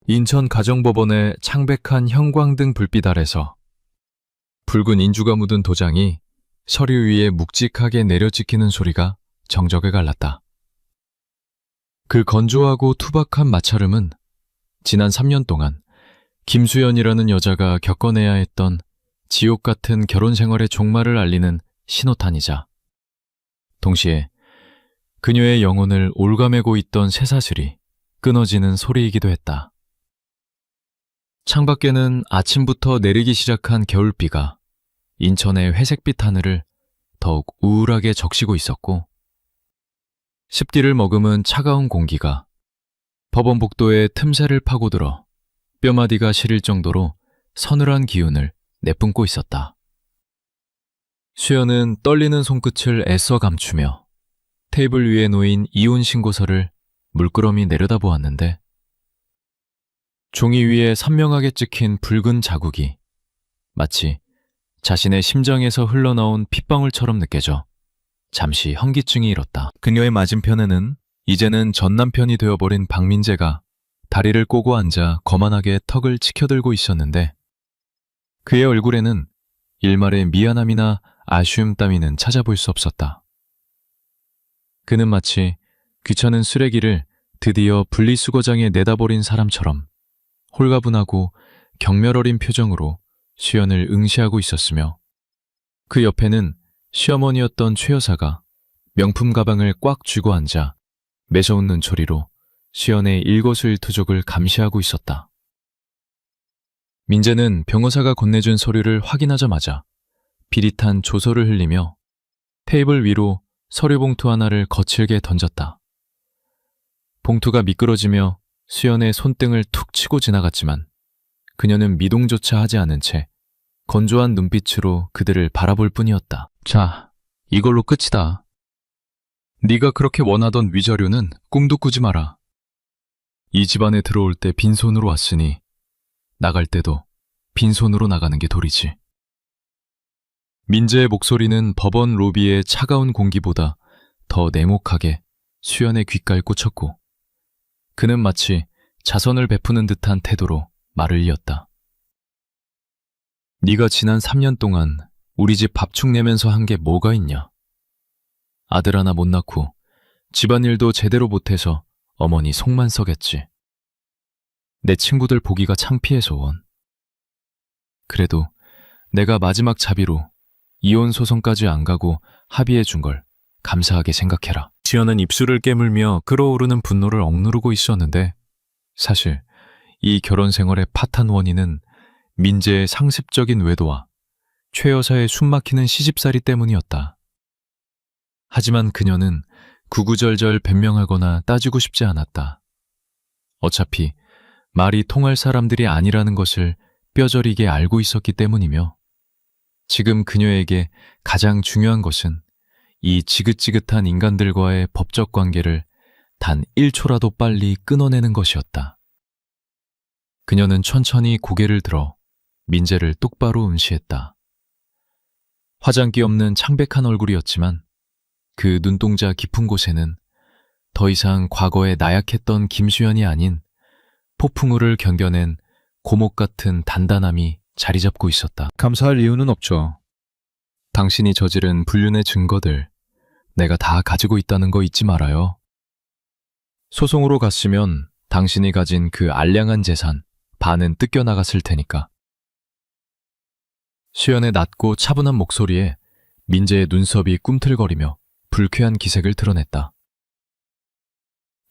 인천 가정법원의 창백한 형광등 불빛 아래서 붉은 인주가 묻은 도장이 서류 위에 묵직하게 내려찍히는 소리가 정적을 갈랐다. 그 건조하고 투박한 마찰음은 지난 3년 동안 김수연이라는 여자가 겪어내야 했던 지옥 같은 결혼 생활의 종말을 알리는 신호탄이자 동시에 그녀의 영혼을 올가매고 있던 쇠사슬이 끊어지는 소리이기도 했다. 창밖에는 아침부터 내리기 시작한 겨울비가 인천의 회색빛 하늘을 더욱 우울하게 적시고 있었고, 습기를 머금은 차가운 공기가 법원 복도의 틈새를 파고들어 뼈마디가 시릴 정도로 서늘한 기운을 내뿜고 있었다. 수연은 떨리는 손끝을 애써 감추며 테이블 위에 놓인 이혼 신고서를 물끄러미 내려다보았는데, 종이 위에 선명하게 찍힌 붉은 자국이 마치 자신의 심장에서 흘러나온 핏방울처럼 느껴져 잠시 현기증이 일었다. 그녀의 맞은편에는 이제는 전남편이 되어버린 박민재가 다리를 꼬고 앉아 거만하게 턱을 치켜들고 있었는데, 그의 얼굴에는 일말의 미안함이나 아쉬움 따위는 찾아볼 수 없었다. 그는 마치 귀찮은 쓰레기를 드디어 분리수거장에 내다버린 사람처럼 홀가분하고 경멸 어린 표정으로 수연을 응시하고 있었으며, 그 옆에는 시어머니였던 최 여사가 명품 가방을 꽉 쥐고 앉아 매서운 눈초리로 수연의 일거수일투족을 감시하고 있었다. 민재는 변호사가 건네준 서류를 확인하자마자 비릿한 조소를 흘리며 테이블 위로 서류 봉투 하나를 거칠게 던졌다. 봉투가 미끄러지며 수연의 손등을 툭 치고 지나갔지만 그녀는 미동조차 하지 않은 채 건조한 눈빛으로 그들을 바라볼 뿐이었다. 자, 이걸로 끝이다. 네가 그렇게 원하던 위자료는 꿈도 꾸지 마라. 이 집안에 들어올 때 빈손으로 왔으니 나갈 때도 빈손으로 나가는 게 도리지. 민재의 목소리는 법원 로비의 차가운 공기보다 더 냉혹하게 수연의 귓가에 꽂혔고, 그는 마치 자선을 베푸는 듯한 태도로 말을 이었다. 네가 지난 3년 동안 우리 집 밥축 내면서 한 게 뭐가 있냐? 아들 하나 못 낳고 집안일도 제대로 못해서 어머니 속만 썩였지. 내 친구들 보기가 창피해서 원. 그래도 내가 마지막 자비로 이혼 소송까지 안 가고 합의해 준 걸 감사하게 생각해라. 지연은 입술을 깨물며 끓어오르는 분노를 억누르고 있었는데, 사실 이 결혼 생활의 파탄 원인은 민재의 상습적인 외도와 최 여사의 숨막히는 시집살이 때문이었다. 하지만 그녀는 구구절절 변명하거나 따지고 싶지 않았다. 어차피 말이 통할 사람들이 아니라는 것을 뼈저리게 알고 있었기 때문이며, 지금 그녀에게 가장 중요한 것은 이 지긋지긋한 인간들과의 법적 관계를 단 1초라도 빨리 끊어내는 것이었다. 그녀는 천천히 고개를 들어 민재를 똑바로 응시했다. 화장기 없는 창백한 얼굴이었지만 그 눈동자 깊은 곳에는 더 이상 과거에 나약했던 김수연이 아닌 폭풍우를 견뎌낸 고목 같은 단단함이 자리 잡고 있었다. 감사할 이유는 없죠. 당신이 저지른 불륜의 증거들 내가 다 가지고 있다는 거 잊지 말아요. 소송으로 갔으면 당신이 가진 그 알량한 재산 반은 뜯겨나갔을 테니까. 수연의 낮고 차분한 목소리에 민재의 눈썹이 꿈틀거리며 불쾌한 기색을 드러냈다.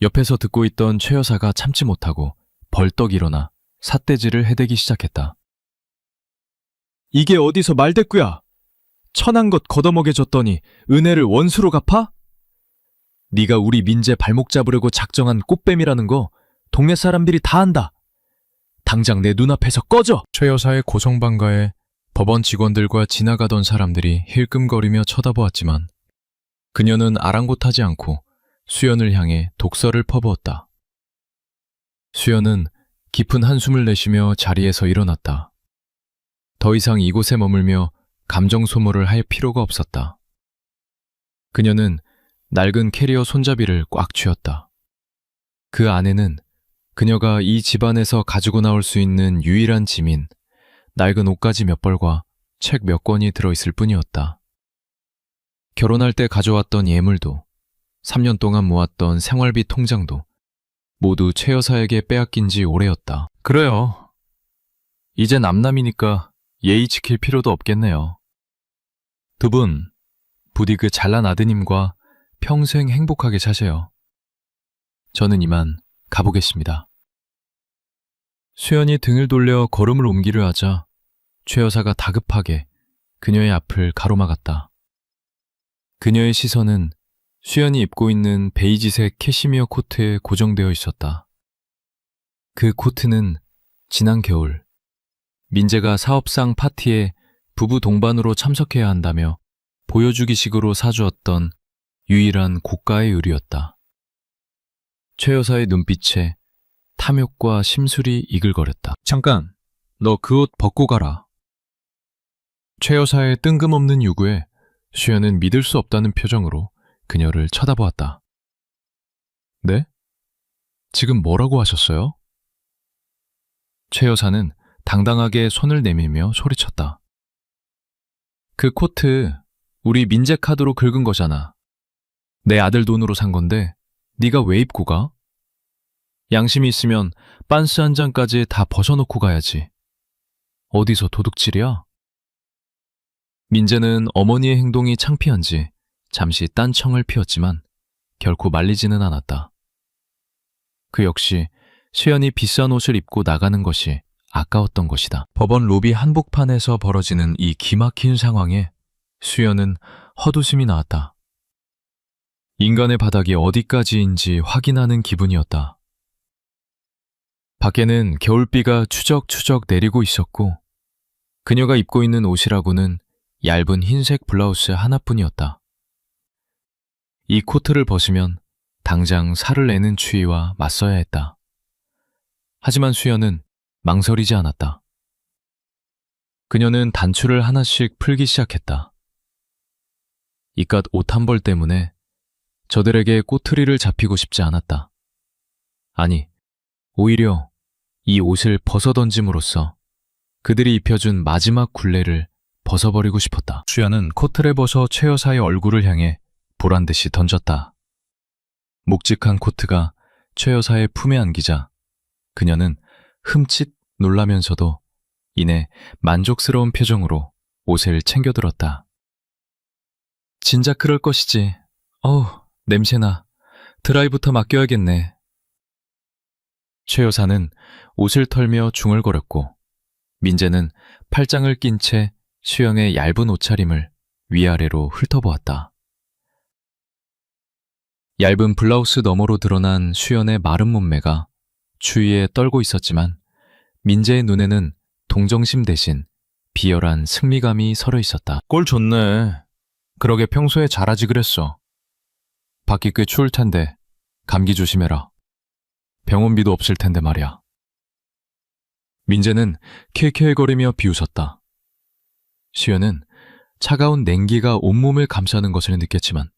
옆에서 듣고 있던 최 여사가 참지 못하고 벌떡 일어나 삿대질을 해대기 시작했다. 이게 어디서 말대꾸야? 천한 것 걷어먹여 줬더니 은혜를 원수로 갚아? 네가 우리 민재 발목 잡으려고 작정한 꽃뱀이라는 거 동네 사람들이 다 안다. 당장 내 눈앞에서 꺼져! 최 여사의 고성방가에 법원 직원들과 지나가던 사람들이 힐끔거리며 쳐다보았지만 그녀는 아랑곳하지 않고 수연을 향해 독서를 퍼부었다. 수연은 깊은 한숨을 내쉬며 자리에서 일어났다. 더 이상 이곳에 머물며 감정 소모를 할 필요가 없었다. 그녀는 낡은 캐리어 손잡이를 꽉 쥐었다. 그 안에는 그녀가 이 집안에서 가지고 나올 수 있는 유일한 짐인 낡은 옷가지 몇 벌과 책 몇 권이 들어있을 뿐이었다. 결혼할 때 가져왔던 예물도 3년 동안 모았던 생활비 통장도 모두 최 여사에게 빼앗긴 지 오래였다. 그래요. 이제 남남이니까 예의 지킬 필요도 없겠네요. 두 분, 부디 그 잘난 아드님과 평생 행복하게 사세요. 저는 이만 가보겠습니다. 수연이 등을 돌려 걸음을 옮기려 하자 최 여사가 다급하게 그녀의 앞을 가로막았다. 그녀의 시선은 수연이 입고 있는 베이지색 캐시미어 코트에 고정되어 있었다. 그 코트는 지난 겨울 민재가 사업상 파티에 부부 동반으로 참석해야 한다며 보여주기식으로 사주었던 유일한 고가의 의류였다. 최 여사의 눈빛에 탐욕과 심술이 이글거렸다. 잠깐, 너 그 옷 벗고 가라. 최 여사의 뜬금없는 요구에 수연은 믿을 수 없다는 표정으로 그녀를 쳐다보았다. 네? 지금 뭐라고 하셨어요? 최 여사는 당당하게 손을 내밀며 소리쳤다. 그 코트 우리 민재 카드로 긁은 거잖아. 내 아들 돈으로 산 건데 네가 왜 입고 가? 양심이 있으면 빤스 한 장까지 다 벗어놓고 가야지. 어디서 도둑질이야? 민재는 어머니의 행동이 창피한지 잠시 딴청을 피웠지만 결코 말리지는 않았다. 그 역시 수연이 비싼 옷을 입고 나가는 것이 아까웠던 것이다. 법원 로비 한복판에서 벌어지는 이 기막힌 상황에 수연은 헛웃음이 나왔다. 인간의 바닥이 어디까지인지 확인하는 기분이었다. 밖에는 겨울비가 추적추적 내리고 있었고 그녀가 입고 있는 옷이라고는 얇은 흰색 블라우스 하나뿐이었다. 이 코트를 벗으면 당장 살을 내는 추위와 맞서야 했다. 하지만 수연은 망설이지 않았다. 그녀는 단추를 하나씩 풀기 시작했다. 이깟 옷 한 벌 때문에 저들에게 꼬투리를 잡히고 싶지 않았다. 아니, 오히려 이 옷을 벗어던짐으로써 그들이 입혀준 마지막 굴레를 벗어버리고 싶었다. 수연은 코트를 벗어 최 여사의 얼굴을 향해 보란듯이 던졌다. 묵직한 코트가 최 여사의 품에 안기자 그녀는 흠칫 놀라면서도 이내 만족스러운 표정으로 옷을 챙겨들었다. 진작 그럴 것이지. 어우, 냄새나. 드라이부터 맡겨야겠네. 최 여사는 옷을 털며 중얼거렸고 민재는 팔짱을 낀 채 수영의 얇은 옷차림을 위아래로 훑어보았다. 얇은 블라우스 너머로 드러난 수연의 마른 몸매가 추위에 떨고 있었지만 민재의 눈에는 동정심 대신 비열한 승리감이 서려 있었다. 꼴 좋네. 그러게 평소에 잘하지 그랬어. 밖이 꽤 추울 텐데 감기 조심해라. 병원비도 없을 텐데 말이야. 민재는 킬킬거리며 비웃었다. 수연은 차가운 냉기가 온몸을 감싸는 것을 느꼈지만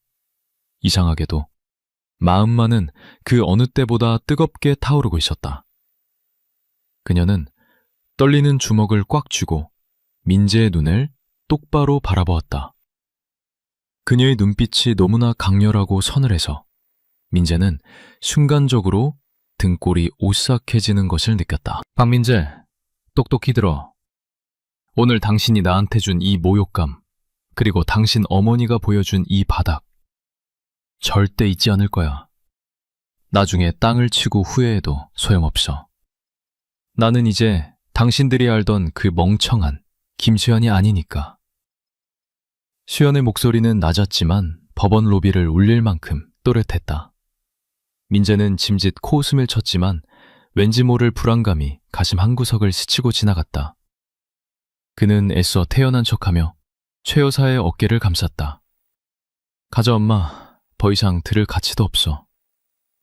이상하게도 마음만은 그 어느 때보다 뜨겁게 타오르고 있었다. 그녀는 떨리는 주먹을 꽉 쥐고 민재의 눈을 똑바로 바라보았다. 그녀의 눈빛이 너무나 강렬하고 서늘해서 민재는 순간적으로 등골이 오싹해지는 것을 느꼈다. 박민재, 똑똑히 들어. 오늘 당신이 나한테 준 이 모욕감, 그리고 당신 어머니가 보여준 이 바닥, 절대 잊지 않을 거야. 나중에 땅을 치고 후회해도 소용없어. 나는 이제 당신들이 알던 그 멍청한 김수연이 아니니까. 수연의 목소리는 낮았지만 법원 로비를 울릴 만큼 또렷했다. 민재는 짐짓 코웃음을 쳤지만 왠지 모를 불안감이 가슴 한구석을 스치고 지나갔다. 그는 애써 태연한 척하며 최 여사의 어깨를 감쌌다. 가자 엄마, 더 이상 들을 가치도 없어.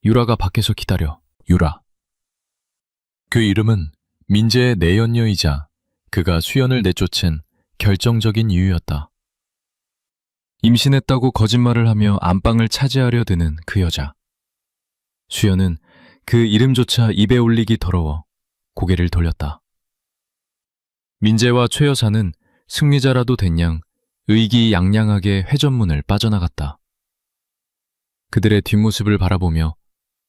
유라가 밖에서 기다려. 유라. 그 이름은 민재의 내연녀이자 그가 수연을 내쫓은 결정적인 이유였다. 임신했다고 거짓말을 하며 안방을 차지하려 드는 그 여자. 수연은 그 이름조차 입에 올리기 더러워 고개를 돌렸다. 민재와 최 여사는 승리자라도 된 양 의기양양하게 회전문을 빠져나갔다. 그들의 뒷모습을 바라보며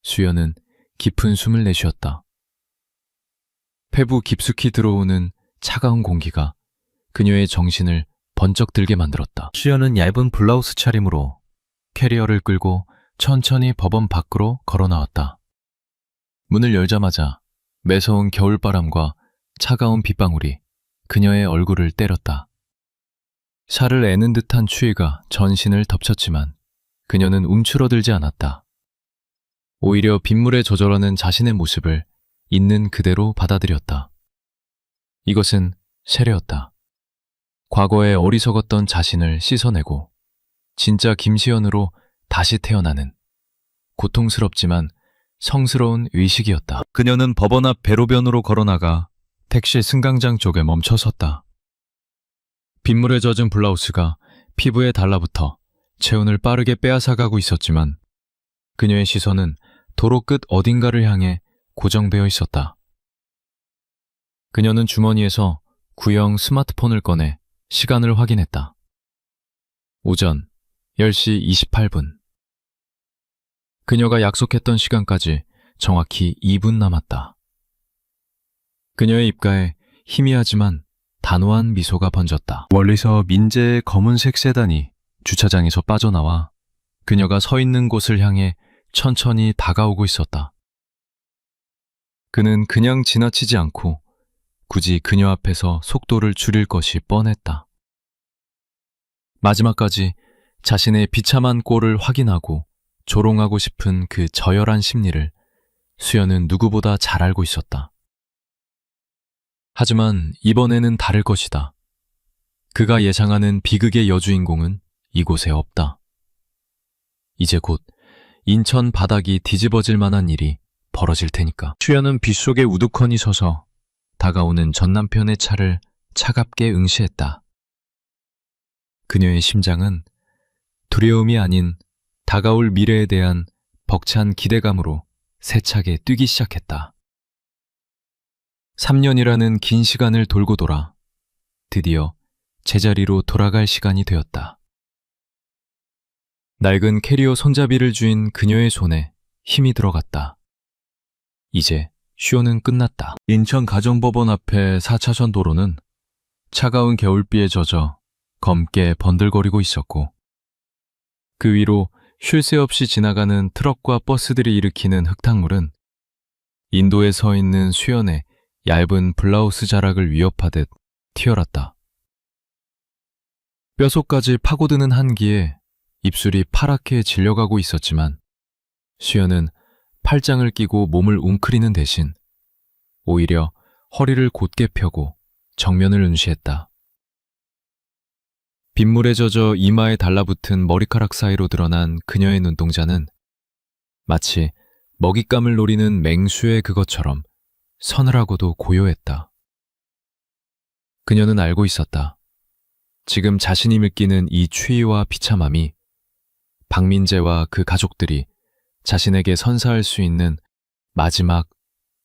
수연은 깊은 숨을 내쉬었다. 폐부 깊숙이 들어오는 차가운 공기가 그녀의 정신을 번쩍 들게 만들었다. 수연은 얇은 블라우스 차림으로 캐리어를 끌고 천천히 법원 밖으로 걸어 나왔다. 문을 열자마자 매서운 겨울바람과 차가운 빗방울이 그녀의 얼굴을 때렸다. 살을 애는 듯한 추위가 전신을 덮쳤지만 그녀는 움츠러들지 않았다. 오히려 빗물에 젖어가는 자신의 모습을 있는 그대로 받아들였다. 이것은 세례였다. 과거에 어리석었던 자신을 씻어내고 진짜 김시연으로 다시 태어나는 고통스럽지만 성스러운 의식이었다. 그녀는 법원 앞 배로변으로 걸어나가 택시 승강장 쪽에 멈춰 섰다. 빗물에 젖은 블라우스가 피부에 달라붙어 체온을 빠르게 빼앗아가고 있었지만 그녀의 시선은 도로 끝 어딘가를 향해 고정되어 있었다. 그녀는 주머니에서 구형 스마트폰을 꺼내 시간을 확인했다. 오전 10시 28분. 그녀가 약속했던 시간까지 정확히 2분 남았다. 그녀의 입가에 희미하지만 단호한 미소가 번졌다. 멀리서 민재의 검은색 세단이 주차장에서 빠져나와 그녀가 서 있는 곳을 향해 천천히 다가오고 있었다. 그는 그냥 지나치지 않고 굳이 그녀 앞에서 속도를 줄일 것이 뻔했다. 마지막까지 자신의 비참한 꼴을 확인하고 조롱하고 싶은 그 저열한 심리를 수연은 누구보다 잘 알고 있었다. 하지만 이번에는 다를 것이다. 그가 예상하는 비극의 여주인공은 이곳에 없다. 이제 곧 인천 바닥이 뒤집어질 만한 일이 벌어질 테니까. 수연은 빗속에 우두커니 서서 다가오는 전 남편의 차를 차갑게 응시했다. 그녀의 심장은 두려움이 아닌 다가올 미래에 대한 벅찬 기대감으로 세차게 뛰기 시작했다. 3년이라는 긴 시간을 돌고 돌아 드디어 제자리로 돌아갈 시간이 되었다. 낡은 캐리어 손잡이를 쥔 그녀의 손에 힘이 들어갔다. 이제 쇼는 끝났다. 인천 가정법원 앞의 4차선 도로는 차가운 겨울비에 젖어 검게 번들거리고 있었고 그 위로 쉴 새 없이 지나가는 트럭과 버스들이 일으키는 흙탕물은 인도에 서 있는 수연의 얇은 블라우스 자락을 위협하듯 튀어났다. 뼛속까지 파고드는 한기에 입술이 파랗게 질려가고 있었지만 수연은 팔짱을 끼고 몸을 웅크리는 대신 오히려 허리를 곧게 펴고 정면을 응시했다. 빗물에 젖어 이마에 달라붙은 머리카락 사이로 드러난 그녀의 눈동자는 마치 먹잇감을 노리는 맹수의 그것처럼 서늘하고도 고요했다. 그녀는 알고 있었다. 지금 자신이 느끼는 이 추위와 비참함이 박민재와 그 가족들이 자신에게 선사할 수 있는 마지막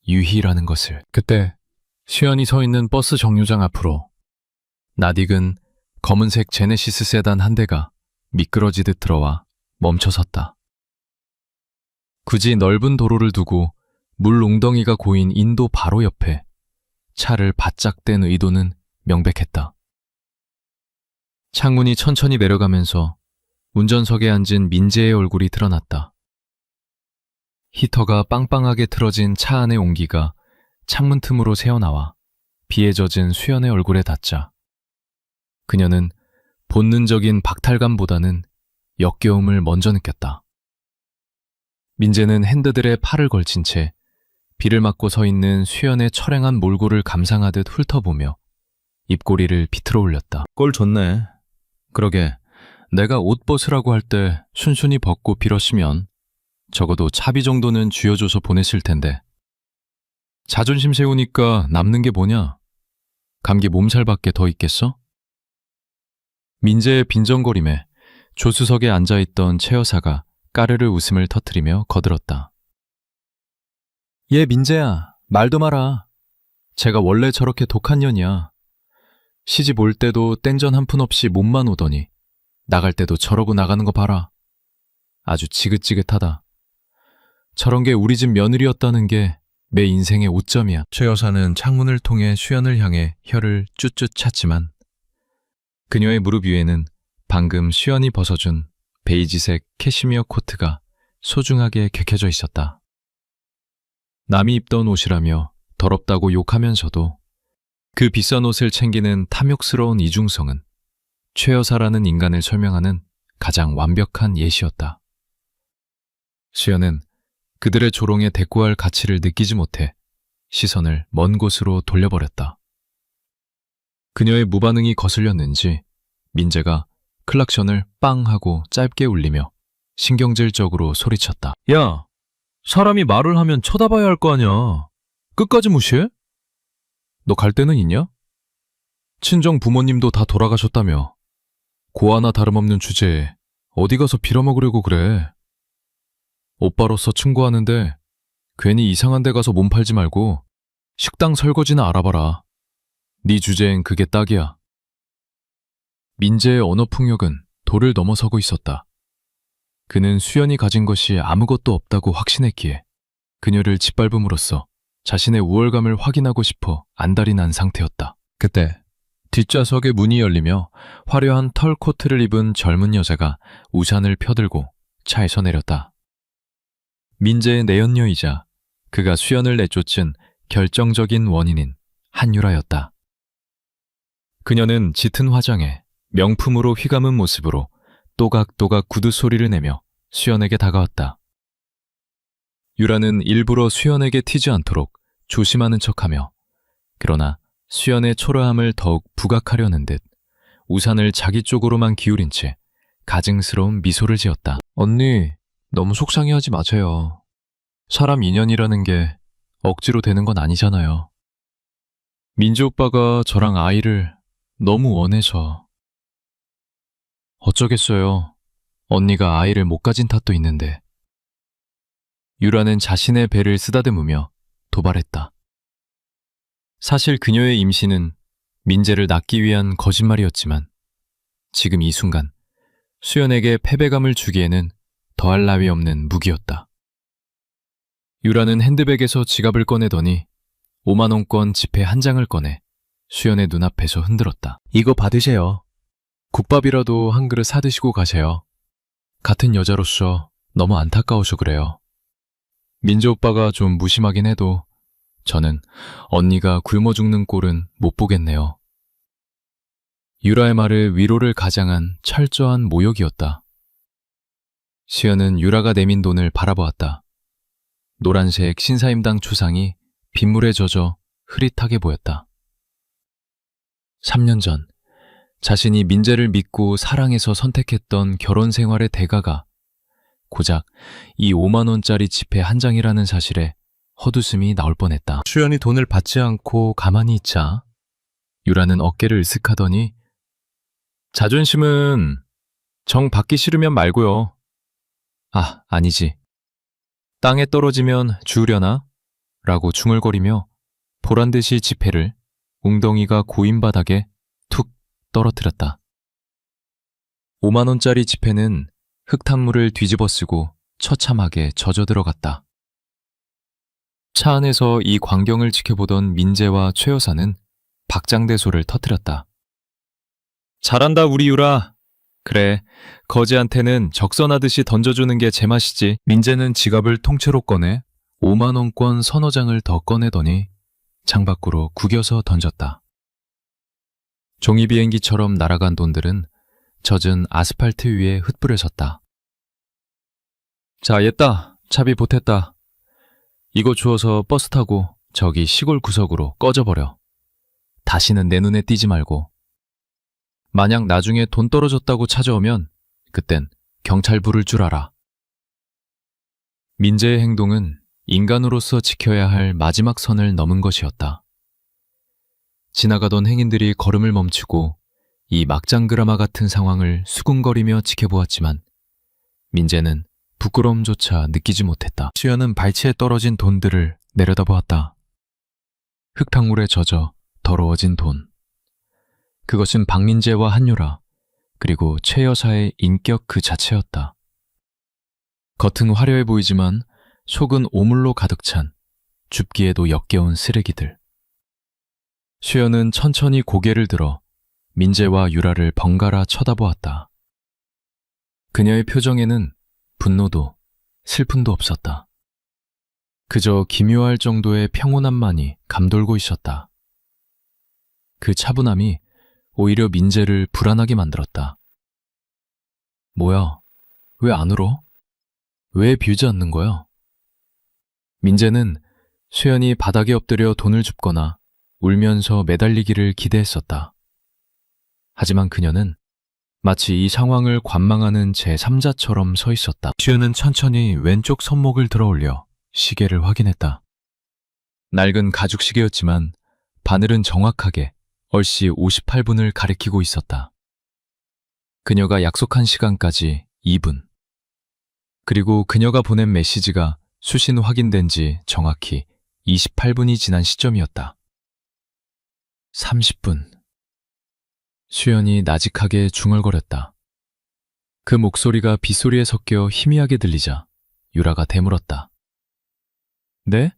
유희라는 것을. 그때 수연이 서 있는 버스 정류장 앞으로 낯익은 검은색 제네시스 세단 한 대가 미끄러지듯 들어와 멈춰섰다. 굳이 넓은 도로를 두고 물 웅덩이가 고인 인도 바로 옆에 차를 바짝 댄 의도는 명백했다. 창문이 천천히 내려가면서 운전석에 앉은 민재의 얼굴이 드러났다. 히터가 빵빵하게 틀어진 차 안의 온기가 창문 틈으로 새어나와 비에 젖은 수연의 얼굴에 닿자 그녀는 본능적인 박탈감보다는 역겨움을 먼저 느꼈다. 민재는 핸드들에 팔을 걸친 채 비를 맞고 서 있는 수연의 철행한 몰골을 감상하듯 훑어보며 입꼬리를 비틀어 올렸다. 꼴 좋네. 그러게 내가 옷 벗으라고 할 때 순순히 벗고 빌었으면 적어도 차비 정도는 쥐어줘서 보냈을 텐데. 자존심 세우니까 남는 게 뭐냐? 감기 몸살밖에 더 있겠어? 민재의 빈정거림에 조수석에 앉아있던 최 여사가 까르르 웃음을 터뜨리며 거들었다. 얘 민재야, 말도 마라. 제가 원래 저렇게 독한 년이야. 시집 올 때도 땡전 한 푼 없이 몸만 오더니 나갈 때도 저러고 나가는 거 봐라. 아주 지긋지긋하다. 저런 게 우리 집 며느리였다는 게 내 인생의 오점이야. 최 여사는 창문을 통해 수연을 향해 혀를 쭈쭈 찼지만 그녀의 무릎 위에는 방금 수연이 벗어준 베이지색 캐시미어 코트가 소중하게 개켜져 있었다. 남이 입던 옷이라며 더럽다고 욕하면서도 그 비싼 옷을 챙기는 탐욕스러운 이중성은 최 여사라는 인간을 설명하는 가장 완벽한 예시였다. 수연은 그들의 조롱에 대꾸할 가치를 느끼지 못해 시선을 먼 곳으로 돌려버렸다. 그녀의 무반응이 거슬렸는지 민재가 클락션을 빵 하고 짧게 울리며 신경질적으로 소리쳤다. 야, 사람이 말을 하면 쳐다봐야 할 거 아니야. 끝까지 무시해? 너 갈 데는 있냐? 친정 부모님도 다 돌아가셨다며. 고아나 다름없는 주제에 어디 가서 빌어먹으려고 그래. 오빠로서 충고하는데 괜히 이상한 데 가서 몸 팔지 말고 식당 설거지나 알아봐라. 네 주제엔 그게 딱이야. 민재의 언어 풍력은 도를 넘어서고 있었다. 그는 수연이 가진 것이 아무것도 없다고 확신했기에 그녀를 짓밟음으로써 자신의 우월감을 확인하고 싶어 안달이 난 상태였다. 그때 뒷좌석의 문이 열리며 화려한 털 코트를 입은 젊은 여자가 우산을 펴들고 차에서 내렸다. 민재의 내연녀이자 그가 수연을 내쫓은 결정적인 원인인 한유라였다. 그녀는 짙은 화장에 명품으로 휘감은 모습으로 또각또각 구두 소리를 내며 수연에게 다가왔다. 유라는 일부러 수연에게 튀지 않도록 조심하는 척하며 그러나 수연의 초라함을 더욱 부각하려는 듯 우산을 자기 쪽으로만 기울인 채 가증스러운 미소를 지었다. 언니, 너무 속상해하지 마세요. 사람 인연이라는 게 억지로 되는 건 아니잖아요. 민재 오빠가 저랑 아이를 너무 원해서. 어쩌겠어요. 언니가 아이를 못 가진 탓도 있는데. 유라는 자신의 배를 쓰다듬으며 도발했다. 사실 그녀의 임신은 민재를 낳기 위한 거짓말이었지만 지금 이 순간 수연에게 패배감을 주기에는 더할 나위 없는 무기였다. 유라는 핸드백에서 지갑을 꺼내더니 5만 원권 지폐 한 장을 꺼내 수연의 눈앞에서 흔들었다. 이거 받으세요. 국밥이라도 한 그릇 사드시고 가세요. 같은 여자로서 너무 안타까워서 그래요. 민재 오빠가 좀 무심하긴 해도 저는 언니가 굶어 죽는 꼴은 못 보겠네요. 유라의 말을 위로를 가장한 철저한 모욕이었다. 수연은 유라가 내민 돈을 바라보았다. 노란색 신사임당 초상이 빗물에 젖어 흐릿하게 보였다. 3년 전 자신이 민재를 믿고 사랑해서 선택했던 결혼 생활의 대가가 고작 이 5만 원짜리 지폐 한 장이라는 사실에 헛웃음이 나올 뻔했다. 수연이 돈을 받지 않고 가만히 있자 유라는 어깨를 으쓱하더니 자존심은 정 받기 싫으면 말고요. 아, 아니지. 땅에 떨어지면 주우려나? 라고 중얼거리며 보란듯이 지폐를 웅덩이가 고인 바닥에 툭 떨어뜨렸다. 5만 원짜리 지폐는 흙탕물을 뒤집어 쓰고 처참하게 젖어 들어갔다. 차 안에서 이 광경을 지켜보던 민재와 최 여사는 박장대소를 터뜨렸다. 잘한다 우리 유라. 그래, 거지한테는 적선하듯이 던져주는 게 제맛이지. 민재는 지갑을 통째로 꺼내 5만 원권 서너 장을 더 꺼내더니 창밖으로 구겨서 던졌다. 종이 비행기처럼 날아간 돈들은 젖은 아스팔트 위에 흩뿌려졌다. 자, 옛다. 차비 보탰다. 이거 주워서 버스 타고 저기 시골 구석으로 꺼져버려. 다시는 내 눈에 띄지 말고. 만약 나중에 돈 떨어졌다고 찾아오면 그땐 경찰 부를 줄 알아. 민재의 행동은 인간으로서 지켜야 할 마지막 선을 넘은 것이었다. 지나가던 행인들이 걸음을 멈추고 이 막장 드라마 같은 상황을 수군거리며 지켜보았지만 민재는 부끄러움조차 느끼지 못했다. 수연은 발치에 떨어진 돈들을 내려다보았다. 흙탕물에 젖어 더러워진 돈. 그것은 박민재와 한유라, 그리고 최 여사의 인격 그 자체였다. 겉은 화려해 보이지만 속은 오물로 가득 찬 줍기에도 역겨운 쓰레기들. 수연은 천천히 고개를 들어 민재와 유라를 번갈아 쳐다보았다. 그녀의 표정에는 분노도 슬픔도 없었다. 그저 기묘할 정도의 평온함만이 감돌고 있었다. 그 차분함이 오히려 민재를 불안하게 만들었다. 뭐야, 왜 안 울어? 왜 비우지 않는 거야? 민재는 수연이 바닥에 엎드려 돈을 줍거나 울면서 매달리기를 기대했었다. 하지만 그녀는 마치 이 상황을 관망하는 제3자처럼 서 있었다. 수연은 천천히 왼쪽 손목을 들어 올려 시계를 확인했다. 낡은 가죽 시계였지만 바늘은 정확하게 얼씨 58분을 가리키고 있었다. 그녀가 약속한 시간까지 2분. 그리고 그녀가 보낸 메시지가 수신 확인된 지 정확히 28분이 지난 시점이었다. 30분. 수연이 나직하게 중얼거렸다. 그 목소리가 빗소리에 섞여 희미하게 들리자 유라가 되물었다. 네?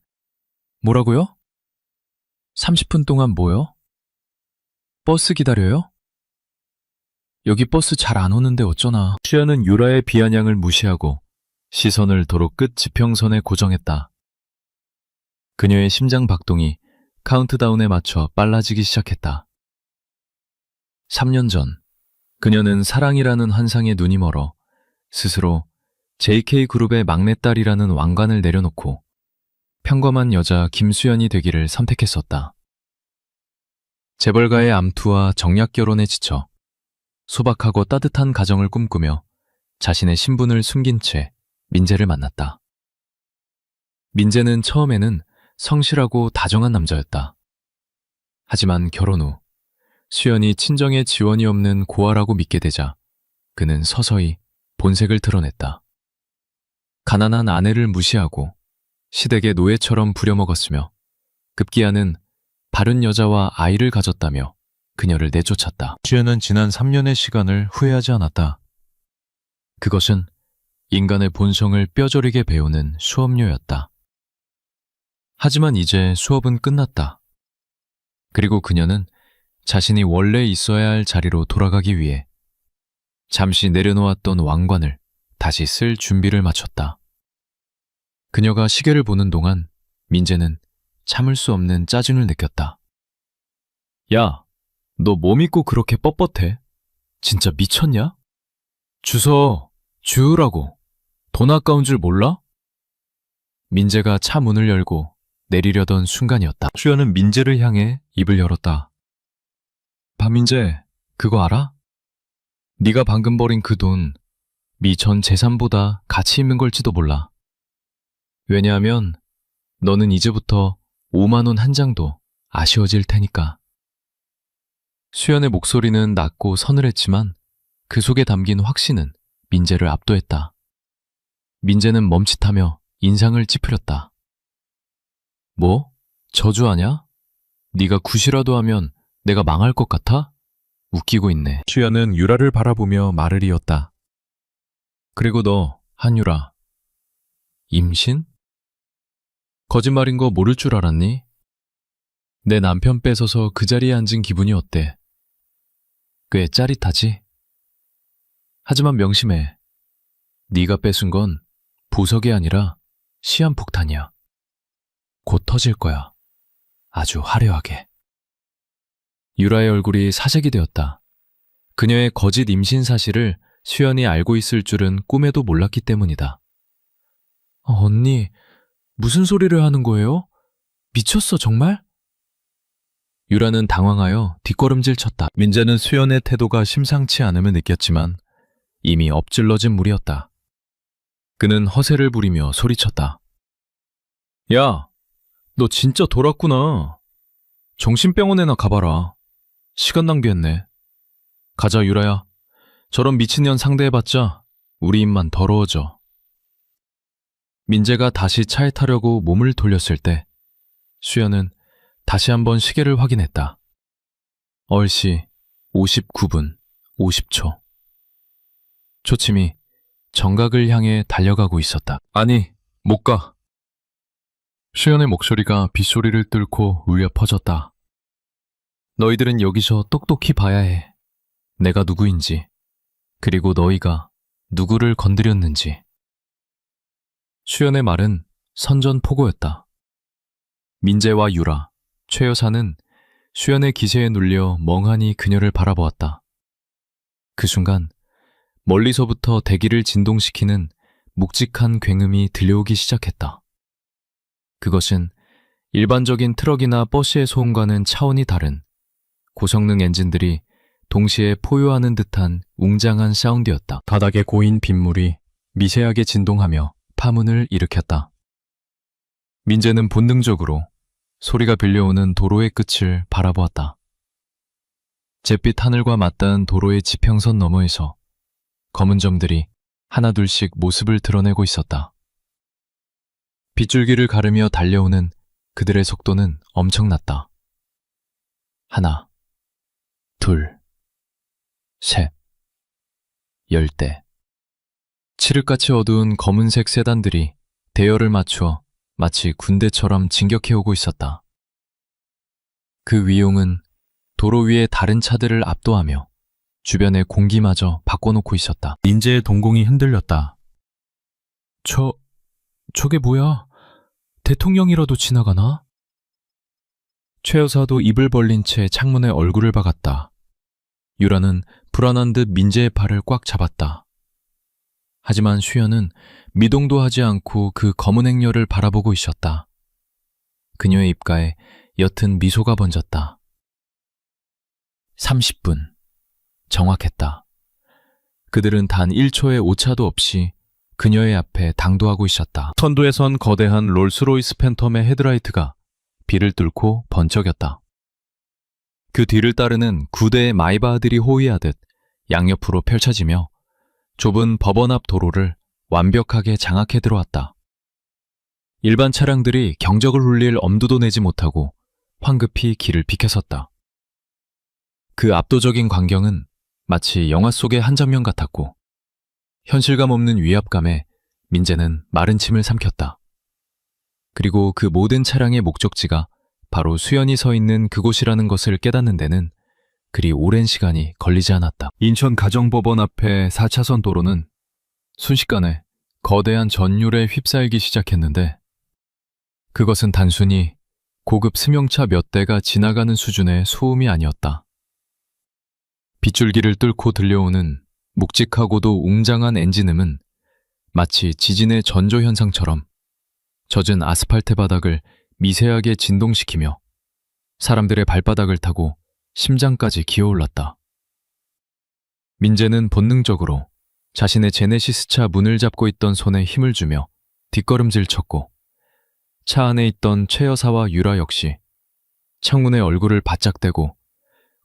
뭐라고요? 30분 동안 뭐요? 버스 기다려요? 여기 버스 잘 안 오는데 어쩌나. 수연은 유라의 비아냥을 무시하고 시선을 도로 끝 지평선에 고정했다. 그녀의 심장 박동이 카운트다운에 맞춰 빨라지기 시작했다. 3년 전, 그녀는 사랑이라는 환상에 눈이 멀어 스스로 JK그룹의 막내딸이라는 왕관을 내려놓고 평범한 여자 김수연이 되기를 선택했었다. 재벌가의 암투와 정략 결혼에 지쳐 소박하고 따뜻한 가정을 꿈꾸며 자신의 신분을 숨긴 채 민재를 만났다. 민재는 처음에는 성실하고 다정한 남자였다. 하지만 결혼 후 수연이 친정의 지원이 없는 고아라고 믿게 되자 그는 서서히 본색을 드러냈다. 가난한 아내를 무시하고 시댁의 노예처럼 부려먹었으며 급기야는 바른 여자와 아이를 가졌다며 그녀를 내쫓았다. 수연은 지난 3년의 시간을 후회하지 않았다. 그것은 인간의 본성을 뼈저리게 배우는 수업료였다. 하지만 이제 수업은 끝났다. 그리고 그녀는 자신이 원래 있어야 할 자리로 돌아가기 위해 잠시 내려놓았던 왕관을 다시 쓸 준비를 마쳤다. 그녀가 시계를 보는 동안 민재는 참을 수 없는 짜증을 느꼈다. 야, 너 뭐 믿고 그렇게 뻣뻣해? 진짜 미쳤냐? 주워, 주우라고. 돈 아까운 줄 몰라? 민재가 차 문을 열고 내리려던 순간이었다. 수연은 민재를 향해 입을 열었다. 박민재, 그거 알아? 네가 방금 버린 그 돈, 미 전 재산보다 가치 있는 걸지도 몰라. 왜냐하면 너는 이제부터 5만 원 한 장도 아쉬워질 테니까. 수연의 목소리는 낮고 서늘했지만 그 속에 담긴 확신은 민재를 압도했다. 민재는 멈칫하며 인상을 찌푸렸다. 뭐? 저주하냐? 네가 굿이라도 하면 내가 망할 것 같아? 웃기고 있네. 수연은 유라를 바라보며 말을 이었다. 그리고 너, 한유라. 임신? 거짓말인 거 모를 줄 알았니? 내 남편 뺏어서 그 자리에 앉은 기분이 어때? 꽤 짜릿하지? 하지만 명심해. 네가 뺏은 건 보석이 아니라 시한폭탄이야. 곧 터질 거야. 아주 화려하게. 유라의 얼굴이 사색이 되었다. 그녀의 거짓 임신 사실을 수연이 알고 있을 줄은 꿈에도 몰랐기 때문이다. 언니, 무슨 소리를 하는 거예요? 미쳤어, 정말? 유라는 당황하여 뒷걸음질 쳤다. 민재는 수연의 태도가 심상치 않음을 느꼈지만 이미 엎질러진 물이었다. 그는 허세를 부리며 소리쳤다. 야, 너 진짜 돌았구나. 정신병원에나 가봐라. 시간 낭비했네. 가자, 유라야. 저런 미친년 상대해봤자 우리 입만 더러워져. 민재가 다시 차에 타려고 몸을 돌렸을 때 수연은 다시 한번 시계를 확인했다. 얼시 59분 50초. 초침이 정각을 향해 달려가고 있었다. 아니, 못 가. 수연의 목소리가 빗소리를 뚫고 울려 퍼졌다. 너희들은 여기서 똑똑히 봐야 해. 내가 누구인지, 그리고 너희가 누구를 건드렸는지. 수연의 말은 선전포고였다. 민재와 유라, 최 여사는 수연의 기세에 눌려 멍하니 그녀를 바라보았다. 그 순간 멀리서부터 대기를 진동시키는 묵직한 굉음이 들려오기 시작했다. 그것은 일반적인 트럭이나 버스의 소음과는 차원이 다른 고성능 엔진들이 동시에 포효하는 듯한 웅장한 사운드였다. 바닥에 고인 빗물이 미세하게 진동하며 파문을 일으켰다. 민재는 본능적으로 소리가 빌려오는 도로의 끝을 바라보았다. 잿빛 하늘과 맞닿은 도로의 지평선 너머에서 검은 점들이 하나둘씩 모습을 드러내고 있었다. 빗줄기를 가르며 달려오는 그들의 속도는 엄청났다. 하나, 둘, 셋, 10대. 칠흑같이 어두운 검은색 세단들이 대열을 맞추어 마치 군대처럼 진격해오고 있었다. 그 위용은 도로 위의 다른 차들을 압도하며 주변의 공기마저 바꿔놓고 있었다. 민재의 동공이 흔들렸다. 저게 뭐야? 대통령이라도 지나가나? 최 여사도 입을 벌린 채 창문에 얼굴을 박았다. 유라는 불안한 듯 민재의 팔을 꽉 잡았다. 하지만 수연은 미동도 하지 않고 그 검은 행렬을 바라보고 있었다. 그녀의 입가에 옅은 미소가 번졌다. 30분. 정확했다. 그들은 단 1초의 오차도 없이 그녀의 앞에 당도하고 있었다. 선두에 선 거대한 롤스로이스 팬텀의 헤드라이트가 비를 뚫고 번쩍였다. 그 뒤를 따르는 9대의 마이바흐들이 호위하듯 양옆으로 펼쳐지며 좁은 법원 앞 도로를 완벽하게 장악해 들어왔다. 일반 차량들이 경적을 울릴 엄두도 내지 못하고 황급히 길을 비켜섰다. 그 압도적인 광경은 마치 영화 속의 한 장면 같았고 현실감 없는 위압감에 민재는 마른 침을 삼켰다. 그리고 그 모든 차량의 목적지가 바로 수연이 서 있는 그곳이라는 것을 깨닫는 데는 그리 오랜 시간이 걸리지 않았다. 인천 가정법원 앞의 4차선 도로는 순식간에 거대한 전율에 휩싸이기 시작했는데 그것은 단순히 고급 승용차 몇 대가 지나가는 수준의 소음이 아니었다. 빗줄기를 뚫고 들려오는 묵직하고도 웅장한 엔진음은 마치 지진의 전조현상처럼 젖은 아스팔트 바닥을 미세하게 진동시키며 사람들의 발바닥을 타고 심장까지 기어올랐다. 민재는 본능적으로 자신의 제네시스차 문을 잡고 있던 손에 힘을 주며 뒷걸음질 쳤고 차 안에 있던 최 여사와 유라 역시 창문에 얼굴을 바짝 대고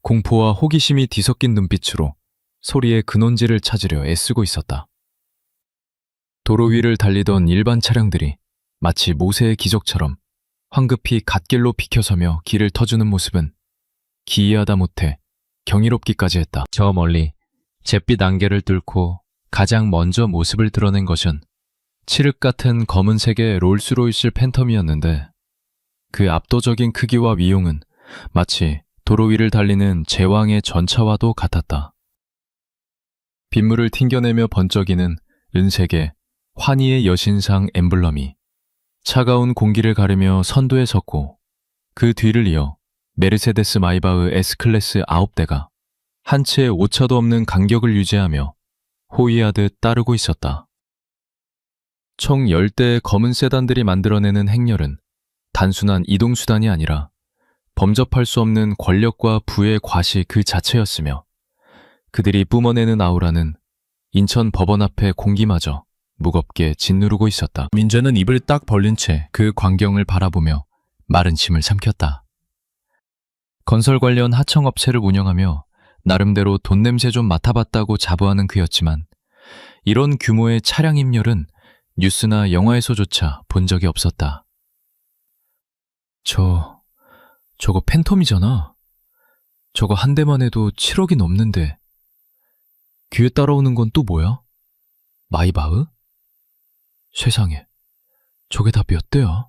공포와 호기심이 뒤섞인 눈빛으로 소리의 근원지를 찾으려 애쓰고 있었다. 도로 위를 달리던 일반 차량들이 마치 모세의 기적처럼 황급히 갓길로 비켜서며 길을 터주는 모습은 기이하다 못해 경이롭기까지 했다. 저 멀리 잿빛 안개를 뚫고 가장 먼저 모습을 드러낸 것은 칠흑 같은 검은색의 롤스로이스 팬텀이었는데 그 압도적인 크기와 위용은 마치 도로 위를 달리는 제왕의 전차와도 같았다. 빗물을 튕겨내며 번쩍이는 은색의 환희의 여신상 엠블럼이 차가운 공기를 가르며 선두에 섰고 그 뒤를 이어 메르세데스 마이바흐 S클래스 9대가 한 채의 오차도 없는 간격을 유지하며 호위하듯 따르고 있었다. 총 10대의 검은 세단들이 만들어내는 행렬은 단순한 이동수단이 아니라 범접할 수 없는 권력과 부의 과시 그 자체였으며 그들이 뿜어내는 아우라는 인천 법원 앞의 공기마저 무겁게 짓누르고 있었다. 민재는 입을 딱 벌린 채 그 광경을 바라보며 마른 침을 삼켰다. 건설 관련 하청업체를 운영하며 나름대로 돈 냄새 좀 맡아봤다고 자부하는 그였지만 이런 규모의 차량 입렬은 뉴스나 영화에서조차 본 적이 없었다. 저거 팬텀이잖아. 저거 한 대만 해도 7억이 넘는데. 귀에 따라오는 건 또 뭐야? 마이바흐? 세상에, 저게 다 몇 대야?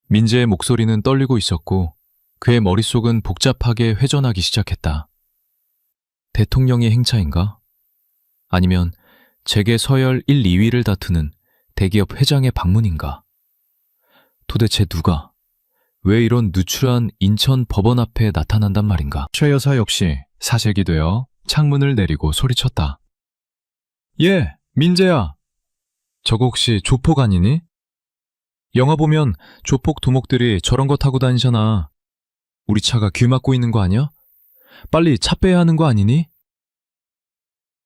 민재의 목소리는 떨리고 있었고 그의 머릿속은 복잡하게 회전하기 시작했다. 대통령의 행차인가? 아니면 재계 서열 1, 2위를 다투는 대기업 회장의 방문인가? 도대체 누가, 왜 이런 누추한 인천 법원 앞에 나타난단 말인가? 최 여사 역시 사색이 되어 창문을 내리고 소리쳤다. 예, 민재야. 저거 혹시 조폭 아니니? 영화 보면 조폭 두목들이 저런 거 타고 다니잖아. 우리 차가 귀 막고 있는 거 아니야? 빨리 차 빼야 하는 거 아니니?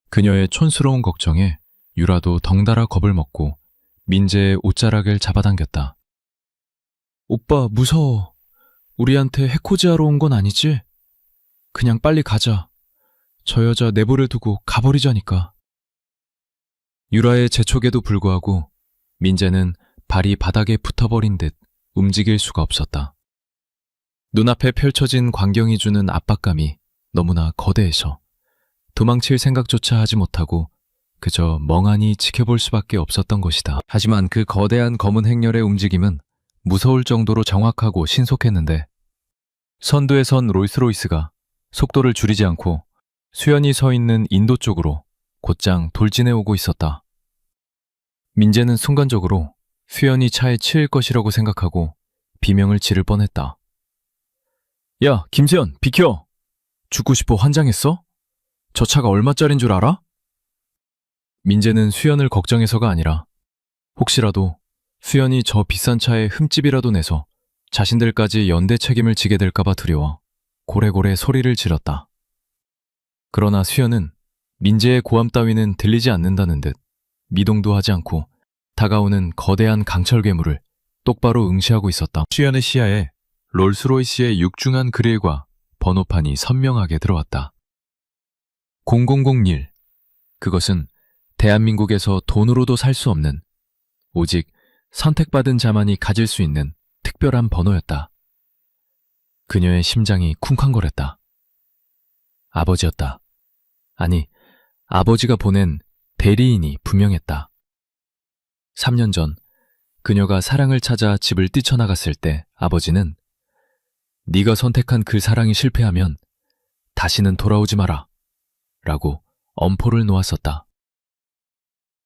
그녀의 촌스러운 걱정에 유라도 덩달아 겁을 먹고 민재의 옷자락을 잡아당겼다. 오빠, 무서워. 우리한테 해코지하러 온 건 아니지? 그냥 빨리 가자. 저 여자 내버려 두고 가버리자니까. 유라의 재촉에도 불구하고 민재는 발이 바닥에 붙어버린 듯 움직일 수가 없었다. 눈앞에 펼쳐진 광경이 주는 압박감이 너무나 거대해서 도망칠 생각조차 하지 못하고 그저 멍하니 지켜볼 수밖에 없었던 것이다. 하지만 그 거대한 검은 행렬의 움직임은 무서울 정도로 정확하고 신속했는데 선두에 선 롤스로이스가 속도를 줄이지 않고 수연이 서 있는 인도 쪽으로 곧장 돌진해 오고 있었다. 민재는 순간적으로 수연이 차에 치일 것이라고 생각하고 비명을 지를 뻔했다. 야, 김수연, 비켜! 죽고 싶어 환장했어? 저 차가 얼마짜린 줄 알아? 민재는 수연을 걱정해서가 아니라 혹시라도 수연이 저 비싼 차에 흠집이라도 내서 자신들까지 연대 책임을 지게 될까봐 두려워 고래고래 소리를 질렀다. 그러나 수연은 민재의 고함 따위는 들리지 않는다는 듯 미동도 하지 않고 다가오는 거대한 강철 괴물을 똑바로 응시하고 있었다. 수연의 시야에 롤스로이스의 육중한 그릴과 번호판이 선명하게 들어왔다. 0001. 그것은 대한민국에서 돈으로도 살 수 없는, 오직 선택받은 자만이 가질 수 있는 특별한 번호였다. 그녀의 심장이 쿵쾅거렸다. 아버지였다. 아니, 아버지가 보낸 대리인이 분명했다. 3년 전 그녀가 사랑을 찾아 집을 뛰쳐나갔을 때 아버지는 네가 선택한 그 사랑이 실패하면 다시는 돌아오지 마라 라고 엄포를 놓았었다.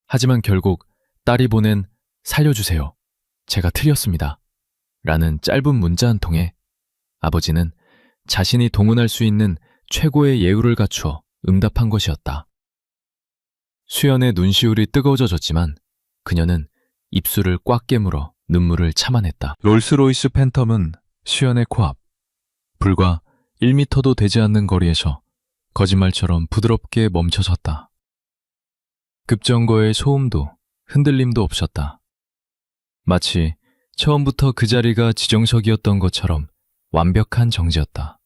하지만 결국 딸이 보낸 살려주세요. 제가 틀렸습니다. 라는 짧은 문자 한 통에 아버지는 자신이 동원할 수 있는 최고의 예우를 갖추어 응답한 것이었다. 수연의 눈시울이 뜨거워졌지만 그녀는 입술을 꽉 깨물어 눈물을 참아냈다. 롤스로이스 팬텀은 수연의 코앞, 불과 1미터도 되지 않는 거리에서 거짓말처럼 부드럽게 멈춰섰다. 급정거의 소음도 흔들림도 없었다. 마치 처음부터 그 자리가 지정석이었던 것처럼 완벽한 정지였다.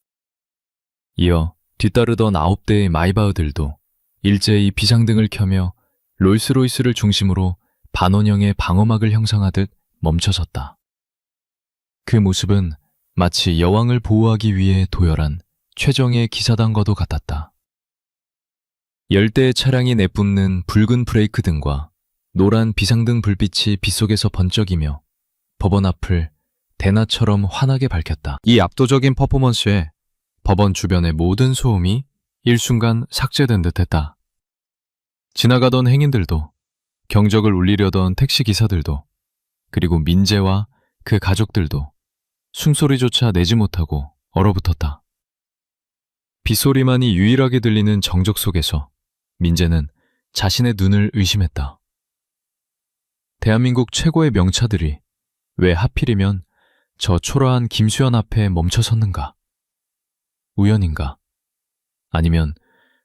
이어 뒤따르던 9대의 마이바흐들도 일제히 비상등을 켜며 롤스로이스를 중심으로 반원형의 방어막을 형성하듯 멈춰섰다. 그 모습은 마치 여왕을 보호하기 위해 도열한 최정예 기사단과도 같았다. 10대의 차량이 내뿜는 붉은 브레이크 등과 노란 비상등 불빛이 빗속에서 번쩍이며 법원 앞을 대낮처럼 환하게 밝혔다. 이 압도적인 퍼포먼스에 법원 주변의 모든 소음이 일순간 삭제된 듯했다. 지나가던 행인들도, 경적을 울리려던 택시기사들도, 그리고 민재와 그 가족들도 숨소리조차 내지 못하고 얼어붙었다. 빗소리만이 유일하게 들리는 정적 속에서 민재는 자신의 눈을 의심했다. 대한민국 최고의 명차들이 왜 하필이면 저 초라한 김수연 앞에 멈춰섰는가? 우연인가? 아니면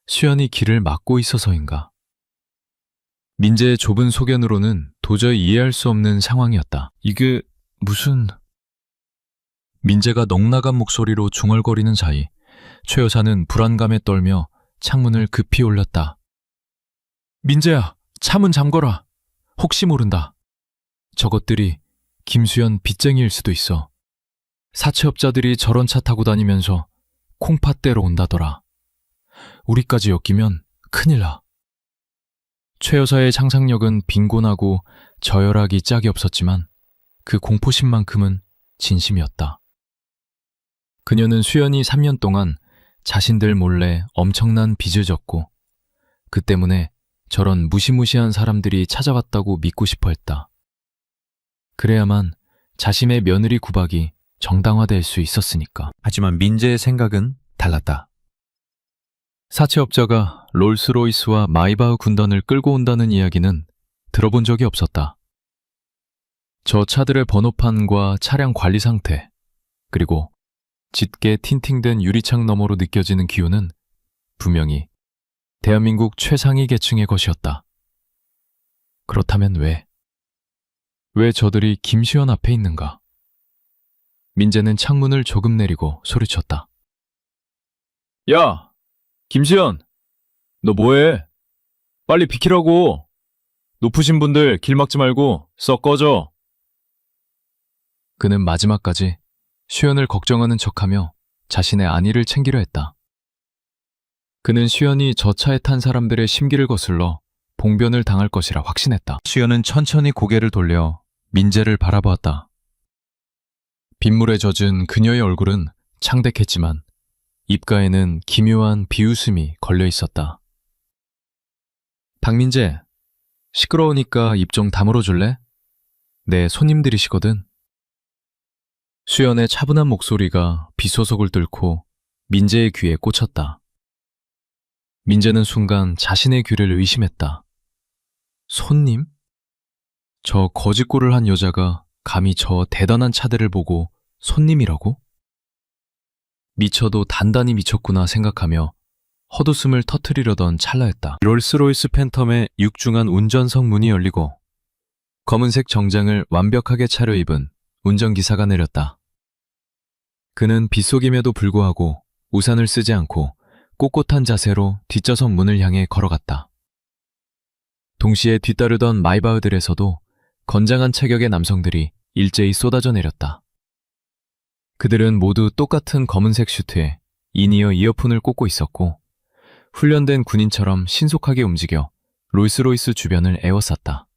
수연이 길을 막고 있어서인가? 민재의 좁은 소견으로는 도저히 이해할 수 없는 상황이었다. 이게 무슨... 민재가 넋나간 목소리로 중얼거리는 사이 최 여사는 불안감에 떨며 창문을 급히 올렸다. 민재야, 차문 잠궈라. 혹시 모른다. 저것들이 김수현 빚쟁이일 수도 있어. 사채업자들이 저런 차 타고 다니면서 콩팥대러 온다더라. 우리까지 엮이면 큰일 나. 최 여사의 상상력은 빈곤하고 저열하기 짝이 없었지만 그 공포심만큼은 진심이었다. 그녀는 수연이 3년 동안 자신들 몰래 엄청난 빚을 졌고 그 때문에 저런 무시무시한 사람들이 찾아왔다고 믿고 싶어 했다. 그래야만 자신의 며느리 구박이 정당화될 수 있었으니까. 하지만 민재의 생각은 달랐다. 사채업자가 롤스로이스와 마이바흐 군단을 끌고 온다는 이야기는 들어본 적이 없었다. 저 차들의 번호판과 차량 관리 상태, 그리고 짙게 틴팅된 유리창 너머로 느껴지는 기운은 분명히 대한민국 최상위 계층의 것이었다. 그렇다면 왜 저들이 김수현 앞에 있는가? 민재는 창문을 조금 내리고 소리쳤다. 야! 김수현! 너 뭐해? 빨리 비키라고! 높으신 분들 길 막지 말고 썩 꺼져! 그는 마지막까지 수연을 걱정하는 척하며 자신의 안위를 챙기려 했다. 그는 수연이 저 차에 탄 사람들의 심기를 거슬러 봉변을 당할 것이라 확신했다. 수연은 천천히 고개를 돌려 민재를 바라보았다. 빗물에 젖은 그녀의 얼굴은 창백했지만 입가에는 기묘한 비웃음이 걸려 있었다. 박민재, 시끄러우니까 입 좀 다물어 줄래? 내 손님들이시거든. 수연의 차분한 목소리가 빗소속을 뚫고 민재의 귀에 꽂혔다. 민재는 순간 자신의 귀를 의심했다. 손님? 저 거짓골을 한 여자가 감히 저 대단한 차들을 보고 손님이라고? 미쳐도 단단히 미쳤구나 생각하며 헛웃음을 터뜨리려던 찰나였다. 롤스로이스 팬텀의 육중한 운전석 문이 열리고 검은색 정장을 완벽하게 차려입은 운전기사가 내렸다. 그는 빗속임에도 불구하고 우산을 쓰지 않고 꼿꼿한 자세로 뒷좌석 문을 향해 걸어갔다. 동시에 뒤따르던 마이바흐들에서도 건장한 체격의 남성들이 일제히 쏟아져 내렸다. 그들은 모두 똑같은 검은색 슈트에 인이어 이어폰을 꽂고 있었고 훈련된 군인처럼 신속하게 움직여 롤스로이스 주변을 에워쌌다.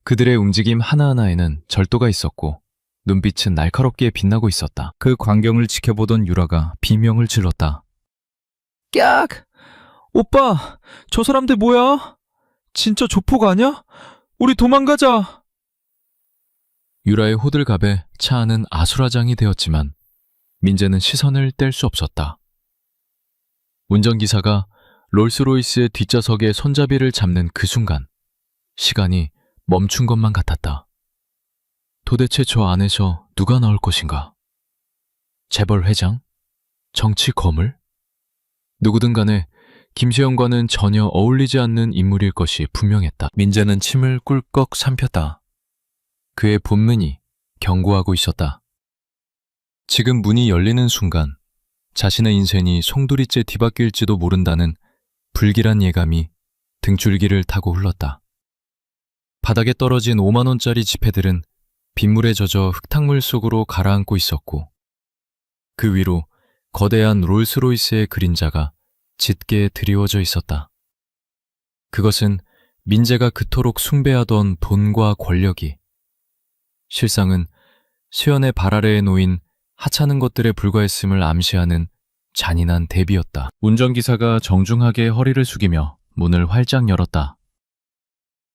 그들의 움직임 하나하나에는 절도가 있었고 눈빛은 날카롭게 빛나고 있었다. 그 광경을 지켜보던 유라가 비명을 질렀다. 깍! 오빠! 저 사람들 뭐야? 진짜 조폭 아냐? 우리 도망가자! 유라의 호들갑에 차 안은 아수라장이 되었지만 민재는 시선을 뗄 수 없었다. 운전기사가 롤스로이스의 뒷좌석에 손잡이를 잡는 그 순간 시간이 멈춘 것만 같았다. 도대체 저 안에서 누가 나올 것인가? 재벌 회장? 정치 거물? 누구든 간에 김수현과는 전혀 어울리지 않는 인물일 것이 분명했다. 민재는 침을 꿀꺽 삼켰다. 그의 본능이 경고하고 있었다. 지금 문이 열리는 순간 자신의 인생이 송두리째 뒤바뀔지도 모른다는 불길한 예감이 등줄기를 타고 흘렀다. 바닥에 떨어진 5만 원짜리 지폐들은 빗물에 젖어 흙탕물 속으로 가라앉고 있었고 그 위로 거대한 롤스로이스의 그림자가 짙게 드리워져 있었다. 그것은 민재가 그토록 숭배하던 돈과 권력이 실상은 수연의 발 아래에 놓인 하찮은 것들에 불과했음을 암시하는 잔인한 대비였다. 운전기사가 정중하게 허리를 숙이며 문을 활짝 열었다.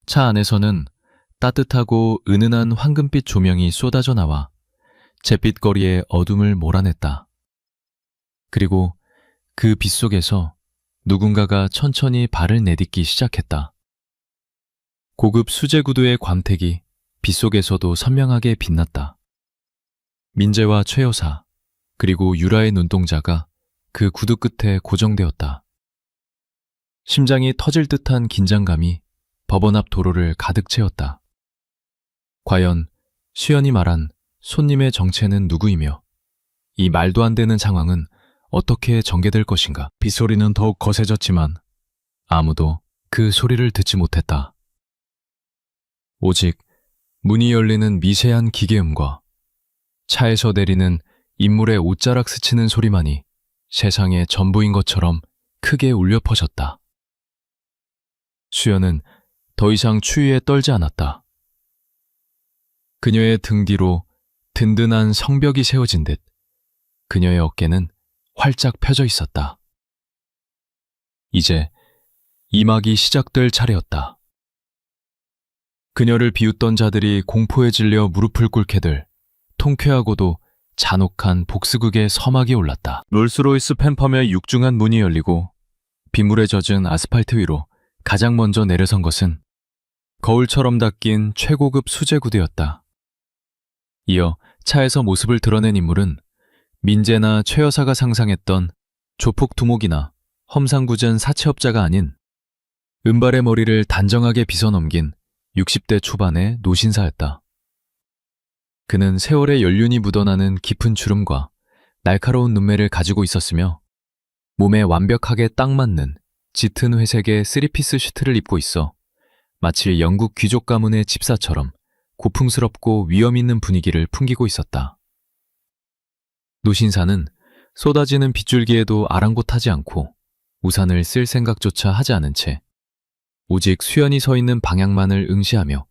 차 안에서는 따뜻하고 은은한 황금빛 조명이 쏟아져 나와 잿빛 거리의 어둠을 몰아냈다. 그리고 그 빛 속에서 누군가가 천천히 발을 내딛기 시작했다. 고급 수제 구두의 광택이 빛 속에서도 선명하게 빛났다. 민재와 최 여사, 그리고 유라의 눈동자가 그 구두 끝에 고정되었다. 심장이 터질 듯한 긴장감이 법원 앞 도로를 가득 채웠다. 과연 수연이 말한 손님의 정체는 누구이며 이 말도 안 되는 상황은 어떻게 전개될 것인가? 빗소리는 더욱 거세졌지만 아무도 그 소리를 듣지 못했다. 오직 문이 열리는 미세한 기계음과 차에서 내리는 인물의 옷자락 스치는 소리만이 세상의 전부인 것처럼 크게 울려 퍼졌다. 수연은 더 이상 추위에 떨지 않았다. 그녀의 등 뒤로 든든한 성벽이 세워진 듯 그녀의 어깨는 활짝 펴져 있었다. 이제 이막이 시작될 차례였다. 그녀를 비웃던 자들이 공포에 질려 무릎을 꿇게 될 통쾌하고도 잔혹한 복수극의 서막이 올랐다. 롤스로이스 팬텀의 육중한 문이 열리고 빗물에 젖은 아스팔트 위로 가장 먼저 내려선 것은 거울처럼 닦인 최고급 수제 구두였다. 이어 차에서 모습을 드러낸 인물은 민재나 최 여사가 상상했던 조폭 두목이나 험상궂은 사채업자가 아닌 은발의 머리를 단정하게 빗어넘긴 60대 초반의 노신사였다. 그는 세월의 연륜이 묻어나는 깊은 주름과 날카로운 눈매를 가지고 있었으며 몸에 완벽하게 딱 맞는 짙은 회색의 쓰리피스 슈트를 입고 있어 마치 영국 귀족 가문의 집사처럼 고풍스럽고 위험 있는 분위기를 풍기고 있었다. 노신사는 쏟아지는 빗줄기에도 아랑곳하지 않고 우산을 쓸 생각조차 하지 않은 채 오직 수연이 서 있는 방향만을 응시하며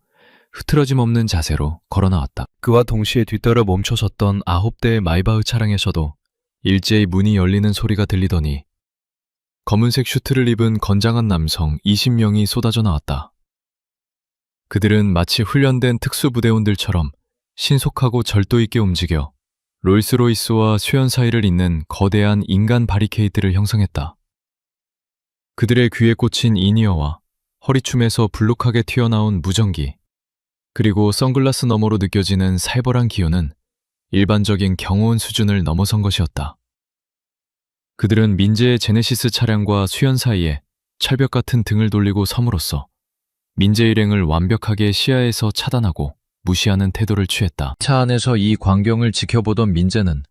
흐트러짐 없는 자세로 걸어나왔다. 그와 동시에 뒤따라 멈춰섰던 9대의 마이바흐 차량에서도 일제히 문이 열리는 소리가 들리더니 검은색 슈트를 입은 건장한 남성 20명이 쏟아져 나왔다. 그들은 마치 훈련된 특수부대원들처럼 신속하고 절도 있게 움직여 롤스로이스와 수연 사이를 잇는 거대한 인간 바리케이드를 형성했다. 그들의 귀에 꽂힌 이니어와 허리춤에서 불룩하게 튀어나온 무전기, 그리고 선글라스 너머로 느껴지는 살벌한 기운은 일반적인 경호원 수준을 넘어선 것이었다. 그들은 민재의 제네시스 차량과 수연 사이에 철벽 같은 등을 돌리고 섬으로써 민재 일행을 완벽하게 시야에서 차단하고 무시하는 태도를 취했다. 차 안에서 이 광경을 지켜보던 민재는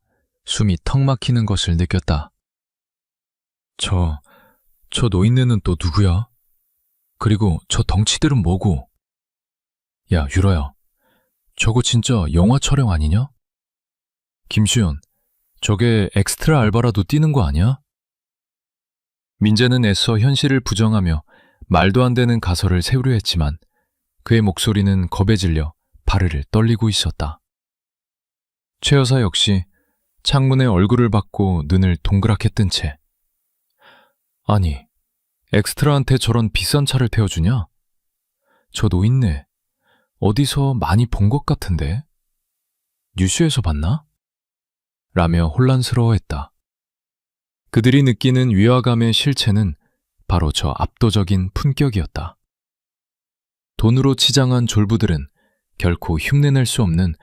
숨이 턱 막히는 것을 느꼈다. 저 노인네는 또 누구야? 그리고 저 덩치들은 뭐고? 야, 유라야. 저거 진짜 영화 촬영 아니냐? 김수연, 저게 엑스트라 알바라도 뛰는 거 아니야? 민재는 애써 현실을 부정하며 말도 안 되는 가설을 세우려 했지만 그의 목소리는 겁에 질려 바르르 떨리고 있었다. 최 여사 역시 창문에 얼굴을 받고 눈을 동그랗게 뜬 채 아니, 엑스트라한테 저런 비싼 차를 태워주냐? 저 노인네 어디서 많이 본 것 같은데? 뉴스에서 봤나? 라며 혼란스러워했다. 그들이 느끼는 위화감의 실체는 바로 저 압도적인 품격이었다. 돈으로 치장한 졸부들은 결코 흉내낼 수 없는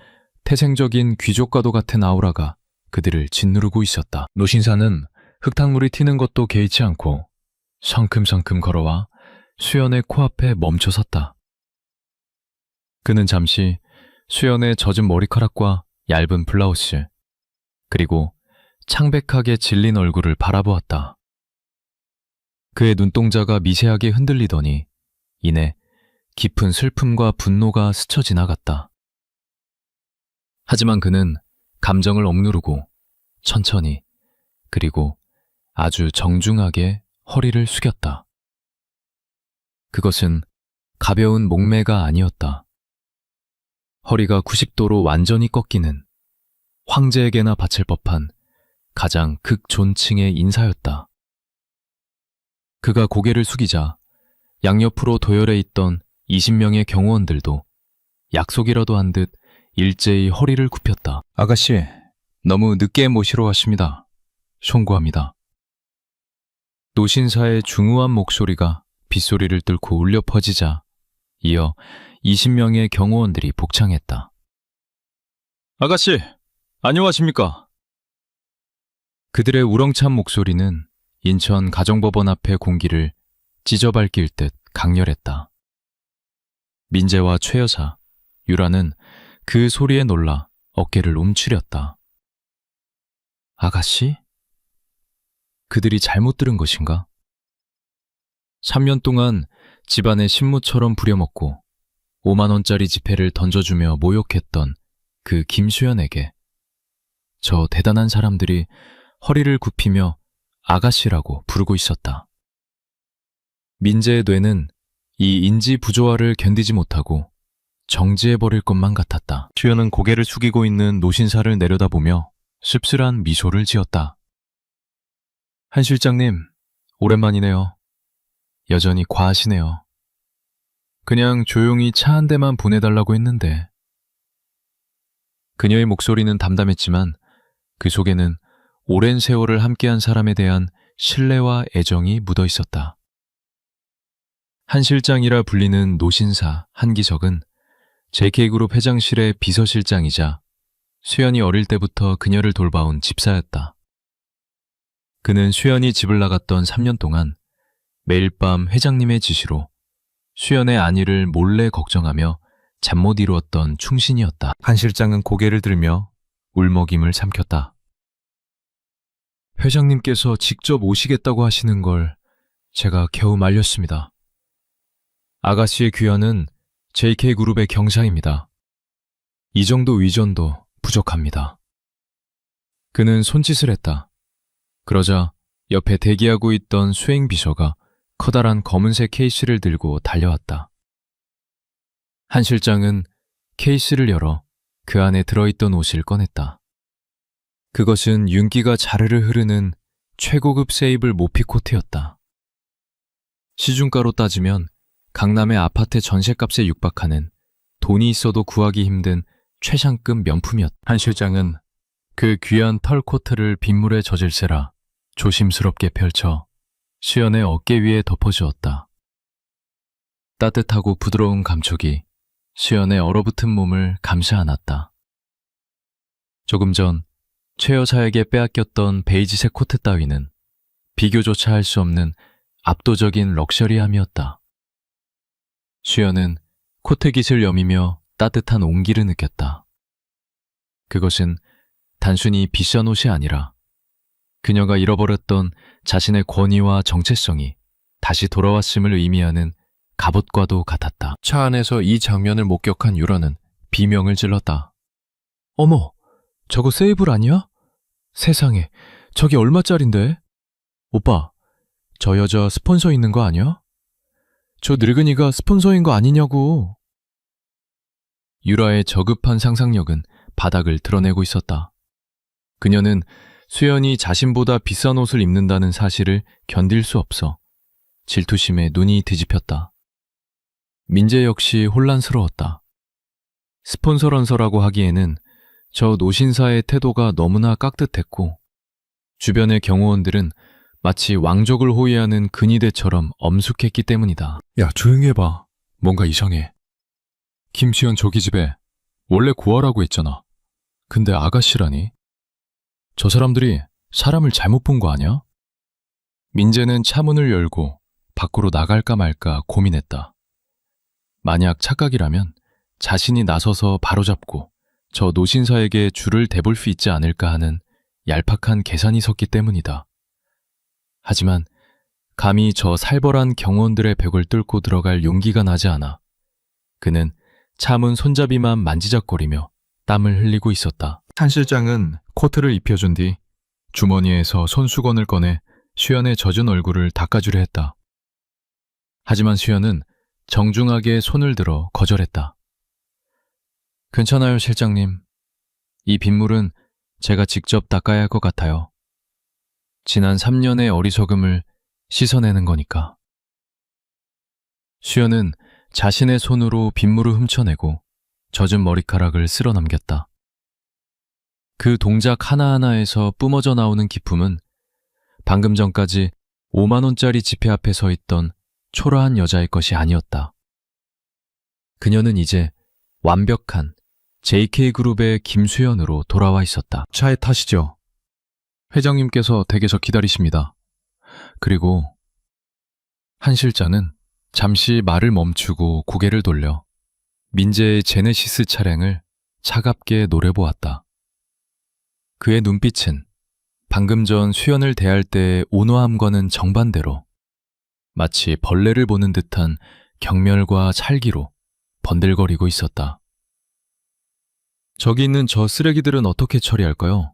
태생적인 귀족과도 같은 아우라가 그들을 짓누르고 있었다. 노신사는 흙탕물이 튀는 것도 개의치 않고 성큼성큼 걸어와 수연의 코앞에 멈춰 섰다. 그는 잠시 수연의 젖은 머리카락과 얇은 블라우스, 그리고 창백하게 질린 얼굴을 바라보았다. 그의 눈동자가 미세하게 흔들리더니 이내 깊은 슬픔과 분노가 스쳐 지나갔다. 하지만 그는 감정을 억누르고 천천히 그리고 아주 정중하게 허리를 숙였다. 그것은 가벼운 목매가 아니었다. 허리가 90도로 완전히 꺾이는 황제에게나 바칠 법한 가장 극존칭의 인사였다. 그가 고개를 숙이자 양옆으로 도열해 있던 20명의 경호원들도 약속이라도 한 듯 일제히 허리를 굽혔다. 아가씨, 너무 늦게 모시러 왔습니다. 송구합니다. 노신사의 중후한 목소리가 빗소리를 뚫고 울려 퍼지자 이어 20명의 경호원들이 복창했다. 아가씨, 안녕하십니까? 그들의 우렁찬 목소리는 인천 가정법원 앞의 공기를 찢어밟길 듯 강렬했다. 민재와 최 여사, 유라는 그 소리에 놀라 어깨를 움츠렸다. 아가씨? 그들이 잘못 들은 것인가? 3년 동안 집안의 신무처럼 부려먹고 5만 원짜리 지폐를 던져주며 모욕했던 그 김수연에게 저 대단한 사람들이 허리를 굽히며 아가씨라고 부르고 있었다. 민재의 뇌는 이 인지 부조화를 견디지 못하고 정지해버릴 것만 같았다. 수연은 고개를 숙이고 있는 노신사를 내려다보며 씁쓸한 미소를 지었다. 한 실장님, 오랜만이네요. 여전히 과하시네요. 그냥 조용히 차 한 대만 보내달라고 했는데. 그녀의 목소리는 담담했지만 그 속에는 오랜 세월을 함께한 사람에 대한 신뢰와 애정이 묻어 있었다. 한 실장이라 불리는 노신사 한기석은 JK그룹 회장실의 비서실장이자 수연이 어릴 때부터 그녀를 돌봐온 집사였다. 그는 수연이 집을 나갔던 3년 동안 매일 밤 회장님의 지시로 수연의 안위를 몰래 걱정하며 잠 못 이루었던 충신이었다. 한 실장은 고개를 들며 울먹임을 삼켰다. 회장님께서 직접 오시겠다고 하시는 걸 제가 겨우 말렸습니다. 아가씨의 귀환은 JK그룹의 경사입니다. 이 정도 위전도 부족합니다. 그는 손짓을 했다. 그러자 옆에 대기하고 있던 수행비서가 커다란 검은색 케이스를 들고 달려왔다. 한 실장은 케이스를 열어 그 안에 들어있던 옷을 꺼냈다. 그것은 윤기가 자르르 흐르는 최고급 세이블 모피 코트였다. 시중가로 따지면 강남의 아파트 전셋값에 육박하는 돈이 있어도 구하기 힘든 최상급 명품이었다. 한 실장은 그 귀한 털 코트를 빗물에 젖을세라 조심스럽게 펼쳐 수연의 어깨 위에 덮어주었다. 따뜻하고 부드러운 감촉이 수연의 얼어붙은 몸을 감싸 안았다. 조금 전 최 여사에게 빼앗겼던 베이지색 코트 따위는 비교조차 할 수 없는 압도적인 럭셔리함이었다. 수연은 코트깃을 여미며 따뜻한 온기를 느꼈다. 그것은 단순히 비싼 옷이 아니라 그녀가 잃어버렸던 자신의 권위와 정체성이 다시 돌아왔음을 의미하는 갑옷과도 같았다. 차 안에서 이 장면을 목격한 유라는 비명을 질렀다. 어머, 저거 세이블 아니야? 세상에, 저게 얼마짜린데? 오빠, 저 여자 스폰서 있는 거 아니야? 저 늙은이가 스폰서인 거 아니냐고. 유라의 저급한 상상력은 바닥을 드러내고 있었다. 그녀는 수연이 자신보다 비싼 옷을 입는다는 사실을 견딜 수 없어 질투심에 눈이 뒤집혔다. 민재 역시 혼란스러웠다. 스폰서런서라고 하기에는 저 노신사의 태도가 너무나 깍듯했고 주변의 경호원들은 마치 왕족을 호위하는 근위대처럼 엄숙했기 때문이다. 야, 조용히 해봐. 뭔가 이상해. 김수연 저기 집에 원래 고아라고 했잖아. 근데 아가씨라니? 저 사람들이 사람을 잘못 본 거 아니야? 민재는 차문을 열고 밖으로 나갈까 말까 고민했다. 만약 착각이라면 자신이 나서서 바로잡고 저 노신사에게 줄을 대볼 수 있지 않을까 하는 얄팍한 계산이 섰기 때문이다. 하지만 감히 저 살벌한 경호원들의 벽을 뚫고 들어갈 용기가 나지 않아 그는 차문 손잡이만 만지작거리며 땀을 흘리고 있었다. 한 실장은 코트를 입혀준 뒤 주머니에서 손수건을 꺼내 수연의 젖은 얼굴을 닦아주려 했다. 하지만 수연은 정중하게 손을 들어 거절했다. 괜찮아요, 실장님. 이 빗물은 제가 직접 닦아야 할 것 같아요. 지난 3년의 어리석음을 씻어내는 거니까. 수연은 자신의 손으로 빗물을 훔쳐내고 젖은 머리카락을 쓸어 남겼다. 그 동작 하나하나에서 뿜어져 나오는 기품은 방금 전까지 5만 원짜리 지폐 앞에 서 있던 초라한 여자의 것이 아니었다. 그녀는 이제 완벽한 JK그룹의 김수연으로 돌아와 있었다. 차에 타시죠. 회장님께서 댁에서 기다리십니다. 그리고 한 실장은 잠시 말을 멈추고 고개를 돌려 민재의 제네시스 차량을 차갑게 노려보았다. 그의 눈빛은 방금 전 수연을 대할 때의 온화함과는 정반대로 마치 벌레를 보는 듯한 경멸과 찰기로 번들거리고 있었다. 저기 있는 저 쓰레기들은 어떻게 처리할까요?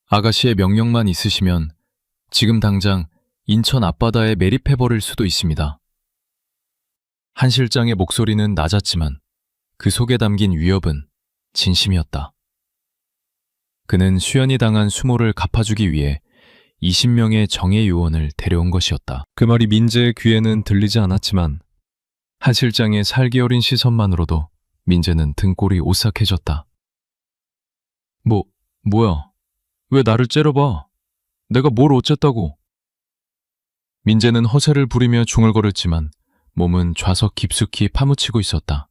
아가씨의 명령만 있으시면 지금 당장 인천 앞바다에 매립해버릴 수도 있습니다. 한 실장의 목소리는 낮았지만 그 속에 담긴 위협은 진심이었다. 그는 수연이 당한 수모를 갚아주기 위해 20명의 정예 요원을 데려온 것이었다. 그 말이 민재의 귀에는 들리지 않았지만 한 실장의 살기 어린 시선만으로도 민재는 등골이 오싹해졌다. 뭐야? 왜 나를 째려봐? 내가 뭘 어쨌다고? 민재는 허세를 부리며 중얼거렸지만 몸은 좌석 깊숙이 파묻히고 있었다.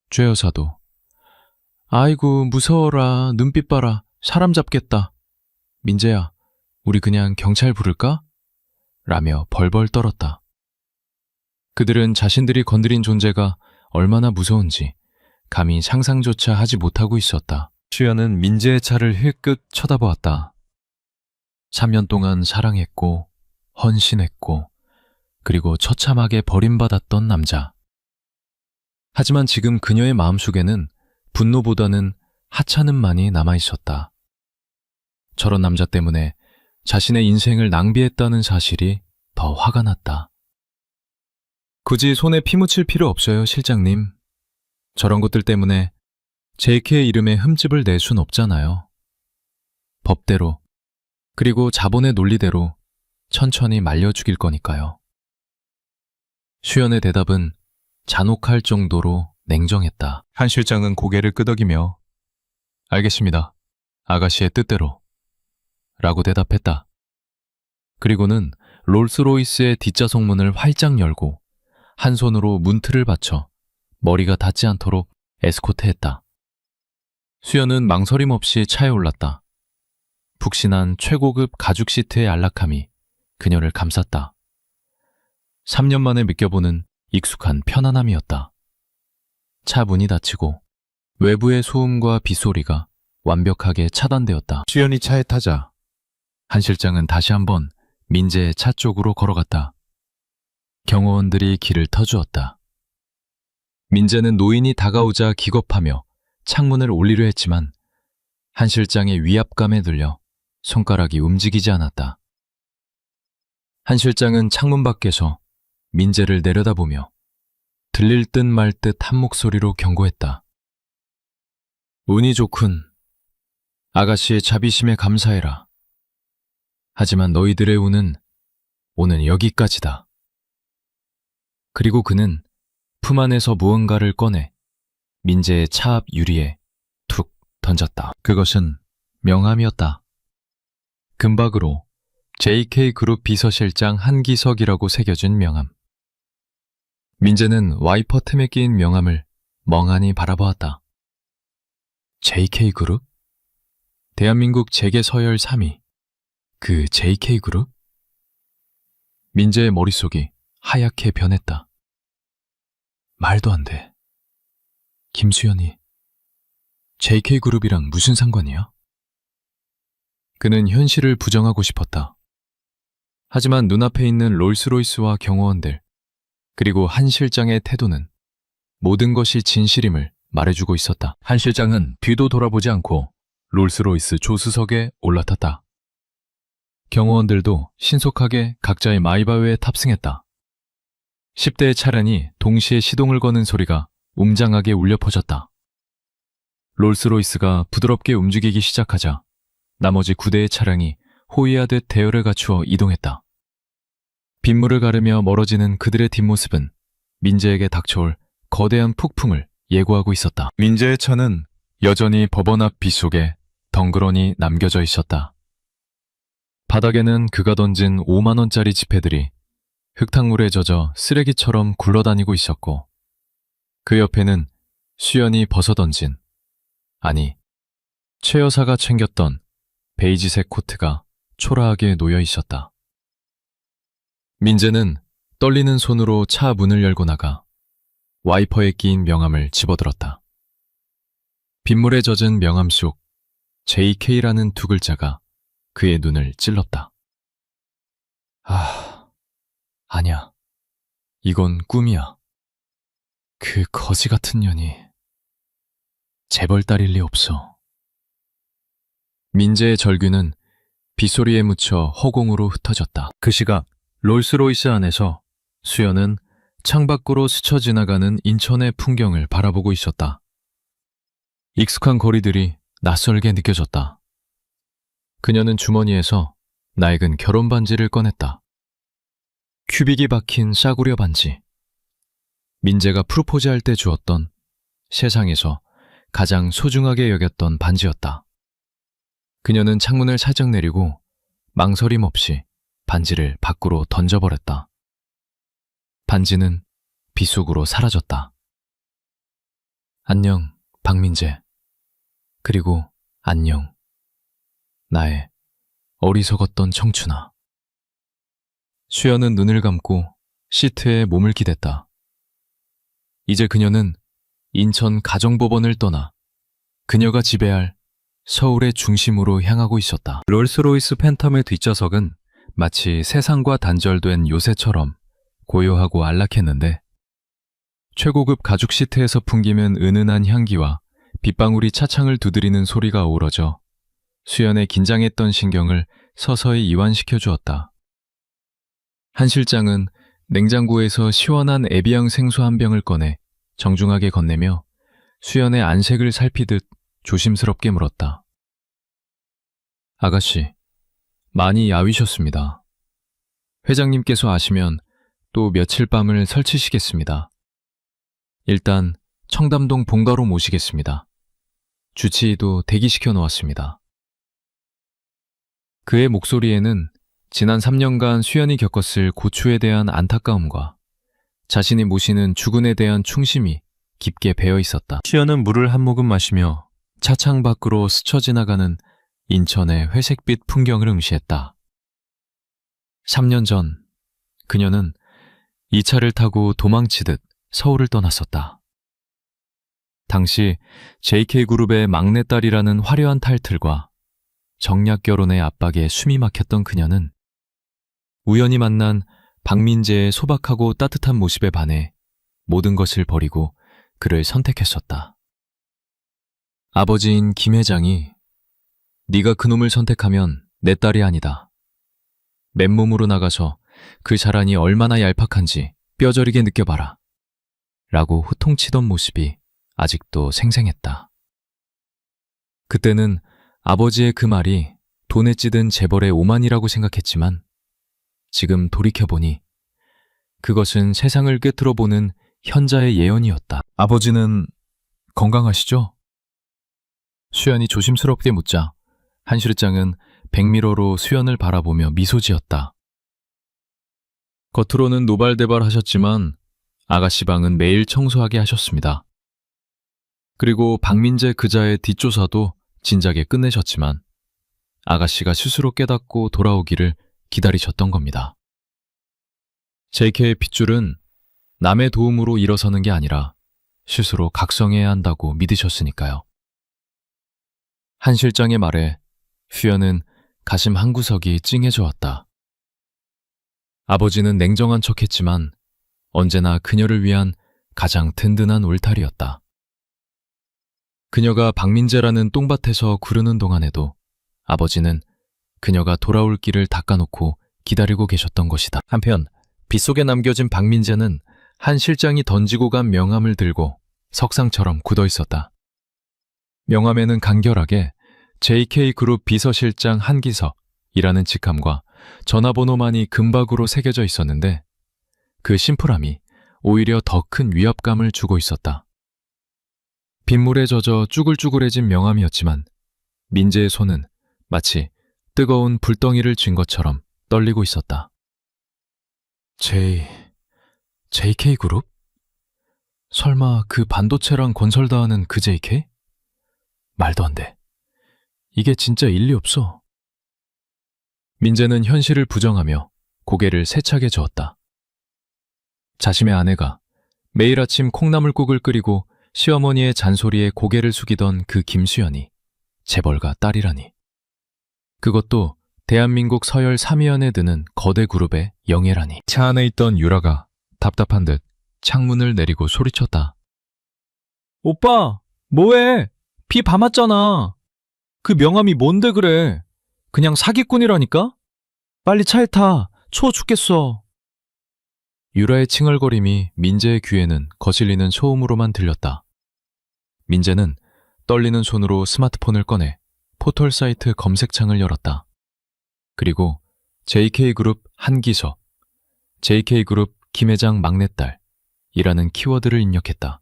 죄 여사도 아이고 무서워라. 눈빛 봐라. 사람 잡겠다. 민재야, 우리 그냥 경찰 부를까? 라며 벌벌 떨었다. 그들은 자신들이 건드린 존재가 얼마나 무서운지 감히 상상조차 하지 못하고 있었다. 수연은 민재의 차를 힐끗 쳐다보았다. 3년 동안 사랑했고 헌신했고 그리고 처참하게 버림받았던 남자. 하지만 지금 그녀의 마음속에는 분노보다는 하찮음만이 남아있었다. 저런 남자 때문에 자신의 인생을 낭비했다는 사실이 더 화가 났다. 굳이 손에 피 묻힐 필요 없어요, 실장님. 저런 것들 때문에 JK 이름에 흠집을 낼 순 없잖아요. 법대로, 그리고 자본의 논리대로 천천히 말려 죽일 거니까요. 수연의 대답은 잔혹할 정도로 냉정했다. 한 실장은 고개를 끄덕이며 알겠습니다. 아가씨의 뜻대로 라고 대답했다. 그리고는 롤스로이스의 뒷좌석 문을 활짝 열고 한 손으로 문틀을 받쳐 머리가 닿지 않도록 에스코트했다. 수연은 망설임 없이 차에 올랐다. 푹신한 최고급 가죽 시트의 안락함이 그녀를 감쌌다. 3년 만에 느껴보는 익숙한 편안함이었다. 차 문이 닫히고 외부의 소음과 빗소리가 완벽하게 차단되었다. 수연이 차에 타자 한 실장은 다시 한번 민재의 차 쪽으로 걸어갔다. 경호원들이 길을 터주었다. 민재는 노인이 다가오자 기겁하며 창문을 올리려 했지만 한 실장의 위압감에 들려 손가락이 움직이지 않았다. 한 실장은 창문 밖에서 민재를 내려다보며 들릴 듯 말 듯 한 목소리로 경고했다. 운이 좋군. 아가씨의 자비심에 감사해라. 하지만 너희들의 운은 오늘 여기까지다. 그리고 그는 품 안에서 무언가를 꺼내 민재의 차 앞 유리에 툭 던졌다. 그것은 명함이었다. 금박으로 JK그룹 비서실장 한기석이라고 새겨진 명함. 민재는 와이퍼 틈에 끼인 명함을 멍하니 바라보았다. JK그룹? 대한민국 재계 서열 3위. 그 JK그룹? 민재의 머릿속이 하얗게 변했다. 말도 안 돼. 김수연이 JK그룹이랑 무슨 상관이야? 그는 현실을 부정하고 싶었다. 하지만 눈앞에 있는 롤스로이스와 경호원들, 그리고 한 실장의 태도는 모든 것이 진실임을 말해주고 있었다. 한 실장은 뒤도 돌아보지 않고 롤스로이스 조수석에 올라탔다. 경호원들도 신속하게 각자의 마이바흐에 탑승했다. 10대의 차량이 동시에 시동을 거는 소리가 웅장하게 울려 퍼졌다. 롤스로이스가 부드럽게 움직이기 시작하자 나머지 9대의 차량이 호위하듯 대열을 갖추어 이동했다. 빗물을 가르며 멀어지는 그들의 뒷모습은 민재에게 닥쳐올 거대한 폭풍을 예고하고 있었다. 민재의 차는 여전히 법원 앞 빗속에 덩그러니 남겨져 있었다. 바닥에는 그가 던진 5만 원짜리 지폐들이 흙탕물에 젖어 쓰레기처럼 굴러다니고 있었고 그 옆에는 수연이 벗어던진, 아니, 최 여사가 챙겼던 베이지색 코트가 초라하게 놓여 있었다. 민재는 떨리는 손으로 차 문을 열고 나가 와이퍼에 끼인 명함을 집어들었다. 빗물에 젖은 명함 속 JK라는 두 글자가 그의 눈을 찔렀다. 아니야. 이건 꿈이야. 그 거지 같은 년이 재벌 딸일 리 없어. 민재의 절규는 빗소리에 묻혀 허공으로 흩어졌다. 그 시각 롤스로이스 안에서 수연은 창밖으로 스쳐 지나가는 인천의 풍경을 바라보고 있었다. 익숙한 거리들이 낯설게 느껴졌다. 그녀는 주머니에서 낡은 결혼 반지를 꺼냈다. 큐빅이 박힌 싸구려 반지. 민재가 프로포즈할 때 주었던 세상에서 가장 소중하게 여겼던 반지였다. 그녀는 창문을 살짝 내리고 망설임 없이 반지를 밖으로 던져버렸다. 반지는 빗속으로 사라졌다. 안녕, 박민재. 그리고 안녕, 나의 어리석었던 청춘아. 수연은 눈을 감고 시트에 몸을 기댔다. 이제 그녀는 인천 가정법원을 떠나 그녀가 지배할 서울의 중심으로 향하고 있었다. 롤스로이스 팬텀의 뒷좌석은 마치 세상과 단절된 요새처럼 고요하고 안락했는데 최고급 가죽 시트에서 풍기는 은은한 향기와 빗방울이 차창을 두드리는 소리가 어우러져 수연의 긴장했던 신경을 서서히 이완시켜 주었다. 한 실장은 냉장고에서 시원한 에비앙 생수 한 병을 꺼내 정중하게 건네며 수연의 안색을 살피듯 조심스럽게 물었다. 아가씨, 많이 야위셨습니다. 회장님께서 아시면 또 며칠 밤을 설치시겠습니다. 일단 청담동 본가로 모시겠습니다. 주치의도 대기시켜 놓았습니다. 그의 목소리에는 지난 3년간 수연이 겪었을 고초에 대한 안타까움과 자신이 모시는 주군에 대한 충심이 깊게 배어 있었다. 수연은 물을 한 모금 마시며 차창 밖으로 스쳐 지나가는 인천의 회색빛 풍경을 응시했다. 3년 전 그녀는 이 차를 타고 도망치듯 서울을 떠났었다. 당시 JK그룹의 막내딸이라는 화려한 타이틀과 정략 결혼의 압박에 숨이 막혔던 그녀는 우연히 만난 박민재의 소박하고 따뜻한 모습에 반해 모든 것을 버리고 그를 선택했었다. 아버지인 김 회장이 네가 그놈을 선택하면 내 딸이 아니다. 맨몸으로 나가서 그 자란이 얼마나 얄팍한지 뼈저리게 느껴봐라. 라고 호통치던 모습이 아직도 생생했다. 그때는 아버지의 그 말이 돈에 찌든 재벌의 오만이라고 생각했지만 지금 돌이켜보니 그것은 세상을 꿰뚫어 보는 현자의 예언이었다. 아버지는 건강하시죠? 수연이 조심스럽게 묻자 한 실장은 백미러로 수연을 바라보며 미소 지었다. 겉으로는 노발대발 하셨지만 아가씨 방은 매일 청소하게 하셨습니다. 그리고 박민재 그자의 뒷조사도 진작에 끝내셨지만 아가씨가 스스로 깨닫고 돌아오기를 기다리셨던 겁니다. JK의 핏줄은 남의 도움으로 일어서는 게 아니라 스스로 각성해야 한다고 믿으셨으니까요. 한 실장의 말에 수연은 가심 한구석이 찡해져 왔다. 아버지는 냉정한 척했지만 언제나 그녀를 위한 가장 든든한 울타리였다. 그녀가 박민재라는 똥밭에서 구르는 동안에도 아버지는 그녀가 돌아올 길을 닦아놓고 기다리고 계셨던 것이다. 한편 빗속에 남겨진 박민재는 한 실장이 던지고 간 명함을 들고 석상처럼 굳어 있었다. 명함에는 간결하게 JK그룹 비서실장 한기석이라는 직함과 전화번호만이 금박으로 새겨져 있었는데 그 심플함이 오히려 더 큰 위압감을 주고 있었다. 빗물에 젖어 쭈글쭈글해진 명함이었지만 민재의 손은 마치 뜨거운 불덩이를 쥔 것처럼 떨리고 있었다. JK그룹? 설마 그 반도체랑 건설 다 하는 그 JK? 말도 안 돼. 이게 진짜 일리 없어. 민재는 현실을 부정하며 고개를 세차게 저었다. 자신의 아내가 매일 아침 콩나물국을 끓이고 시어머니의 잔소리에 고개를 숙이던 그 김수연이 재벌가 딸이라니. 그것도 대한민국 서열 3위 안에 드는 거대 그룹의 영예라니. 차 안에 있던 유라가 답답한 듯 창문을 내리고 소리쳤다. 오빠, 뭐해? 비 밤았잖아. 그 명함이 뭔데 그래? 그냥 사기꾼이라니까? 빨리 차에 타. 추워 죽겠어. 유라의 칭얼거림이 민재의 귀에는 거슬리는 소음으로만 들렸다. 민재는 떨리는 손으로 스마트폰을 꺼내 포털 사이트 검색창을 열었다. 그리고 JK그룹 한기석, JK그룹 김회장 막내딸이라는 키워드를 입력했다.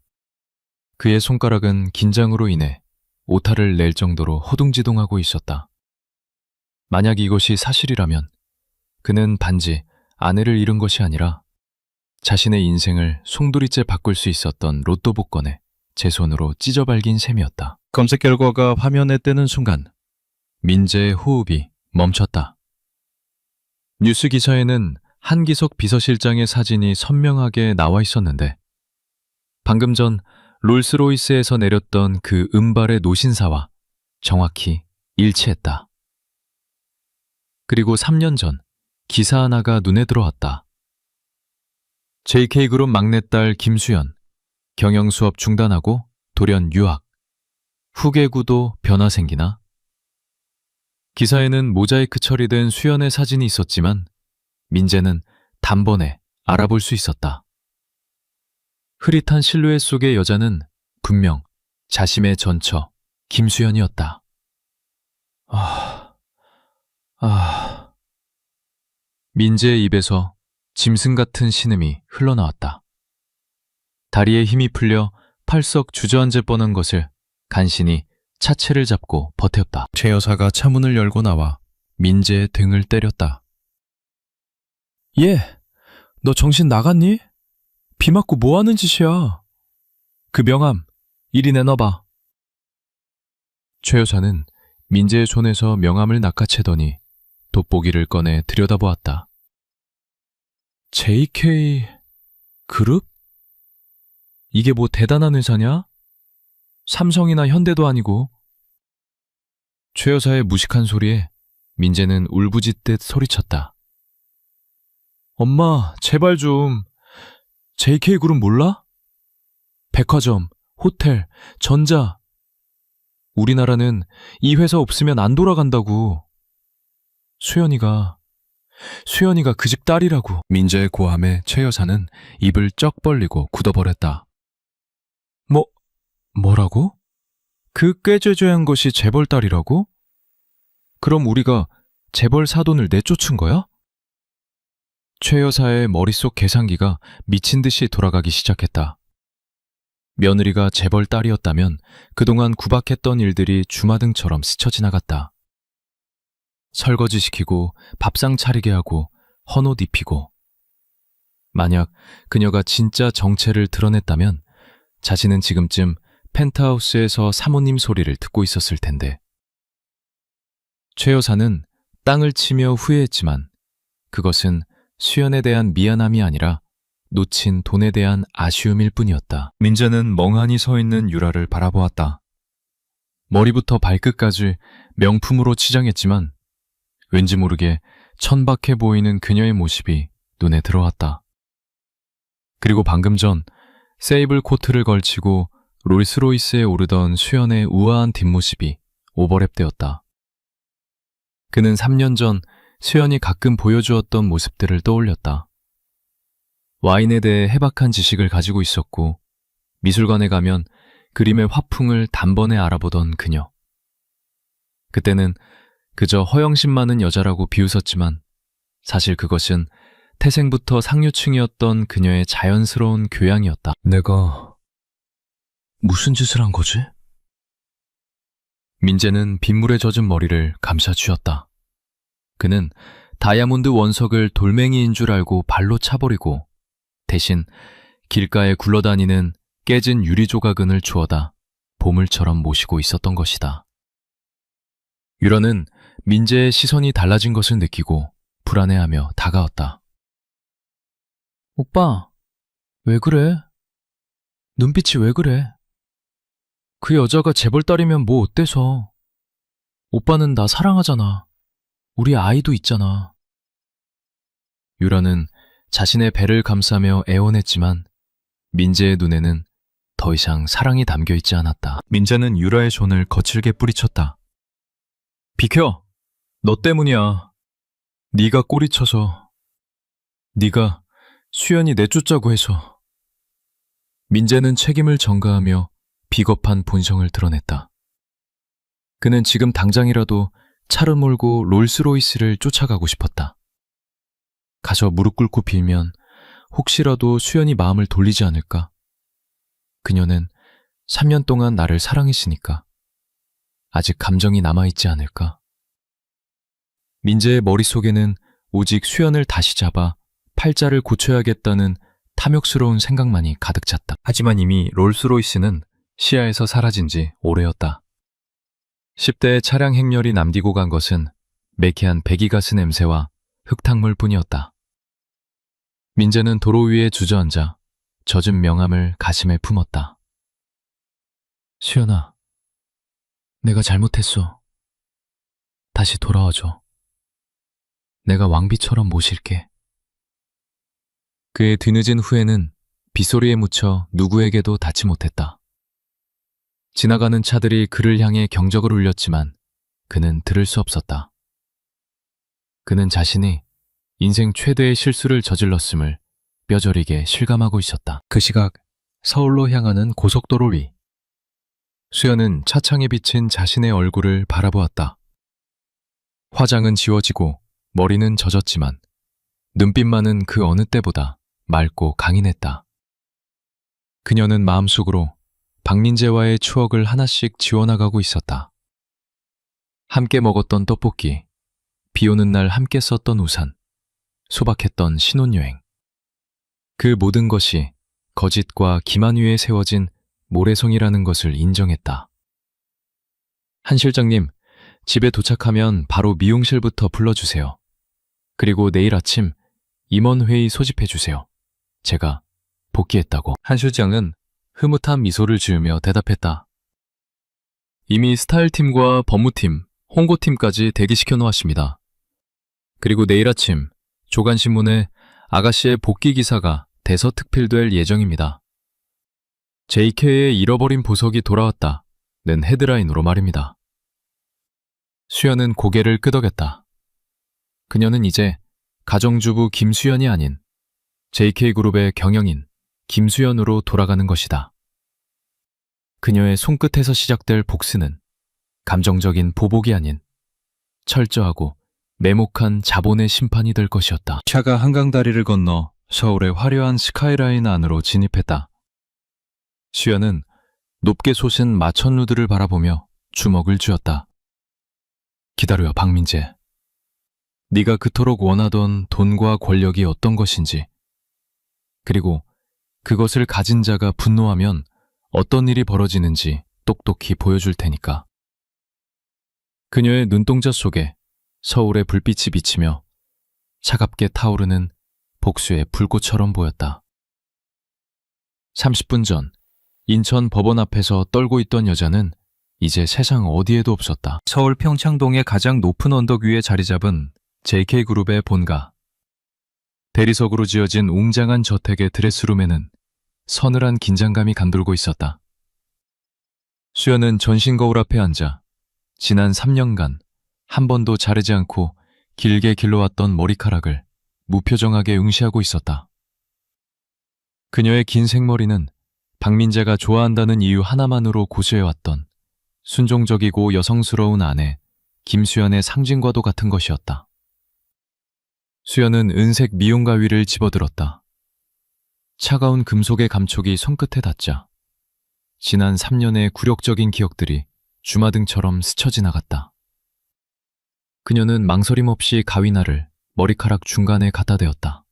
그의 손가락은 긴장으로 인해 오타를 낼 정도로 허둥지둥하고 있었다. 만약 이것이 사실이라면 그는 단지 아내를 잃은 것이 아니라 자신의 인생을 송두리째 바꿀 수 있었던 로또 복권에 제 손으로 찢어발긴 셈이었다. 검색 결과가 화면에 뜨는 순간 민재의 호흡이 멈췄다. 뉴스 기사에는 한기석 비서실장의 사진이 선명하게 나와 있었는데 방금 전 롤스로이스에서 내렸던 그 은발의 노신사와 정확히 일치했다. 그리고 3년 전 기사 하나가 눈에 들어왔다. JK그룹 막내딸 김수연, 경영수업 중단하고 돌연 유학, 후계구도 변화 생기나? 기사에는 모자이크 처리된 수연의 사진이 있었지만 민재는 단번에 알아볼 수 있었다. 흐릿한 실루엣 속의 여자는 분명 자신의 전처 김수연이었다. 민재의 입에서 짐승 같은 신음이 흘러나왔다. 다리에 힘이 풀려 팔썩 주저앉을 뻔한 것을 간신히 차체를 잡고 버텼다. 최 여사가 차문을 열고 나와 민재의 등을 때렸다. 얘, 너 정신 나갔니? 비 맞고 뭐 하는 짓이야? 그 명함, 이리 내놔봐. 최 여사는 민재의 손에서 명함을 낚아채더니 돋보기를 꺼내 들여다보았다. JK 그룹? 이게 뭐 대단한 회사냐? 삼성이나 현대도 아니고. 최 여사의 무식한 소리에 민재는 울부짖듯 소리쳤다. 엄마, 제발 좀. JK 그룹 몰라? 백화점, 호텔, 전자. 우리나라는 이 회사 없으면 안 돌아간다고. 수연이가 그 집 딸이라고. 민재의 고함에 최 여사는 입을 쩍 벌리고 굳어버렸다. 뭐라고? 그 꾀죄죄한 것이 재벌 딸이라고? 그럼 우리가 재벌 사돈을 내쫓은 거야? 최 여사의 머릿속 계산기가 미친 듯이 돌아가기 시작했다. 며느리가 재벌 딸이었다면 그동안 구박했던 일들이 주마등처럼 스쳐 지나갔다. 설거지시키고 밥상 차리게 하고 헌옷 입히고. 만약 그녀가 진짜 정체를 드러냈다면 자신은 지금쯤 펜트하우스에서 사모님 소리를 듣고 있었을 텐데. 최 여사는 땅을 치며 후회했지만 그것은 수연에 대한 미안함이 아니라 놓친 돈에 대한 아쉬움일 뿐이었다. 민재는 멍하니 서 있는 유라를 바라보았다. 머리부터 발끝까지 명품으로 치장했지만 왠지 모르게 천박해 보이는 그녀의 모습이 눈에 들어왔다. 그리고 방금 전 세이블 코트를 걸치고 롤스로이스에 오르던 수연의 우아한 뒷모습이 오버랩되었다. 그는 3년 전 수연이 가끔 보여주었던 모습들을 떠올렸다. 와인에 대해 해박한 지식을 가지고 있었고 미술관에 가면 그림의 화풍을 단번에 알아보던 그녀. 그때는 그저 허영심 많은 여자라고 비웃었지만 사실 그것은 태생부터 상류층이었던 그녀의 자연스러운 교양이었다. 내가 무슨 짓을 한 거지? 민재는 빗물에 젖은 머리를 감싸쥐었다. 그는 다이아몬드 원석을 돌멩이인 줄 알고 발로 차버리고 대신 길가에 굴러다니는 깨진 유리 조각은을 주워다 보물처럼 모시고 있었던 것이다. 유라는 민재의 시선이 달라진 것을 느끼고 불안해하며 다가왔다. 오빠, 왜 그래? 눈빛이 왜 그래? 그 여자가 재벌 딸이면 뭐 어때서? 오빠는 나 사랑하잖아. 우리 아이도 있잖아. 유라는 자신의 배를 감싸며 애원했지만 민재의 눈에는 더 이상 사랑이 담겨 있지 않았다. 민재는 유라의 손을 거칠게 뿌리쳤다. 비켜! 너 때문이야. 네가 꼬리쳐서. 네가 수연이 내쫓자고 해서. 민재는 책임을 전가하며 비겁한 본성을 드러냈다. 그는 지금 당장이라도 차를 몰고 롤스로이스를 쫓아가고 싶었다. 가서 무릎 꿇고 빌면 혹시라도 수연이 마음을 돌리지 않을까? 그녀는 3년 동안 나를 사랑했으니까 아직 감정이 남아있지 않을까? 민재의 머릿속에는 오직 수연을 다시 잡아 팔자를 고쳐야겠다는 탐욕스러운 생각만이 가득 찼다. 하지만 이미 롤스로이스는 시야에서 사라진 지 오래였다. 10대의 차량 행렬이 남기고 간 것은 매캐한 배기가스 냄새와 흙탕물 뿐이었다. 민재는 도로 위에 주저앉아 젖은 명함을 가슴에 품었다. 수연아, 내가 잘못했어. 다시 돌아와줘. 내가 왕비처럼 모실게. 그의 뒤늦은 후회는 빗소리에 묻혀 누구에게도 닿지 못했다. 지나가는 차들이 그를 향해 경적을 울렸지만 그는 들을 수 없었다. 그는 자신이 인생 최대의 실수를 저질렀음을 뼈저리게 실감하고 있었다. 그 시각 서울로 향하는 고속도로 위. 수연은 차창에 비친 자신의 얼굴을 바라보았다. 화장은 지워지고 머리는 젖었지만 눈빛만은 그 어느 때보다 맑고 강인했다. 그녀는 마음속으로 박민재와의 추억을 하나씩 지워나가고 있었다. 함께 먹었던 떡볶이, 비 오는 날 함께 썼던 우산, 소박했던 신혼여행. 그 모든 것이 거짓과 기만 위에 세워진 모래성이라는 것을 인정했다. 한 실장님, 집에 도착하면 바로 미용실부터 불러주세요. 그리고 내일 아침 임원회의 소집해주세요. 제가 복귀했다고. 한 실장은 흐뭇한 미소를 지으며 대답했다. 이미 스타일팀과 법무팀, 홍보팀까지 대기시켜 놓았습니다. 그리고 내일 아침 조간신문에 아가씨의 복귀 기사가 대서특필될 예정입니다. JK의 잃어버린 보석이 돌아왔다는 헤드라인으로 말입니다. 수연은 고개를 끄덕였다. 그녀는 이제 가정주부 김수연이 아닌 JK그룹의 경영인 김수연으로 돌아가는 것이다. 그녀의 손끝에서 시작될 복수는 감정적인 보복이 아닌 철저하고 매목한 자본의 심판이 될 것이었다. 차가 한강다리를 건너 서울의 화려한 스카이라인 안으로 진입했다. 수연은 높게 솟은 마천루들을 바라보며 주먹을 쥐었다. 기다려, 박민재. 네가 그토록 원하던 돈과 권력이 어떤 것인지, 그리고 그것을 가진 자가 분노하면 어떤 일이 벌어지는지 똑똑히 보여줄 테니까. 그녀의 눈동자 속에 서울의 불빛이 비치며 차갑게 타오르는 복수의 불꽃처럼 보였다. 30분 전 인천 법원 앞에서 떨고 있던 여자는 이제 세상 어디에도 없었다. 서울 평창동의 가장 높은 언덕 위에 자리 잡은 JK그룹의 본가. 대리석으로 지어진 웅장한 저택의 드레스룸에는 서늘한 긴장감이 감돌고 있었다. 수연은 전신 거울 앞에 앉아 지난 3년간 한 번도 자르지 않고 길게 길러왔던 머리카락을 무표정하게 응시하고 있었다. 그녀의 긴 생머리는 박민재가 좋아한다는 이유 하나만으로 고수해왔던 순종적이고 여성스러운 아내 김수연의 상징과도 같은 것이었다. 수연은 은색 미용 가위를 집어들었다. 차가운 금속의 감촉이 손끝에 닿자 지난 3년의 굴욕적인 기억들이 주마등처럼 스쳐 지나갔다. 그녀는 망설임 없이 가위날을 머리카락 중간에 갖다 대었다.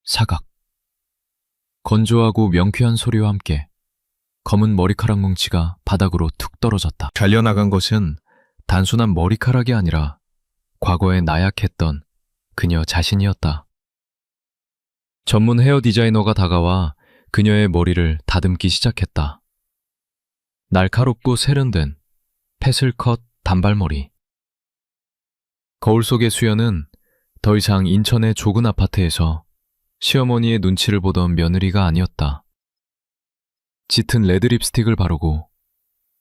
사각. 건조하고 명쾌한 소리와 함께 검은 머리카락 뭉치가 바닥으로 툭 떨어졌다. 잘려나간 것은 단순한 머리카락이 아니라 과거에 나약했던 그녀 자신이었다. 전문 헤어 디자이너가 다가와 그녀의 머리를 다듬기 시작했다. 날카롭고 세련된 패슬컷 단발머리. 거울 속의 수연은 더 이상 인천의 좁은 아파트에서 시어머니의 눈치를 보던 며느리가 아니었다. 짙은 레드 립스틱을 바르고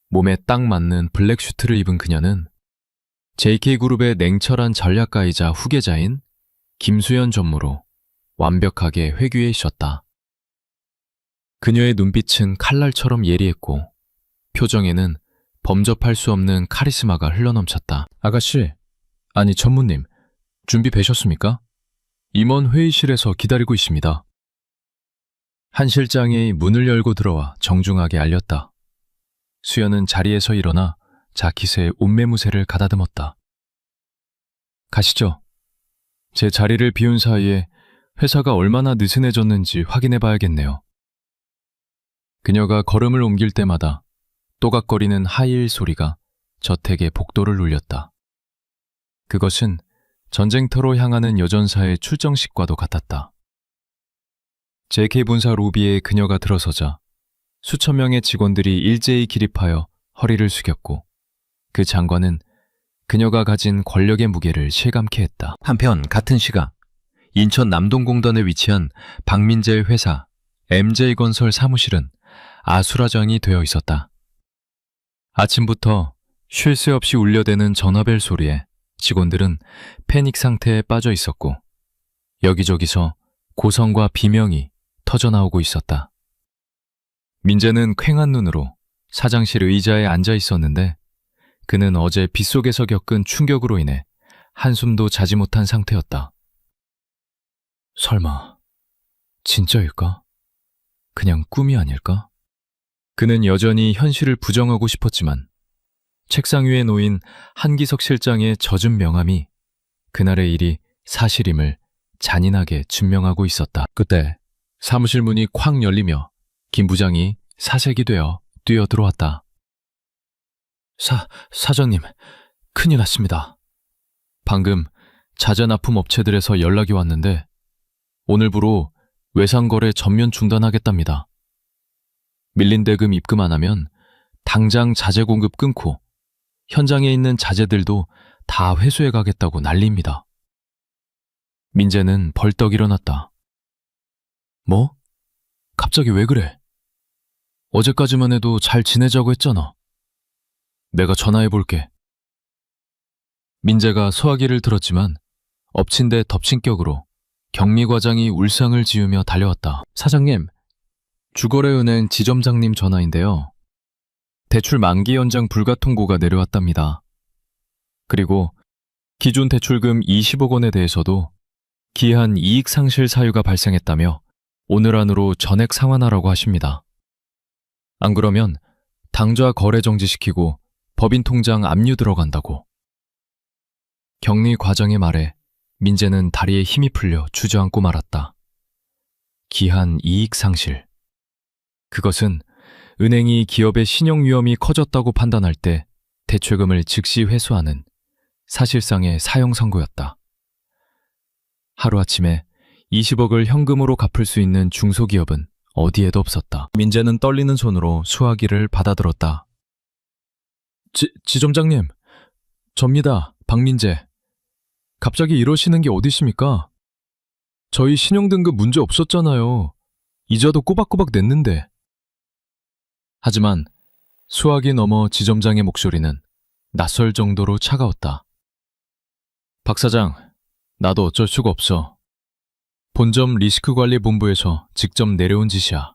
몸에 딱 맞는 블랙 슈트를 입은 그녀는 JK그룹의 냉철한 전략가이자 후계자인 김수연 전무로 완벽하게 회귀해 있었다. 그녀의 눈빛은 칼날처럼 예리했고 표정에는 범접할 수 없는 카리스마가 흘러넘쳤다. 아가씨, 아니 전무님, 준비되셨습니까? 임원 회의실에서 기다리고 있습니다. 한 실장이 문을 열고 들어와 정중하게 알렸다. 수연은 자리에서 일어나 자켓에 옷매무새를 가다듬었다. 가시죠. 제 자리를 비운 사이에 회사가 얼마나 느슨해졌는지 확인해 봐야겠네요. 그녀가 걸음을 옮길 때마다 또각거리는 하이힐 소리가 저택의 복도를 울렸다. 그것은 전쟁터로 향하는 여전사의 출정식과도 같았다. JK 본사 로비에 그녀가 들어서자 수천 명의 직원들이 일제히 기립하여 허리를 숙였고 그 장관은 그녀가 가진 권력의 무게를 실감케 했다. 한편 같은 시각 인천 남동공단에 위치한 박민재의 회사 MJ건설 사무실은 아수라장이 되어 있었다. 아침부터 쉴 새 없이 울려대는 전화벨 소리에 직원들은 패닉 상태에 빠져 있었고 여기저기서 고성과 비명이 터져나오고 있었다. 민재는 퀭한 눈으로 사장실 의자에 앉아 있었는데 그는 어제 빗속에서 겪은 충격으로 인해 한숨도 자지 못한 상태였다. 설마 진짜일까? 그냥 꿈이 아닐까? 그는 여전히 현실을 부정하고 싶었지만 책상 위에 놓인 한기석 실장의 젖은 명함이 그날의 일이 사실임을 잔인하게 증명하고 있었다. 그때 사무실 문이 쾅 열리며 김 부장이 사색이 되어 뛰어들어왔다. 사장님, 큰일 났습니다. 방금 자재납품 업체들에서 연락이 왔는데 오늘부로 외상거래 전면 중단하겠답니다. 밀린 대금 입금 안 하면 당장 자재 공급 끊고 현장에 있는 자재들도 다 회수해 가겠다고 난리입니다. 민재는 벌떡 일어났다. 뭐? 갑자기 왜 그래? 어제까지만 해도 잘 지내자고 했잖아. 내가 전화해 볼게. 민재가 소화기를 들었지만 엎친 데 덮친 격으로 경미 과장이 울상을 지으며 달려왔다. 사장님, 주거래은행 지점장님 전화인데요. 대출 만기 연장 불가 통고가 내려왔답니다. 그리고 기존 대출금 20억 원에 대해서도 기한 이익 상실 사유가 발생했다며 오늘 안으로 전액 상환하라고 하십니다. 안 그러면 당좌 거래 정지시키고 법인 통장 압류 들어간다고. 경리 과장의 말에 민재는 다리에 힘이 풀려 주저앉고 말았다. 기한 이익 상실. 그것은 은행이 기업의 신용 위험이 커졌다고 판단할 때 대출금을 즉시 회수하는 사실상의 사형 선고였다. 하루아침에 20억을 현금으로 갚을 수 있는 중소기업은 어디에도 없었다. 민재는 떨리는 손으로 수화기를 받아들었다. 지점장님, 접니다. 박민재. 갑자기 이러시는 게 어디 있습니까? 저희 신용등급 문제 없었잖아요. 이자도 꼬박꼬박 냈는데. 하지만 수화기 너머 지점장의 목소리는 낯설 정도로 차가웠다. 박 사장, 나도 어쩔 수가 없어. 본점 리스크관리본부에서 직접 내려온 짓이야.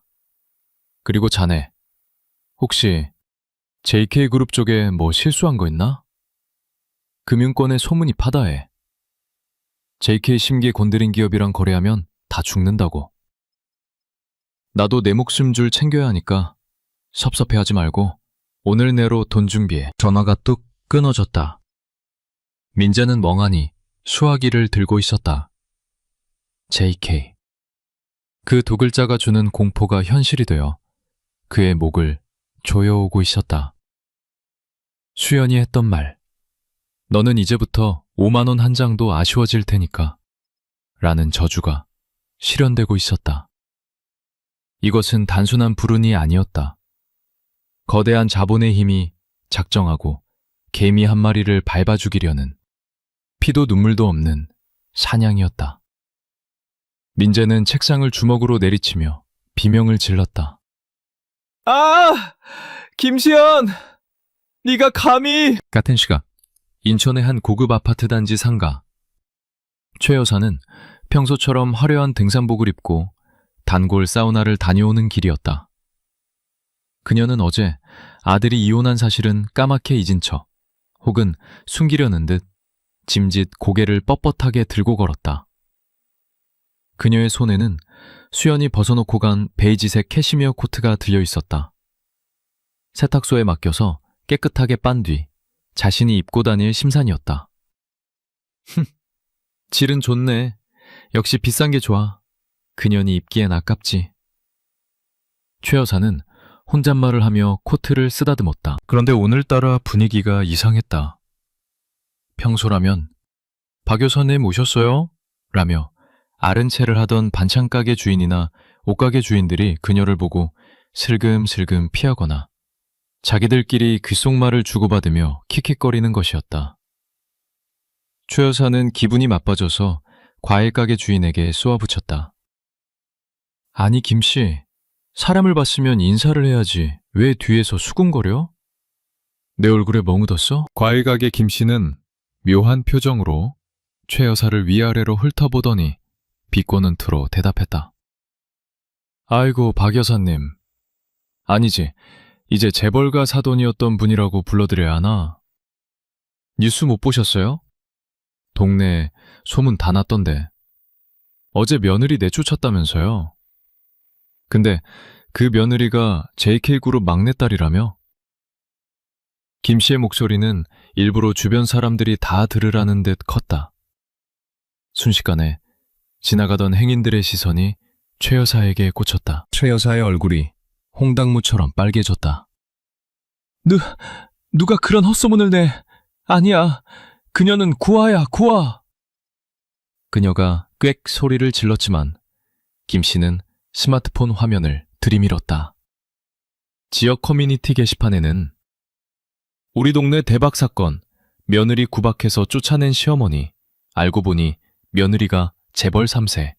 그리고 자네, 혹시 JK그룹 쪽에 뭐 실수한 거 있나? 금융권에 소문이 파다해. JK 심기 건드린 기업이랑 거래하면 다 죽는다고. 나도 내 목숨 줄 챙겨야 하니까 섭섭해하지 말고 오늘 내로 돈 준비해. 전화가 뚝 끊어졌다. 민재는 멍하니 수화기를 들고 있었다. JK. 그 두 글자가 주는 공포가 현실이 되어 그의 목을 조여오고 있었다. 수연이 했던 말. 너는 이제부터 5만 원 한 장도 아쉬워질 테니까. 라는 저주가 실현되고 있었다. 이것은 단순한 불운이 아니었다. 거대한 자본의 힘이 작정하고 개미 한 마리를 밟아 죽이려는 피도 눈물도 없는 사냥이었다. 민재는 책상을 주먹으로 내리치며 비명을 질렀다. 아! 김시연! 네가 감히! 같은 시각 인천의 한 고급 아파트 단지 상가. 최 여사는 평소처럼 화려한 등산복을 입고 단골 사우나를 다녀오는 길이었다. 그녀는 어제 아들이 이혼한 사실은 까맣게 잊은 척 혹은 숨기려는 듯 짐짓 고개를 뻣뻣하게 들고 걸었다. 그녀의 손에는 수연이 벗어놓고 간 베이지색 캐시미어 코트가 들려 있었다. 세탁소에 맡겨서 깨끗하게 빤 뒤 자신이 입고 다닐 심산이었다. 질은 좋네. 역시 비싼 게 좋아. 그년이 입기엔 아깝지. 최 여사는 혼잣말을 하며 코트를 쓰다듬었다. 그런데 오늘따라 분위기가 이상했다. 평소라면 박 여사님 오셨어요? 라며 아른 체를 하던 반찬가게 주인이나 옷가게 주인들이 그녀를 보고 슬금슬금 피하거나 자기들끼리 귓속말을 주고받으며 킥킥거리는 것이었다. 최 여사는 기분이 나빠져서 과일가게 주인에게 쏘아붙였다. 아니 김씨, 사람을 봤으면 인사를 해야지 왜 뒤에서 수군거려? 내 얼굴에 뭐 묻었어? 과일가게 김씨는 묘한 표정으로 최 여사를 위아래로 훑어보더니 비꼬는 투로 대답했다. 아이고 박 여사님. 아니지, 이제 재벌가 사돈이었던 분이라고 불러드려야 하나? 뉴스 못 보셨어요? 동네에 소문 다 났던데. 어제 며느리 내쫓았다면서요? 근데 그 며느리가 JK그룹 막내딸이라며? 김 씨의 목소리는 일부러 주변 사람들이 다 들으라는 듯 컸다. 순식간에 지나가던 행인들의 시선이 최 여사에게 꽂혔다. 최 여사의 얼굴이 홍당무처럼 빨개졌다. 누가 그런 헛소문을 내? 아니야. 그녀는 구아야, 구아. 그녀가 꽥 소리를 질렀지만 김 씨는 스마트폰 화면을 들이밀었다. 지역 커뮤니티 게시판에는 우리 동네 대박 사건, 며느리 구박해서 쫓아낸 시어머니, 알고 보니 며느리가 재벌 3세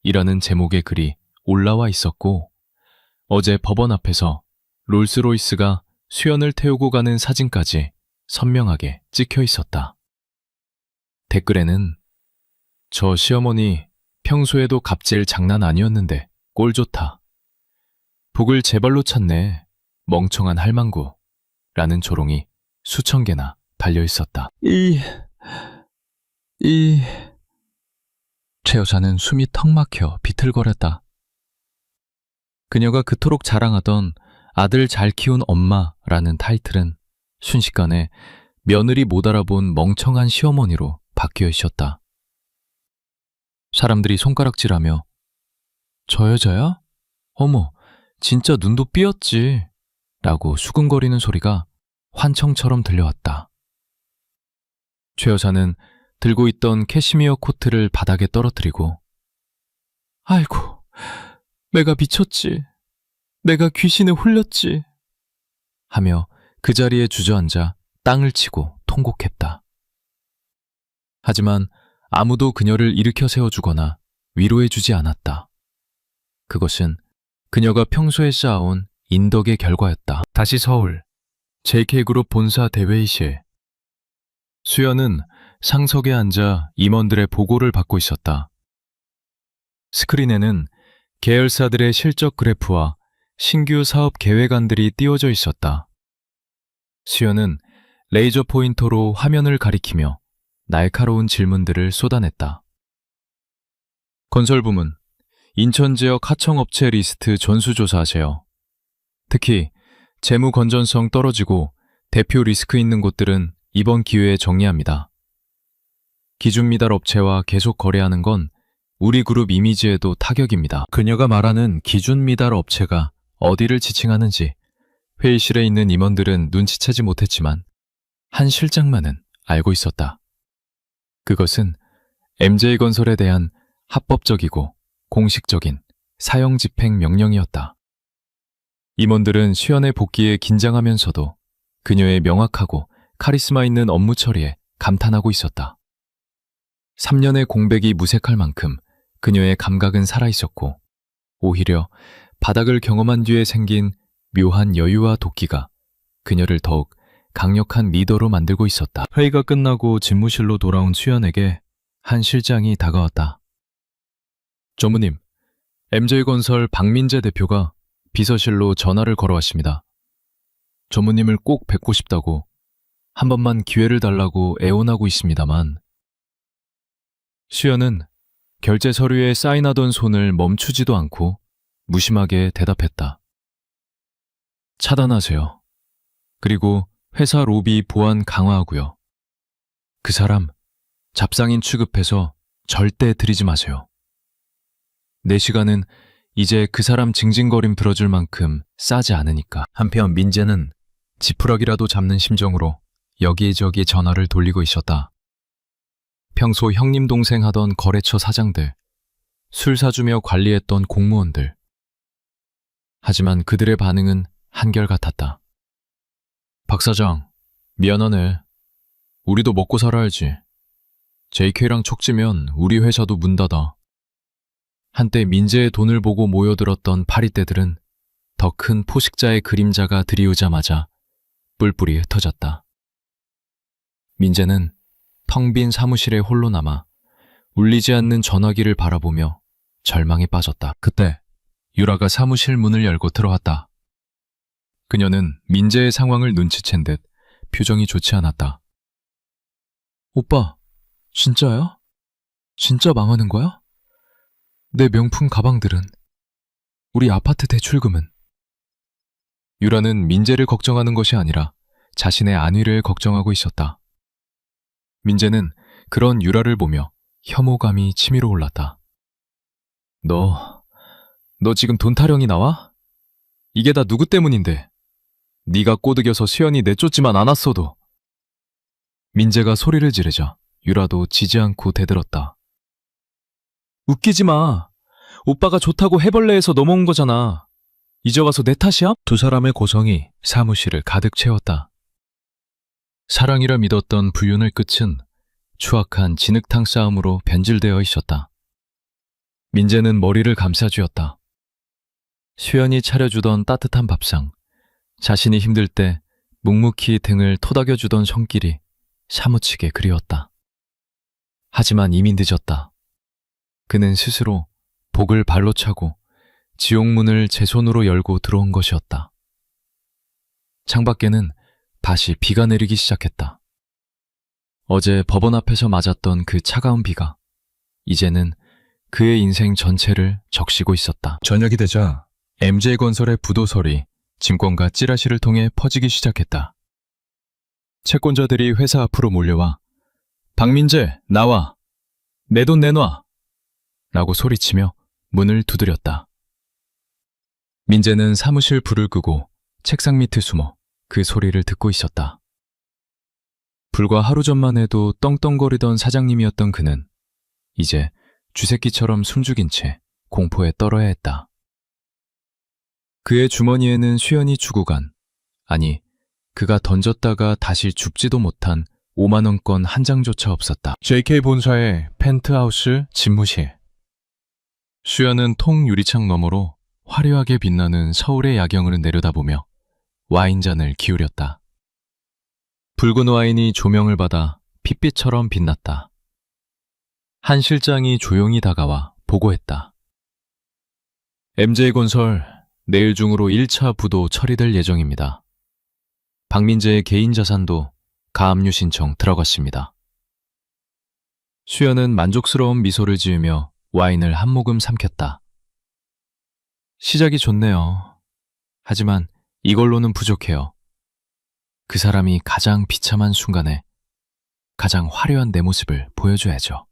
이라는 제목의 글이 올라와 있었고, 어제 법원 앞에서 롤스로이스가 수연을 태우고 가는 사진까지 선명하게 찍혀 있었다. 댓글에는 저 시어머니 평소에도 갑질 장난 아니었는데 꼴 좋다. 복을 제발로 찾네. 멍청한 할망구. 라는 조롱이 수천 개나 달려 있었다. 최 여사는 숨이 턱 막혀 비틀거렸다. 그녀가 그토록 자랑하던 아들 잘 키운 엄마라는 타이틀은 순식간에 며느리 못 알아본 멍청한 시어머니로 바뀌어 있었다. 사람들이 손가락질하며 저 여자야? 어머, 진짜 눈도 삐었지. 라고 수근거리는 소리가 환청처럼 들려왔다. 최 여사는 들고 있던 캐시미어 코트를 바닥에 떨어뜨리고 아이고, 내가 미쳤지. 내가 귀신에 홀렸지. 하며 그 자리에 주저앉아 땅을 치고 통곡했다. 하지만 아무도 그녀를 일으켜 세워주거나 위로해주지 않았다. 그것은 그녀가 평소에 쌓아온 인덕의 결과였다. 다시 서울 JK그룹 본사 대회의실. 수연은 상석에 앉아 임원들의 보고를 받고 있었다. 스크린에는 계열사들의 실적 그래프와 신규 사업 계획안들이 띄워져 있었다. 수연은 레이저 포인터로 화면을 가리키며 날카로운 질문들을 쏟아냈다. 건설부문, 인천 지역 하청업체 리스트 전수조사하세요. 특히 재무 건전성 떨어지고 대표 리스크 있는 곳들은 이번 기회에 정리합니다. 기준 미달 업체와 계속 거래하는 건 우리 그룹 이미지에도 타격입니다. 그녀가 말하는 기준 미달 업체가 어디를 지칭하는지 회의실에 있는 임원들은 눈치채지 못했지만 한 실장만은 알고 있었다. 그것은 MJ건설에 대한 합법적이고 공식적인 사형 집행 명령이었다. 임원들은 수연의 복귀에 긴장하면서도 그녀의 명확하고 카리스마 있는 업무 처리에 감탄하고 있었다. 3년의 공백이 무색할 만큼 그녀의 감각은 살아있었고 오히려 바닥을 경험한 뒤에 생긴 묘한 여유와 도끼가 그녀를 더욱 강력한 리더로 만들고 있었다. 회의가 끝나고 집무실로 돌아온 수연에게 한 실장이 다가왔다. 전무님, MJ건설 박민재 대표가 비서실로 전화를 걸어왔습니다. 전무님을 꼭 뵙고 싶다고 한 번만 기회를 달라고 애원하고 있습니다만. 수연은 결제 서류에 사인하던 손을 멈추지도 않고 무심하게 대답했다. 차단하세요. 그리고 회사 로비 보안 강화하고요. 그 사람 잡상인 취급해서 절대 들이지 마세요. 내 시간은 이제 그 사람 징징거림 들어줄 만큼 싸지 않으니까. 한편 민재는 지푸라기라도 잡는 심정으로 여기저기 전화를 돌리고 있었다. 평소 형님 동생 하던 거래처 사장들, 술 사주며 관리했던 공무원들. 하지만 그들의 반응은 한결같았다. 박 사장, 미안하네. 우리도 먹고 살아야지. JK랑 척지면 우리 회사도 문 닫아. 한때 민재의 돈을 보고 모여들었던 파리떼들은 더 큰 포식자의 그림자가 들이우자마자 뿔뿔이 흩어졌다. 민재는 텅 빈 사무실에 홀로 남아 울리지 않는 전화기를 바라보며 절망에 빠졌다. 그때 유라가 사무실 문을 열고 들어왔다. 그녀는 민재의 상황을 눈치챈 듯 표정이 좋지 않았다. 오빠, 진짜야? 진짜 망하는 거야? 내 명품 가방들은? 우리 아파트 대출금은? 유라는 민재를 걱정하는 것이 아니라 자신의 안위를 걱정하고 있었다. 민재는 그런 유라를 보며 혐오감이 치밀어 올랐다. 너 지금 돈 타령이 나와? 이게 다 누구 때문인데? 네가 꼬드겨서 수연이 내쫓지만 않았어도. 민재가 소리를 지르자 유라도 지지 않고 대들었다. 웃기지 마. 오빠가 좋다고 해벌레에서 넘어온 거잖아. 이제 와서 내 탓이야? 두 사람의 고성이 사무실을 가득 채웠다. 사랑이라 믿었던 불륜의 끝은 추악한 진흙탕 싸움으로 변질되어 있었다. 민재는 머리를 감싸쥐었다. 수연이 차려주던 따뜻한 밥상, 자신이 힘들 때 묵묵히 등을 토닥여주던 손길이 사무치게 그리웠다. 하지만 이미 늦었다. 그는 스스로 복을 발로 차고 지옥문을 제 손으로 열고 들어온 것이었다. 창밖에는 다시 비가 내리기 시작했다. 어제 법원 앞에서 맞았던 그 차가운 비가 이제는 그의 인생 전체를 적시고 있었다. 저녁이 되자 MJ건설의 부도설이 증권가 찌라시를 통해 퍼지기 시작했다. 채권자들이 회사 앞으로 몰려와 박민재, 나와! 내 돈 내놔! 라고 소리치며 문을 두드렸다. 민재는 사무실 불을 끄고 책상 밑에 숨어 그 소리를 듣고 있었다. 불과 하루 전만 해도 떵떵거리던 사장님이었던 그는 이제 쥐새끼처럼 숨죽인 채 공포에 떨어야 했다. 그의 주머니에는 수연이 주고 간, 아니, 그가 던졌다가 다시 줍지도 못한 5만원권 한 장조차 없었다. JK 본사의 펜트하우스 집무실. 수연은 통 유리창 너머로 화려하게 빛나는 서울의 야경을 내려다보며 와인잔을 기울였다. 붉은 와인이 조명을 받아 핏빛처럼 빛났다. 한 실장이 조용히 다가와 보고했다. MJ건설 내일 중으로 1차 부도 처리될 예정입니다. 박민재의 개인 자산도 가압류 신청 들어갔습니다. 수연은 만족스러운 미소를 지으며 와인을 한 모금 삼켰다. 시작이 좋네요. 하지만 이걸로는 부족해요. 그 사람이 가장 비참한 순간에 가장 화려한 내 모습을 보여줘야죠.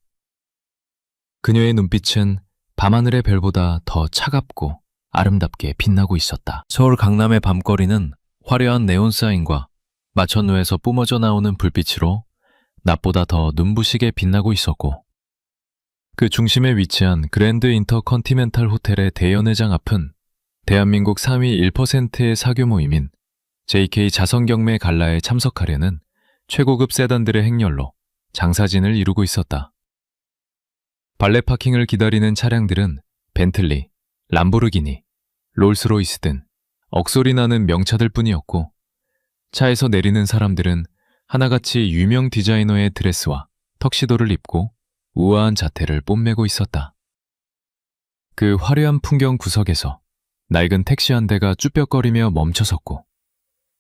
그녀의 눈빛은 밤하늘의 별보다 더 차갑고 아름답게 빛나고 있었다. 서울 강남의 밤거리는 화려한 네온사인과 마천루에서 뿜어져 나오는 불빛으로 낮보다 더 눈부시게 빛나고 있었고 그 중심에 위치한 그랜드 인터컨티넨탈 호텔의 대연회장 앞은 대한민국 상위 1%의 사교 모임인 JK 자선경매 갈라에 참석하려는 최고급 세단들의 행렬로 장사진을 이루고 있었다. 발레 파킹을 기다리는 차량들은 벤틀리, 람보르기니, 롤스로이스 등 억소리 나는 명차들 뿐이었고, 차에서 내리는 사람들은 하나같이 유명 디자이너의 드레스와 턱시도를 입고 우아한 자태를 뽐내고 있었다. 그 화려한 풍경 구석에서 낡은 택시 한 대가 쭈뼛거리며 멈춰섰고,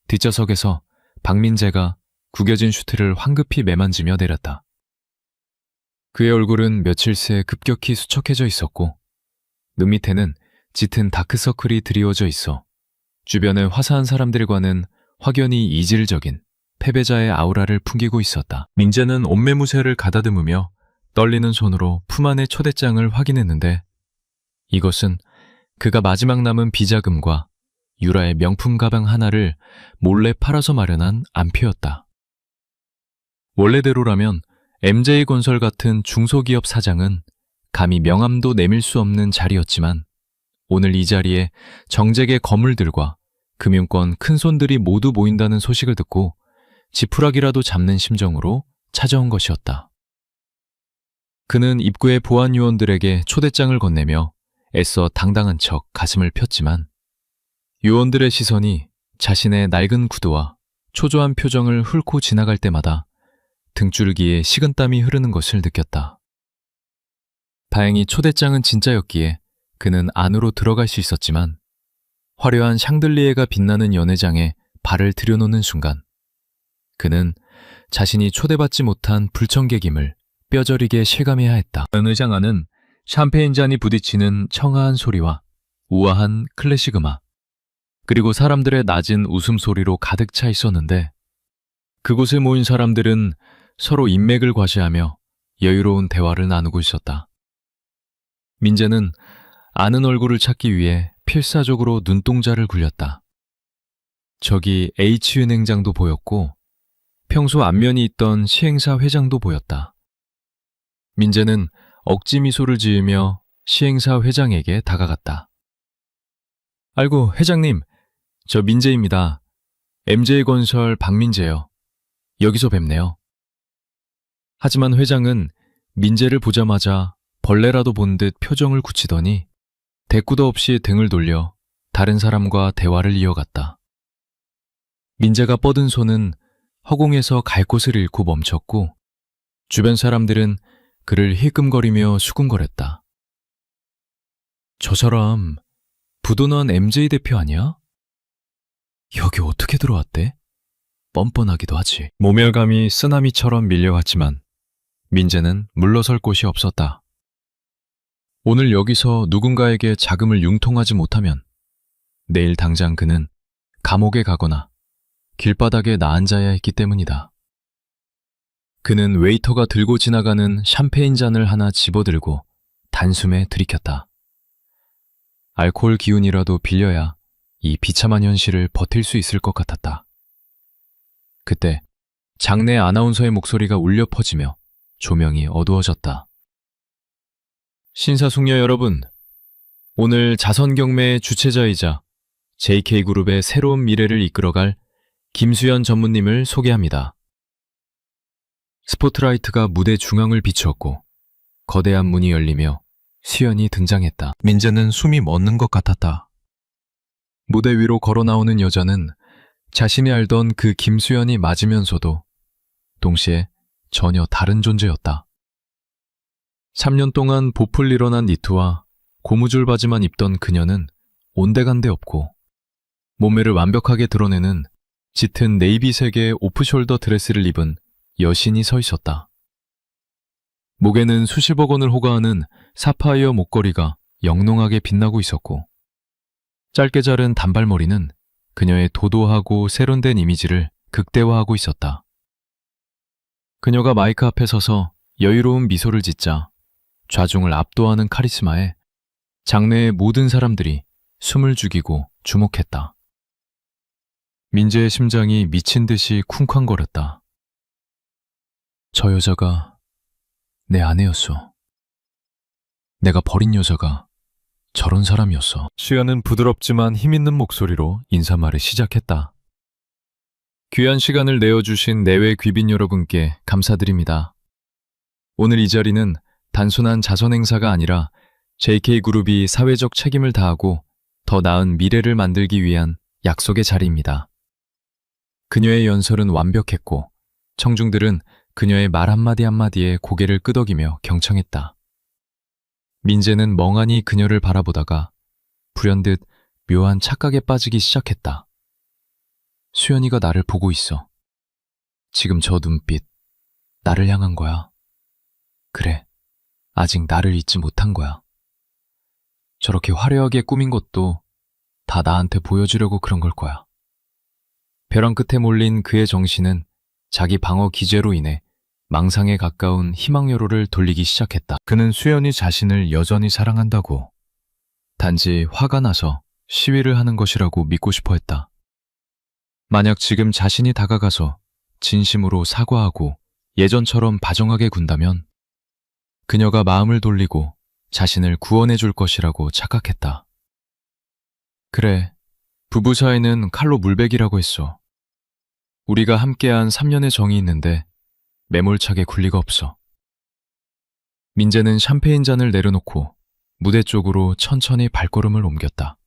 뒷좌석에서 박민재가 구겨진 슈트를 황급히 매만지며 내렸다. 그의 얼굴은 며칠 새 급격히 수척해져 있었고, 눈 밑에는 짙은 다크서클이 드리워져 있어 주변의 화사한 사람들과는 확연히 이질적인 패배자의 아우라를 풍기고 있었다. 민재는 옷매무새를 가다듬으며 떨리는 손으로 품 안의 초대장을 확인했는데, 이것은 그가 마지막 남은 비자금과 유라의 명품 가방 하나를 몰래 팔아서 마련한 안표였다. 원래대로라면 MJ건설 같은 중소기업 사장은 감히 명함도 내밀 수 없는 자리였지만, 오늘 이 자리에 정재계 거물들과 금융권 큰손들이 모두 모인다는 소식을 듣고 지푸라기라도 잡는 심정으로 찾아온 것이었다. 그는 입구의 보안 요원들에게 초대장을 건네며 애써 당당한 척 가슴을 폈지만, 요원들의 시선이 자신의 낡은 구두와 초조한 표정을 훑고 지나갈 때마다 등줄기에 식은땀이 흐르는 것을 느꼈다. 다행히 초대장은 진짜였기에 그는 안으로 들어갈 수 있었지만, 화려한 샹들리에가 빛나는 연회장에 발을 들여놓는 순간 그는 자신이 초대받지 못한 불청객임을 뼈저리게 실감해야 했다. 연회장 안은 샴페인 잔이 부딪히는 청아한 소리와 우아한 클래식 음악, 그리고 사람들의 낮은 웃음소리로 가득 차 있었는데, 그곳에 모인 사람들은 서로 인맥을 과시하며 여유로운 대화를 나누고 있었다. 민재는 아는 얼굴을 찾기 위해 필사적으로 눈동자를 굴렸다. 저기 H은행장도 보였고, 평소 안면이 있던 시행사 회장도 보였다. 민재는 억지 미소를 지으며 시행사 회장에게 다가갔다. 아이고, 회장님, 저 민재입니다. MJ건설 박민재요. 여기서 뵙네요. 하지만 회장은 민재를 보자마자 벌레라도 본 듯 표정을 굳히더니 대꾸도 없이 등을 돌려 다른 사람과 대화를 이어갔다. 민재가 뻗은 손은 허공에서 갈 곳을 잃고 멈췄고, 주변 사람들은 그를 힐끔거리며 수군거렸다. 저 사람 부도난 MJ 대표 아니야? 여기 어떻게 들어왔대? 뻔뻔하기도 하지. 모멸감이 쓰나미처럼 밀려왔지만 민재는 물러설 곳이 없었다. 오늘 여기서 누군가에게 자금을 융통하지 못하면 내일 당장 그는 감옥에 가거나 길바닥에 나앉아야 했기 때문이다. 그는 웨이터가 들고 지나가는 샴페인 잔을 하나 집어들고 단숨에 들이켰다. 알코올 기운이라도 빌려야 이 비참한 현실을 버틸 수 있을 것 같았다. 그때 장내 아나운서의 목소리가 울려 퍼지며 조명이 어두워졌다. 신사숙녀 여러분, 오늘 자선경매의 주최자이자 JK그룹의 새로운 미래를 이끌어갈 김수연 전무님을 소개합니다. 스포트라이트가 무대 중앙을 비추었고 거대한 문이 열리며 수연이 등장했다. 민재는 숨이 멎는 것 같았다. 무대 위로 걸어 나오는 여자는 자신이 알던 그 김수연이 맞으면서도 동시에 전혀 다른 존재였다. 3년 동안 보풀 일어난 니트와 고무줄 바지만 입던 그녀는 온데간데 없고, 몸매를 완벽하게 드러내는 짙은 네이비색의 오프숄더 드레스를 입은 여신이 서 있었다. 목에는 수십억 원을 호가하는 사파이어 목걸이가 영롱하게 빛나고 있었고, 짧게 자른 단발머리는 그녀의 도도하고 세련된 이미지를 극대화하고 있었다. 그녀가 마이크 앞에 서서 여유로운 미소를 짓자 좌중을 압도하는 카리스마에 장내의 모든 사람들이 숨을 죽이고 주목했다. 민재의 심장이 미친 듯이 쿵쾅거렸다. 저 여자가 내 아내였어. 내가 버린 여자가 저런 사람이었어. 수연은 부드럽지만 힘있는 목소리로 인사말을 시작했다. 귀한 시간을 내어주신 내외 귀빈 여러분께 감사드립니다. 오늘 이 자리는 단순한 자선 행사가 아니라 JK그룹이 사회적 책임을 다하고 더 나은 미래를 만들기 위한 약속의 자리입니다. 그녀의 연설은 완벽했고 청중들은 그녀의 말 한마디 한마디에 고개를 끄덕이며 경청했다. 민재는 멍하니 그녀를 바라보다가 불현듯 묘한 착각에 빠지기 시작했다. 수연이가 나를 보고 있어. 지금 저 눈빛, 나를 향한 거야. 그래, 아직 나를 잊지 못한 거야. 저렇게 화려하게 꾸민 것도 다 나한테 보여주려고 그런 걸 거야. 벼랑 끝에 몰린 그의 정신은 자기 방어 기제로 인해 망상에 가까운 희망여로를 돌리기 시작했다. 그는 수연이 자신을 여전히 사랑한다고, 단지 화가 나서 시위를 하는 것이라고 믿고 싶어 했다. 만약 지금 자신이 다가가서 진심으로 사과하고 예전처럼 바정하게 군다면 그녀가 마음을 돌리고 자신을 구원해 줄 것이라고 착각했다. 그래, 부부 사이는 칼로 물베기라고 했어. 우리가 함께한 3년의 정이 있는데 매몰차게 굴 리가 없어. 민재는 샴페인 잔을 내려놓고 무대 쪽으로 천천히 발걸음을 옮겼다.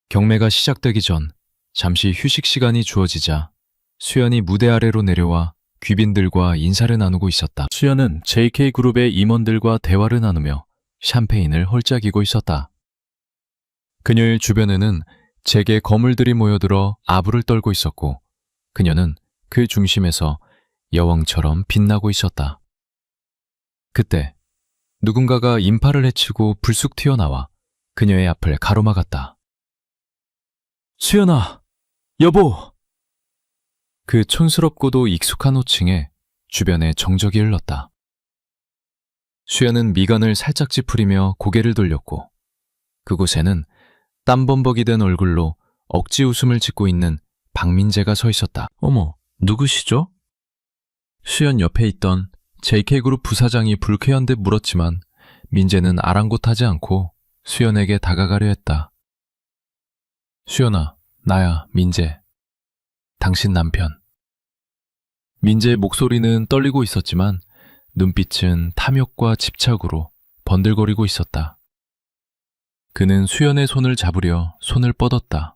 경매가 시작되기 전 잠시 휴식 시간이 주어지자 수연이 무대 아래로 내려와 귀빈들과 인사를 나누고 있었다. 수연은 JK그룹의 임원들과 대화를 나누며 샴페인을 홀짝이고 있었다. 그녀의 주변에는 제게 거물들이 모여들어 아부를 떨고 있었고 그녀는 그 중심에서 여왕처럼 빛나고 있었다. 그때 누군가가 인파를 헤치고 불쑥 튀어나와 그녀의 앞을 가로막았다. 수연아, 여보! 그 촌스럽고도 익숙한 호칭에 주변에 정적이 흘렀다. 수연은 미간을 살짝 찌푸리며 고개를 돌렸고 그곳에는 땀범벅이 된 얼굴로 억지 웃음을 짓고 있는 박민재가 서 있었다. 어머, 누구시죠? 수연 옆에 있던 JK그룹 부사장이 불쾌한 듯 물었지만 민재는 아랑곳하지 않고 수연에게 다가가려 했다. 수연아, 나야, 민재. 당신 남편. 민재의 목소리는 떨리고 있었지만 눈빛은 탐욕과 집착으로 번들거리고 있었다. 그는 수연의 손을 잡으려 손을 뻗었다.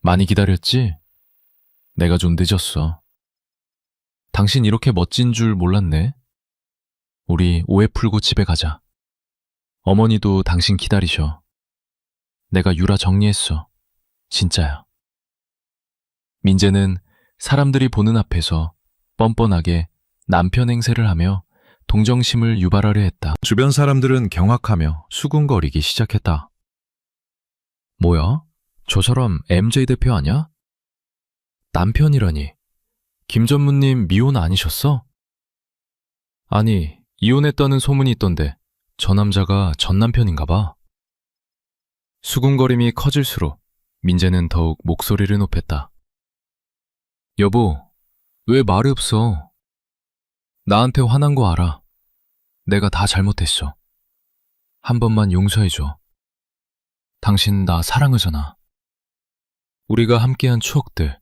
많이 기다렸지? 내가 좀 늦었어. 당신 이렇게 멋진 줄 몰랐네. 우리 오해 풀고 집에 가자. 어머니도 당신 기다리셔. 내가 유라 정리했어. 진짜야. 민재는 사람들이 보는 앞에서 뻔뻔하게 남편 행세를 하며 동정심을 유발하려 했다. 주변 사람들은 경악하며 수군거리기 시작했다. 뭐야? 저 사람 MJ 대표 아냐? 남편이라니. 김 전무님 미혼 아니셨어? 아니, 이혼했다는 소문이 있던데 저 남자가 전 남편인가 봐. 수군거림이 커질수록 민재는 더욱 목소리를 높였다. 여보, 왜 말이 없어? 나한테 화난 거 알아. 내가 다 잘못했어. 한 번만 용서해줘. 당신 나 사랑하잖아. 우리가 함께한 추억들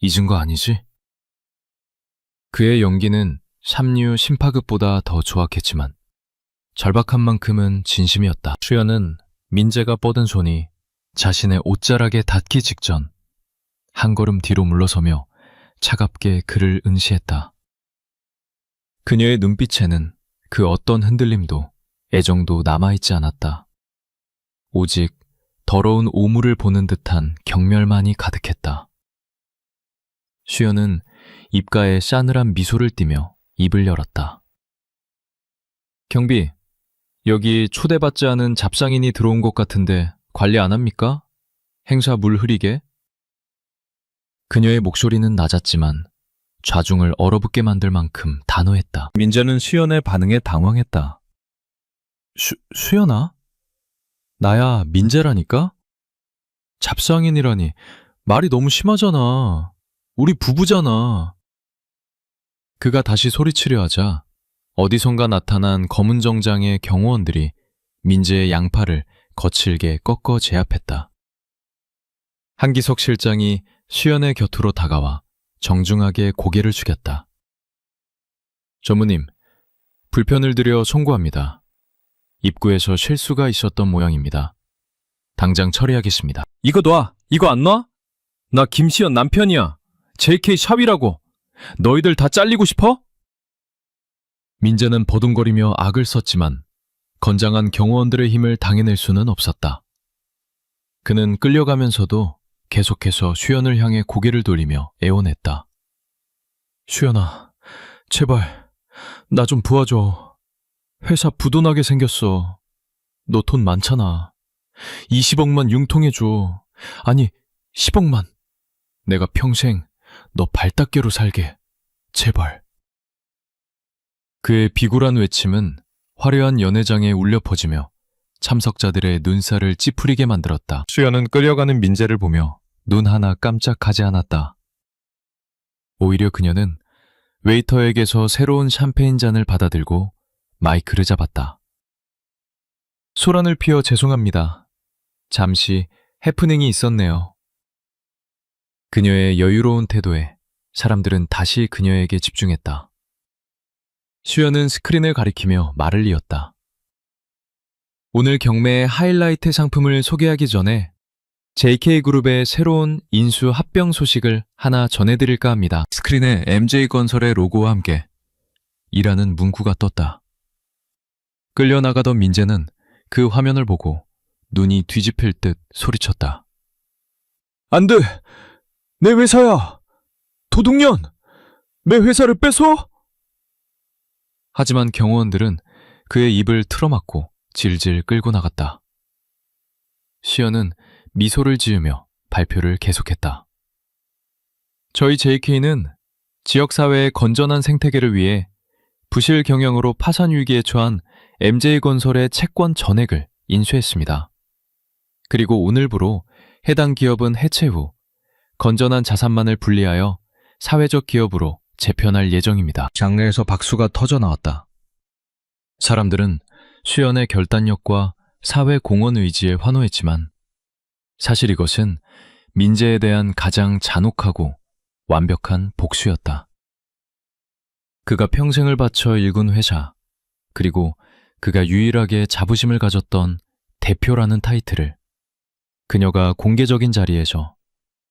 잊은 거 아니지? 그의 연기는 삼류 심파극보다 더 조악했지만 절박한 만큼은 진심이었다. 수연은 민재가 뻗은 손이 자신의 옷자락에 닿기 직전 한 걸음 뒤로 물러서며 차갑게 그를 응시했다. 그녀의 눈빛에는 그 어떤 흔들림도 애정도 남아있지 않았다. 오직 더러운 오물을 보는 듯한 경멸만이 가득했다. 수연은 입가에 싸늘한 미소를 띠며 입을 열었다. 경비, 여기 초대받지 않은 잡상인이 들어온 것 같은데 관리 안 합니까? 행사 물 흐리게? 그녀의 목소리는 낮았지만 좌중을 얼어붙게 만들 만큼 단호했다. 민재는 수연의 반응에 당황했다. 수연아? 나야 민재라니까? 잡상인이라니 말이 너무 심하잖아. 우리 부부잖아. 그가 다시 소리치려 하자 어디선가 나타난 검은 정장의 경호원들이 민재의 양팔을 거칠게 꺾어 제압했다. 한기석 실장이 수연의 곁으로 다가와 정중하게 고개를 숙였다. 전무님, 불편을 드려 송구합니다. 입구에서 실수가 있었던 모양입니다. 당장 처리하겠습니다. 이거 놔. 이거 안 놔? 나 김시연 남편이야. JK 샵이라고. 너희들 다 잘리고 싶어? 민재는 버둥거리며 악을 썼지만 건장한 경호원들의 힘을 당해낼 수는 없었다. 그는 끌려가면서도 계속해서 수연을 향해 고개를 돌리며 애원했다. 수연아, 제발 나 좀 도와줘. 회사 부도나게 생겼어. 너 돈 많잖아. 20억만 융통해줘. 아니, 10억만. 내가 평생 너 발닦개로 살게. 제발. 그의 비굴한 외침은 화려한 연회장에 울려 퍼지며 참석자들의 눈살을 찌푸리게 만들었다. 수연은 끌려가는 민재를 보며 눈 하나 깜짝하지 않았다. 오히려 그녀는 웨이터에게서 새로운 샴페인 잔을 받아들고 마이크를 잡았다. 소란을 피워 죄송합니다. 잠시 해프닝이 있었네요. 그녀의 여유로운 태도에 사람들은 다시 그녀에게 집중했다. 수연은 스크린을 가리키며 말을 이었다. 오늘 경매의 하이라이트 상품을 소개하기 전에 JK그룹의 새로운 인수 합병 소식을 하나 전해드릴까 합니다. 스크린에 MJ건설의 로고와 함께 이라는 문구가 떴다. 끌려나가던 민재는 그 화면을 보고 눈이 뒤집힐 듯 소리쳤다. 안 돼! 내 회사야! 도둑년! 내 회사를 뺏어? 하지만 경호원들은 그의 입을 틀어막고 질질 끌고 나갔다. 시연은 미소를 지으며 발표를 계속했다. 저희 JK는 지역사회의 건전한 생태계를 위해 부실 경영으로 파산 위기에 처한 MJ건설의 채권 전액을 인수했습니다. 그리고 오늘부로 해당 기업은 해체 후 건전한 자산만을 분리하여 사회적 기업으로 재편할 예정입니다. 장내에서 박수가 터져 나왔다. 사람들은 수연의 결단력과 사회 공헌 의지에 환호했지만 사실 이것은 민재에 대한 가장 잔혹하고 완벽한 복수였다. 그가 평생을 바쳐 일군 회사, 그리고 그가 유일하게 자부심을 가졌던 대표라는 타이틀을 그녀가 공개적인 자리에서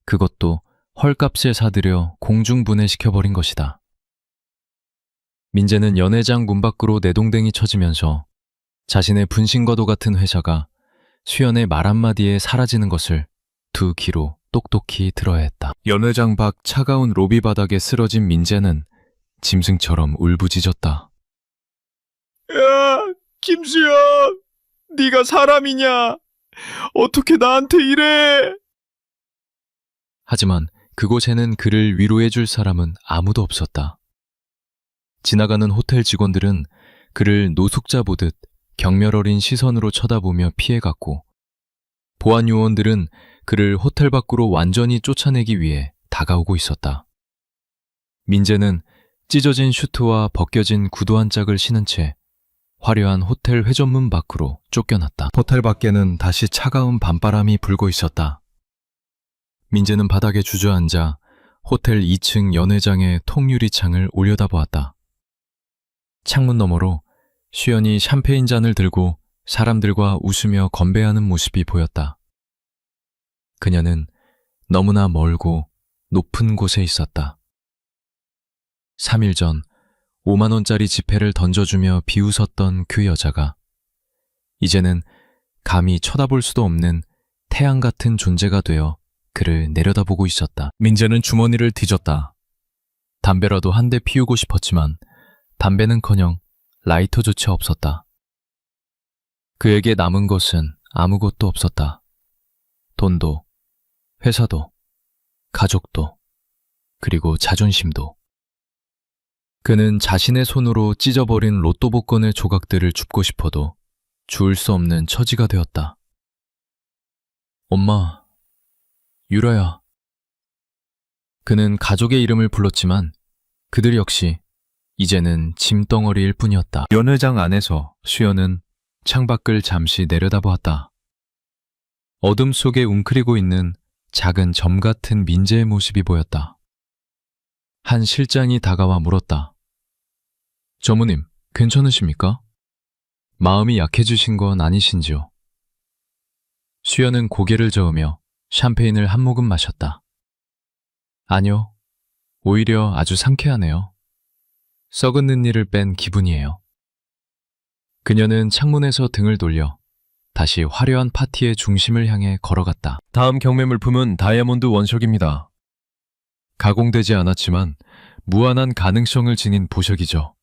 그것도 헐값에 사들여 공중분해시켜버린 것이다. 민재는 연회장 문 밖으로 내동댕이 쳐지면서 자신의 분신과도 같은 회사가 수연의 말 한마디에 사라지는 것을 두 귀로 똑똑히 들어야 했다. 연회장 밖 차가운 로비 바닥에 쓰러진 민재는 짐승처럼 울부짖었다. 야, 김수연! 네가 사람이냐? 어떻게 나한테 이래? 하지만 그곳에는 그를 위로해줄 사람은 아무도 없었다. 지나가는 호텔 직원들은 그를 노숙자 보듯 경멸 어린 시선으로 쳐다보며 피해갔고, 보안 요원들은 그를 호텔 밖으로 완전히 쫓아내기 위해 다가오고 있었다. 민재는 찢어진 슈트와 벗겨진 구두 한 짝을 신은 채 화려한 호텔 회전문 밖으로 쫓겨났다. 호텔 밖에는 다시 차가운 밤바람이 불고 있었다. 민재는 바닥에 주저앉아 호텔 2층 연회장의 통유리창을 올려다보았다. 창문 너머로 수연이 샴페인 잔을 들고 사람들과 웃으며 건배하는 모습이 보였다. 그녀는 너무나 멀고 높은 곳에 있었다. 3일 전 5만 원짜리 지폐를 던져주며 비웃었던 그 여자가 이제는 감히 쳐다볼 수도 없는 태양 같은 존재가 되어 그를 내려다보고 있었다. 민재는 주머니를 뒤졌다. 담배라도 한 대 피우고 싶었지만 담배는커녕 라이터조차 없었다. 그에게 남은 것은 아무것도 없었다. 돈도, 회사도, 가족도, 그리고 자존심도. 그는 자신의 손으로 찢어버린 로또 복권의 조각들을 줍고 싶어도 주울 수 없는 처지가 되었다. 엄마, 유라야. 그는 가족의 이름을 불렀지만 그들 역시 이제는 짐덩어리일 뿐이었다. 연회장 안에서 수연은 창밖을 잠시 내려다보았다. 어둠 속에 웅크리고 있는 작은 점 같은 민재의 모습이 보였다. 한 실장이 다가와 물었다. 전무님, 괜찮으십니까? 마음이 약해지신 건 아니신지요? 수연은 고개를 저으며 샴페인을 한 모금 마셨다. 아니요. 오히려 아주 상쾌하네요. 썩은 눈니를 뺀 기분이에요. 그녀는 창문에서 등을 돌려 다시 화려한 파티의 중심을 향해 걸어갔다. 다음 경매 물품은 다이아몬드 원석입니다. 가공되지 않았지만 무한한 가능성을 지닌 보석이죠.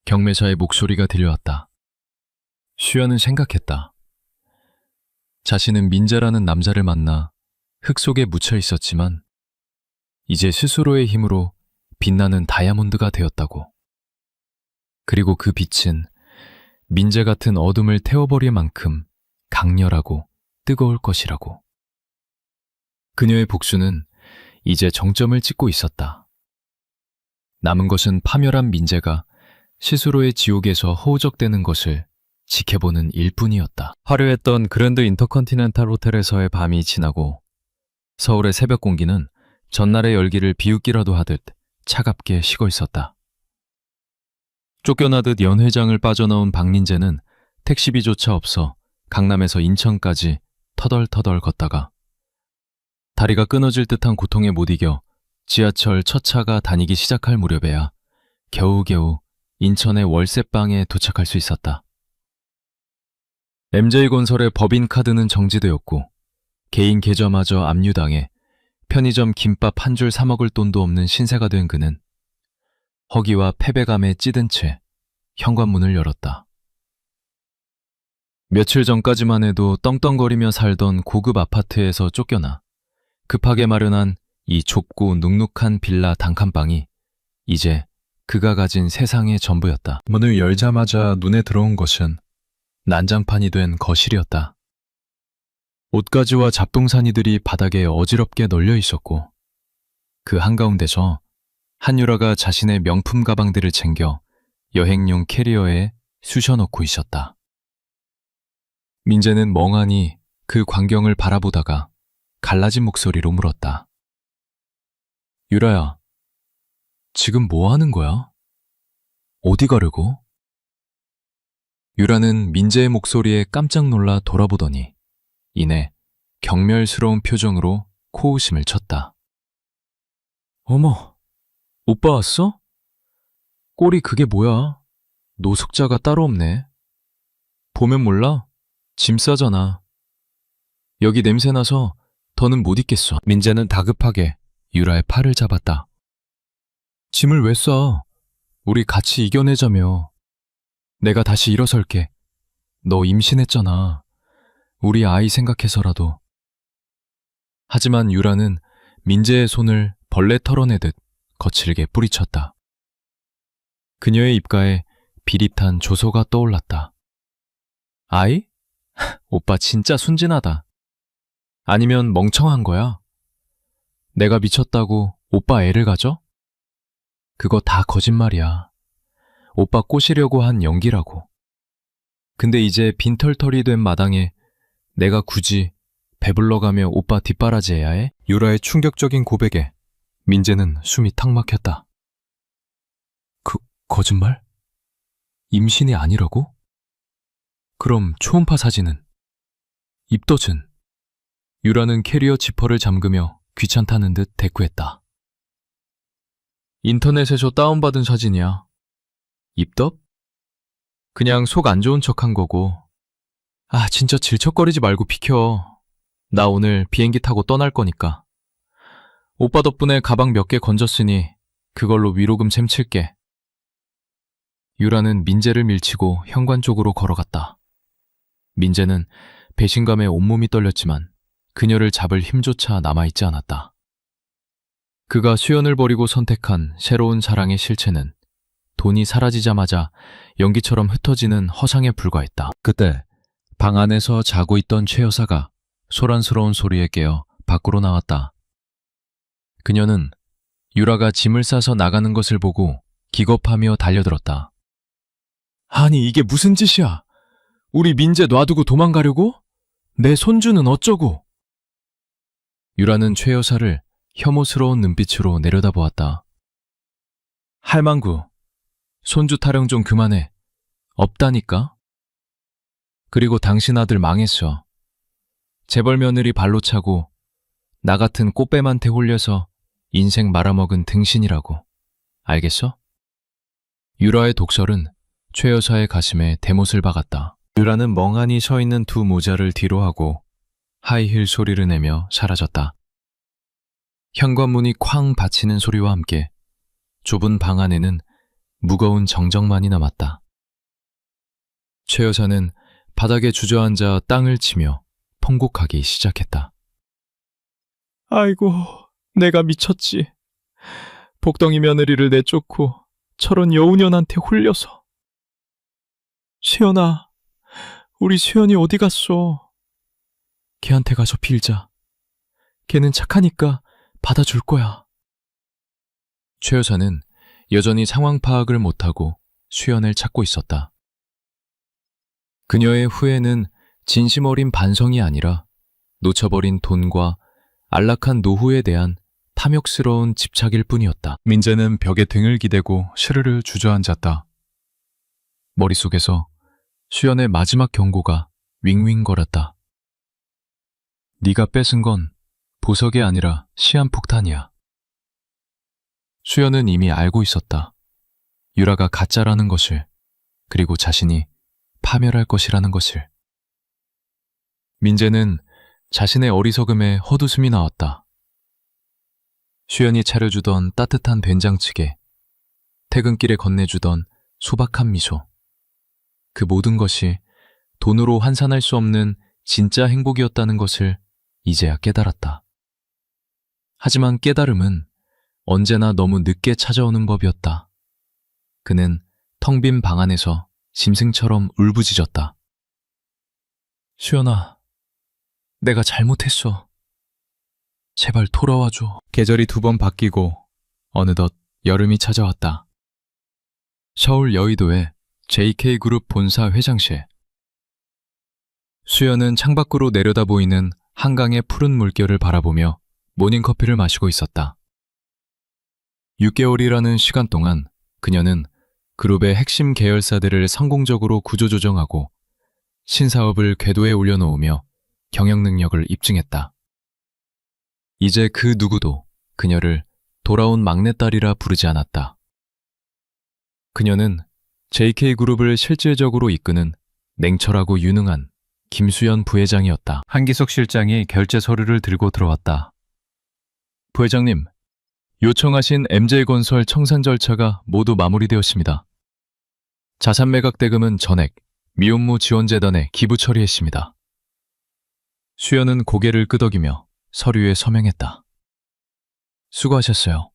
경매사의 목소리가 들려왔다. 수연은 생각했다. 자신은 민재라는 남자를 만나 흙 속에 묻혀 있었지만 이제 스스로의 힘으로 빛나는 다이아몬드가 되었다고. 그리고 그 빛은 민재 같은 어둠을 태워버릴 만큼 강렬하고 뜨거울 것이라고. 그녀의 복수는 이제 정점을 찍고 있었다. 남은 것은 파멸한 민재가 스스로의 지옥에서 허우적대는 것을 지켜보는 일뿐이었다. 화려했던 그랜드 인터컨티넨탈 호텔에서의 밤이 지나고 서울의 새벽 공기는 전날의 열기를 비웃기라도 하듯 차갑게 식어 있었다. 쫓겨나듯 연회장을 빠져나온 박민재는 택시비조차 없어 강남에서 인천까지 터덜터덜 걷다가 다리가 끊어질 듯한 고통에 못 이겨 지하철 첫 차가 다니기 시작할 무렵에야 겨우겨우 인천의 월세방에 도착할 수 있었다. MJ건설의 법인카드는 정지되었고 개인 계좌마저 압류당해 편의점 김밥 한 줄 사 먹을 돈도 없는 신세가 된 그는 허기와 패배감에 찌든 채 현관문을 열었다. 며칠 전까지만 해도 떵떵거리며 살던 고급 아파트에서 쫓겨나 급하게 마련한 이 좁고 눅눅한 빌라 단칸방이 이제 그가 가진 세상의 전부였다. 문을 열자마자 눈에 들어온 것은 난장판이 된 거실이었다. 옷가지와 잡동사니들이 바닥에 어지럽게 널려 있었고 그 한가운데서 한유라가 자신의 명품 가방들을 챙겨 여행용 캐리어에 쑤셔넣고 있었다. 민재는 멍하니 그 광경을 바라보다가 갈라진 목소리로 물었다. 유라야, 지금 뭐 하는 거야? 어디 가려고? 유라는 민재의 목소리에 깜짝 놀라 돌아보더니 이내 경멸스러운 표정으로 코웃음을 쳤다. 어머, 오빠 왔어? 꼴이 그게 뭐야? 노숙자가 따로 없네. 보면 몰라? 짐 싸잖아. 여기 냄새나서 더는 못 있겠어. 민재는 다급하게 유라의 팔을 잡았다. 짐을 왜 싸? 우리 같이 이겨내자며. 내가 다시 일어설게. 너 임신했잖아. 우리 아이 생각해서라도. 하지만 유라는 민재의 손을 벌레 털어내듯 거칠게 뿌리쳤다. 그녀의 입가에 비릿한 조소가 떠올랐다. 아이? 오빠 진짜 순진하다. 아니면 멍청한 거야? 내가 미쳤다고 오빠 애를 가져? 그거 다 거짓말이야. 오빠 꼬시려고 한 연기라고. 근데 이제 빈털털이 된 마당에 내가 굳이 배불러가며 오빠 뒷바라지해야 해? 유라의 충격적인 고백에 민재는 숨이 탁 막혔다. 거짓말? 임신이 아니라고? 그럼 초음파 사진은? 입덧은? 유라는 캐리어 지퍼를 잠그며 귀찮다는 듯 대꾸했다. 인터넷에서 다운받은 사진이야. 입덧? 그냥 속 안 좋은 척한 거고. 아, 진짜 질척거리지 말고 비켜. 나 오늘 비행기 타고 떠날 거니까. 오빠 덕분에 가방 몇 개 건졌으니 그걸로 위로금 셈칠게. 유라는 민재를 밀치고 현관 쪽으로 걸어갔다. 민재는 배신감에 온몸이 떨렸지만 그녀를 잡을 힘조차 남아있지 않았다. 그가 수연을 버리고 선택한 새로운 사랑의 실체는 돈이 사라지자마자 연기처럼 흩어지는 허상에 불과했다. 그때 방 안에서 자고 있던 최 여사가 소란스러운 소리에 깨어 밖으로 나왔다. 그녀는 유라가 짐을 싸서 나가는 것을 보고 기겁하며 달려들었다. 아니, 이게 무슨 짓이야? 우리 민재 놔두고 도망가려고? 내 손주는 어쩌고? 유라는 최 여사를 혐오스러운 눈빛으로 내려다보았다. 할망구, 손주 타령 좀 그만해. 없다니까? 그리고 당신 아들 망했어. 재벌 며느리 발로 차고 나 같은 꽃뱀한테 홀려서 인생 말아먹은 등신이라고. 알겠어? 유라의 독설은 최 여사의 가슴에 대못을 박았다. 유라는 멍하니 서 있는 두 모자를 뒤로 하고 하이힐 소리를 내며 사라졌다. 현관문이 쾅 닫히는 소리와 함께 좁은 방 안에는 무거운 정적만이 남았다. 최 여사는 바닥에 주저앉아 땅을 치며 통곡하기 시작했다. 아이고, 내가 미쳤지. 복덩이 며느리를 내쫓고 저런 여우년한테 홀려서. 수연아, 우리 수연이 어디 갔어? 걔한테 가서 빌자. 걔는 착하니까 받아줄 거야. 최 여사는 여전히 상황 파악을 못하고 수연을 찾고 있었다. 그녀의 후회는 진심 어린 반성이 아니라 놓쳐버린 돈과 안락한 노후에 대한 탐욕스러운 집착일 뿐이었다. 민재는 벽에 등을 기대고 시르르 주저앉았다. 머릿속에서 수연의 마지막 경고가 윙윙거렸다. 네가 뺏은 건 보석이 아니라 시한폭탄이야. 수연은 이미 알고 있었다. 유라가 가짜라는 것을, 그리고 자신이 파멸할 것이라는 것을. 민재는 자신의 어리석음에 헛웃음이 나왔다. 수연이 차려주던 따뜻한 된장찌개, 퇴근길에 건네주던 소박한 미소. 그 모든 것이 돈으로 환산할 수 없는 진짜 행복이었다는 것을 이제야 깨달았다. 하지만 깨달음은 언제나 너무 늦게 찾아오는 법이었다. 그는 텅 빈 방 안에서 짐승처럼 울부짖었다. 수연아, 내가 잘못했어. 제발 돌아와줘. 계절이 2번 바뀌고 어느덧 여름이 찾아왔다. 서울 여의도의 JK그룹 본사 회장실. 수연은 창밖으로 내려다 보이는 한강의 푸른 물결을 바라보며 모닝커피를 마시고 있었다. 6개월이라는 시간 동안 그녀는 그룹의 핵심 계열사들을 성공적으로 구조조정하고 신사업을 궤도에 올려놓으며 경영 능력을 입증했다. 이제 그 누구도 그녀를 돌아온 막내딸이라 부르지 않았다. 그녀는 JK그룹을 실질적으로 이끄는 냉철하고 유능한 김수연 부회장이었다. 한기석 실장이 결제 서류를 들고 들어왔다. 부회장님, 요청하신 MJ건설 청산 절차가 모두 마무리되었습니다. 자산 매각 대금은 전액 미혼모 지원재단에 기부 처리했습니다. 수연은 고개를 끄덕이며 서류에 서명했다. 수고하셨어요.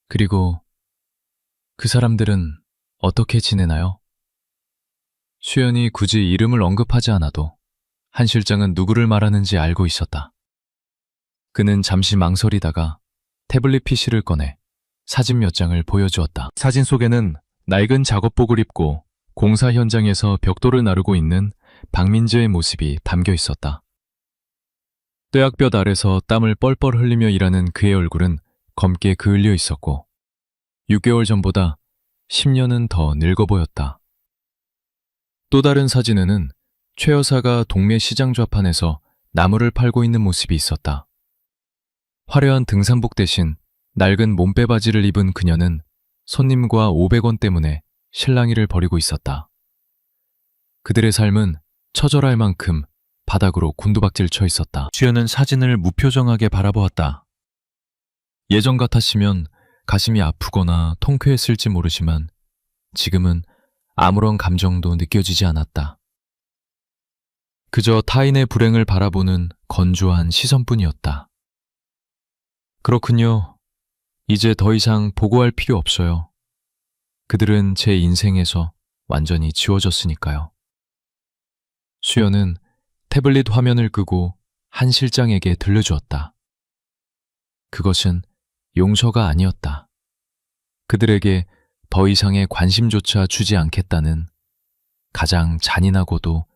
그리고 그 사람들은 어떻게 지내나요? 수연이 굳이 이름을 언급하지 않아도 한 실장은 누구를 말하는지 알고 있었다. 그는 잠시 망설이다가 태블릿 PC를 꺼내 사진 몇 장을 보여주었다. 사진 속에는 낡은 작업복을 입고 공사 현장에서 벽돌을 나르고 있는 박민재의 모습이 담겨 있었다. 뙤약볕 아래서 땀을 뻘뻘 흘리며 일하는 그의 얼굴은 검게 그을려 있었고 6개월 전보다 10년은 더 늙어 보였다. 또 다른 사진에는 최 여사가 동네 시장 좌판에서 나무를 팔고 있는 모습이 있었다. 화려한 등산복 대신 낡은 몸빼 바지를 입은 그녀는 손님과 500원 때문에 실랑이를 벌이고 있었다. 그들의 삶은 처절할 만큼 바닥으로 곤두박질 쳐 있었다. 수연은 사진을 무표정하게 바라보았다. 예전 같았으면 가슴이 아프거나 통쾌했을지 모르지만 지금은 아무런 감정도 느껴지지 않았다. 그저 타인의 불행을 바라보는 건조한 시선뿐이었다. 그렇군요. 이제 더 이상 보고할 필요 없어요. 그들은 제 인생에서 완전히 지워졌으니까요. 수연은 태블릿 화면을 끄고 한 실장에게 들려주었다. 그것은 용서가 아니었다. 그들에게 더 이상의 관심조차 주지 않겠다는 가장 잔인하고도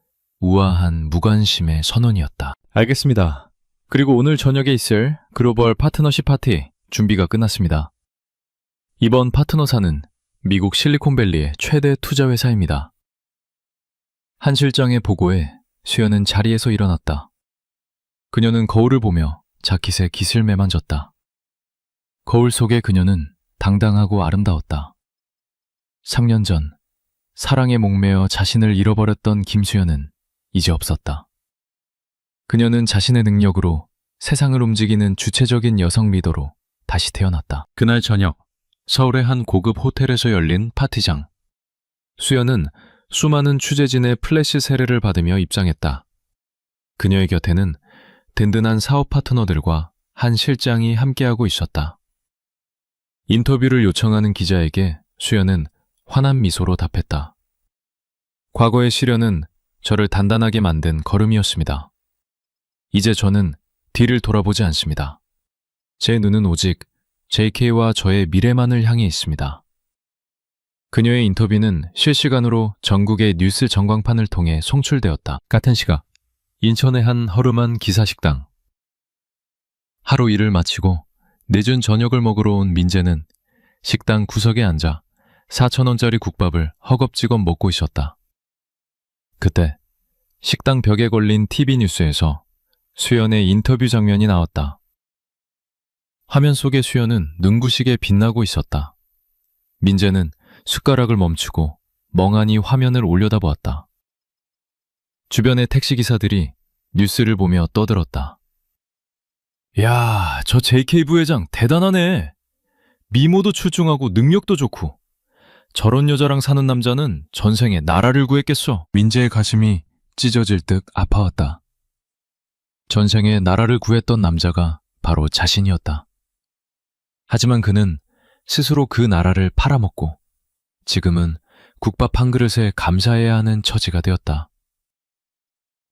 우아한 무관심의 선언이었다. 알겠습니다. 그리고 오늘 저녁에 있을 글로벌 파트너십 파티 준비가 끝났습니다. 이번 파트너사는 미국 실리콘밸리의 최대 투자 회사입니다. 한 실장의 보고에 수연은 자리에서 일어났다. 그녀는 거울을 보며 자켓에 깃을 매만졌다. 거울 속의 그녀는 당당하고 아름다웠다. 3년 전 사랑에 목매어 자신을 잃어버렸던 김수연은 이제 없었다. 그녀는 자신의 능력으로 세상을 움직이는 주체적인 여성 리더로 다시 태어났다. 그날 저녁, 서울의 한 고급 호텔에서 열린 파티장. 수연은 수많은 취재진의 플래시 세례를 받으며 입장했다. 그녀의 곁에는 든든한 사업 파트너들과 한 실장이 함께하고 있었다. 인터뷰를 요청하는 기자에게 수연은 환한 미소로 답했다. 과거의 시련은 저를 단단하게 만든 걸음이었습니다. 이제 저는 뒤를 돌아보지 않습니다. 제 눈은 오직 JK와 저의 미래만을 향해 있습니다. 그녀의 인터뷰는 실시간으로 전국의 뉴스 전광판을 통해 송출되었다. 같은 시각, 인천의 한 허름한 기사식당. 하루 일을 마치고 늦은 저녁을 먹으러 온 민재는 식당 구석에 앉아 4,000원짜리 국밥을 허겁지겁 먹고 있었다. 그때 식당 벽에 걸린 TV 뉴스에서 수연의 인터뷰 장면이 나왔다. 화면 속의 수연은 눈부시게 빛나고 있었다. 민재는 숟가락을 멈추고 멍하니 화면을 올려다보았다. 주변의 택시기사들이 뉴스를 보며 떠들었다. 야, 저 JK 부회장 대단하네. 미모도 출중하고 능력도 좋고 저런 여자랑 사는 남자는 전생에 나라를 구했겠어. 민재의 가슴이 찢어질 듯 아파왔다. 전생에 나라를 구했던 남자가 바로 자신이었다. 하지만 그는 스스로 그 나라를 팔아먹고 지금은 국밥 한 그릇에 감사해야 하는 처지가 되었다.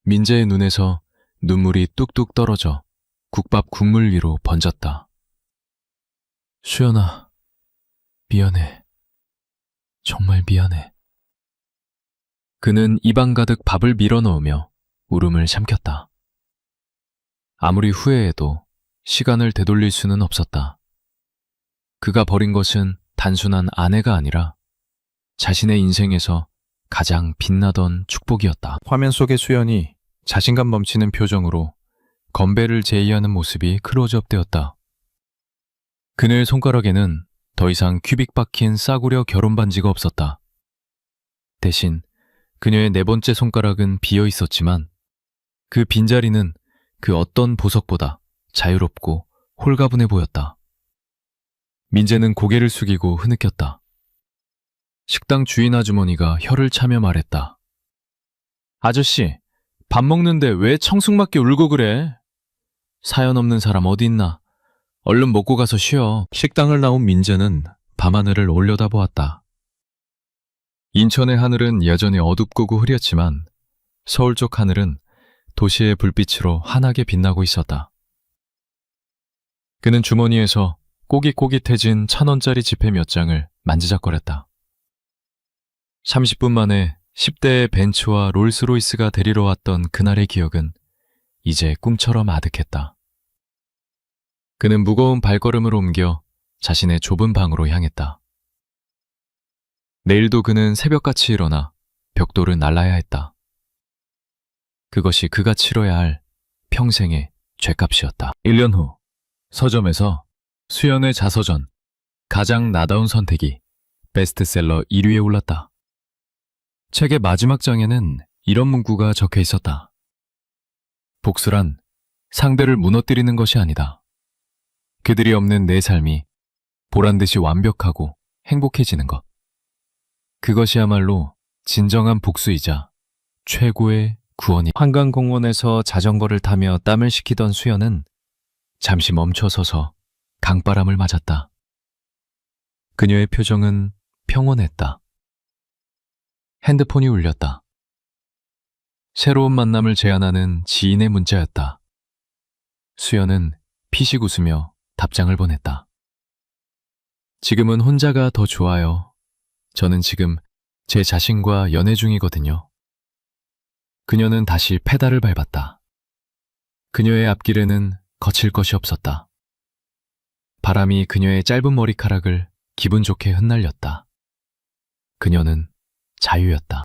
민재의 눈에서 눈물이 뚝뚝 떨어져 국밥 국물 위로 번졌다. 수연아, 미안해. 정말 미안해. 그는 입안 가득 밥을 밀어넣으며 울음을 삼켰다. 아무리 후회해도 시간을 되돌릴 수는 없었다. 그가 버린 것은 단순한 아내가 아니라 자신의 인생에서 가장 빛나던 축복이었다. 화면 속의 수연이 자신감 넘치는 표정으로 건배를 제의하는 모습이 클로즈업되었다. 그녀의 손가락에는 더 이상 큐빅 박힌 싸구려 결혼 반지가 없었다. 대신 그녀의 네 번째 손가락은 비어 있었지만 그 빈자리는 그 어떤 보석보다 자유롭고 홀가분해 보였다. 민재는 고개를 숙이고 흐느꼈다. 식당 주인 아주머니가 혀를 차며 말했다. 아저씨, 밥 먹는데 왜 청승맞게 울고 그래? 사연 없는 사람 어디 있나? 얼른 먹고 가서 쉬어. 식당을 나온 민재는 밤하늘을 올려다보았다. 인천의 하늘은 여전히 어둡고 흐렸지만 서울 쪽 하늘은 도시의 불빛으로 환하게 빛나고 있었다. 그는 주머니에서 꼬깃꼬깃해진 1,000원짜리 지폐 몇 장을 만지작거렸다. 30분 만에 10대의 벤츠와 롤스로이스가 데리러 왔던 그날의 기억은 이제 꿈처럼 아득했다. 그는 무거운 발걸음을 옮겨 자신의 좁은 방으로 향했다. 내일도 그는 새벽같이 일어나 벽돌을 날라야 했다. 그것이 그가 치러야 할 평생의 죗값이었다. 1년 후 서점에서 수연의 자서전 가장 나다운 선택이 베스트셀러 1위에 올랐다. 책의 마지막 장에는 이런 문구가 적혀 있었다. 복수란 상대를 무너뜨리는 것이 아니다. 그들이 없는 내 삶이 보란듯이 완벽하고 행복해지는 것. 그것이야말로 진정한 복수이자 최고의 구원이. 한강공원에서 자전거를 타며 땀을 식히던 수연은 잠시 멈춰서서 강바람을 맞았다. 그녀의 표정은 평온했다. 핸드폰이 울렸다. 새로운 만남을 제안하는 지인의 문자였다. 수연은 피식 웃으며 답장을 보냈다. 지금은 혼자가 더 좋아요. 저는 지금 제 자신과 연애 중이거든요. 그녀는 다시 페달을 밟았다. 그녀의 앞길에는 거칠 것이 없었다. 바람이 그녀의 짧은 머리카락을 기분 좋게 흩날렸다. 그녀는 자유였다.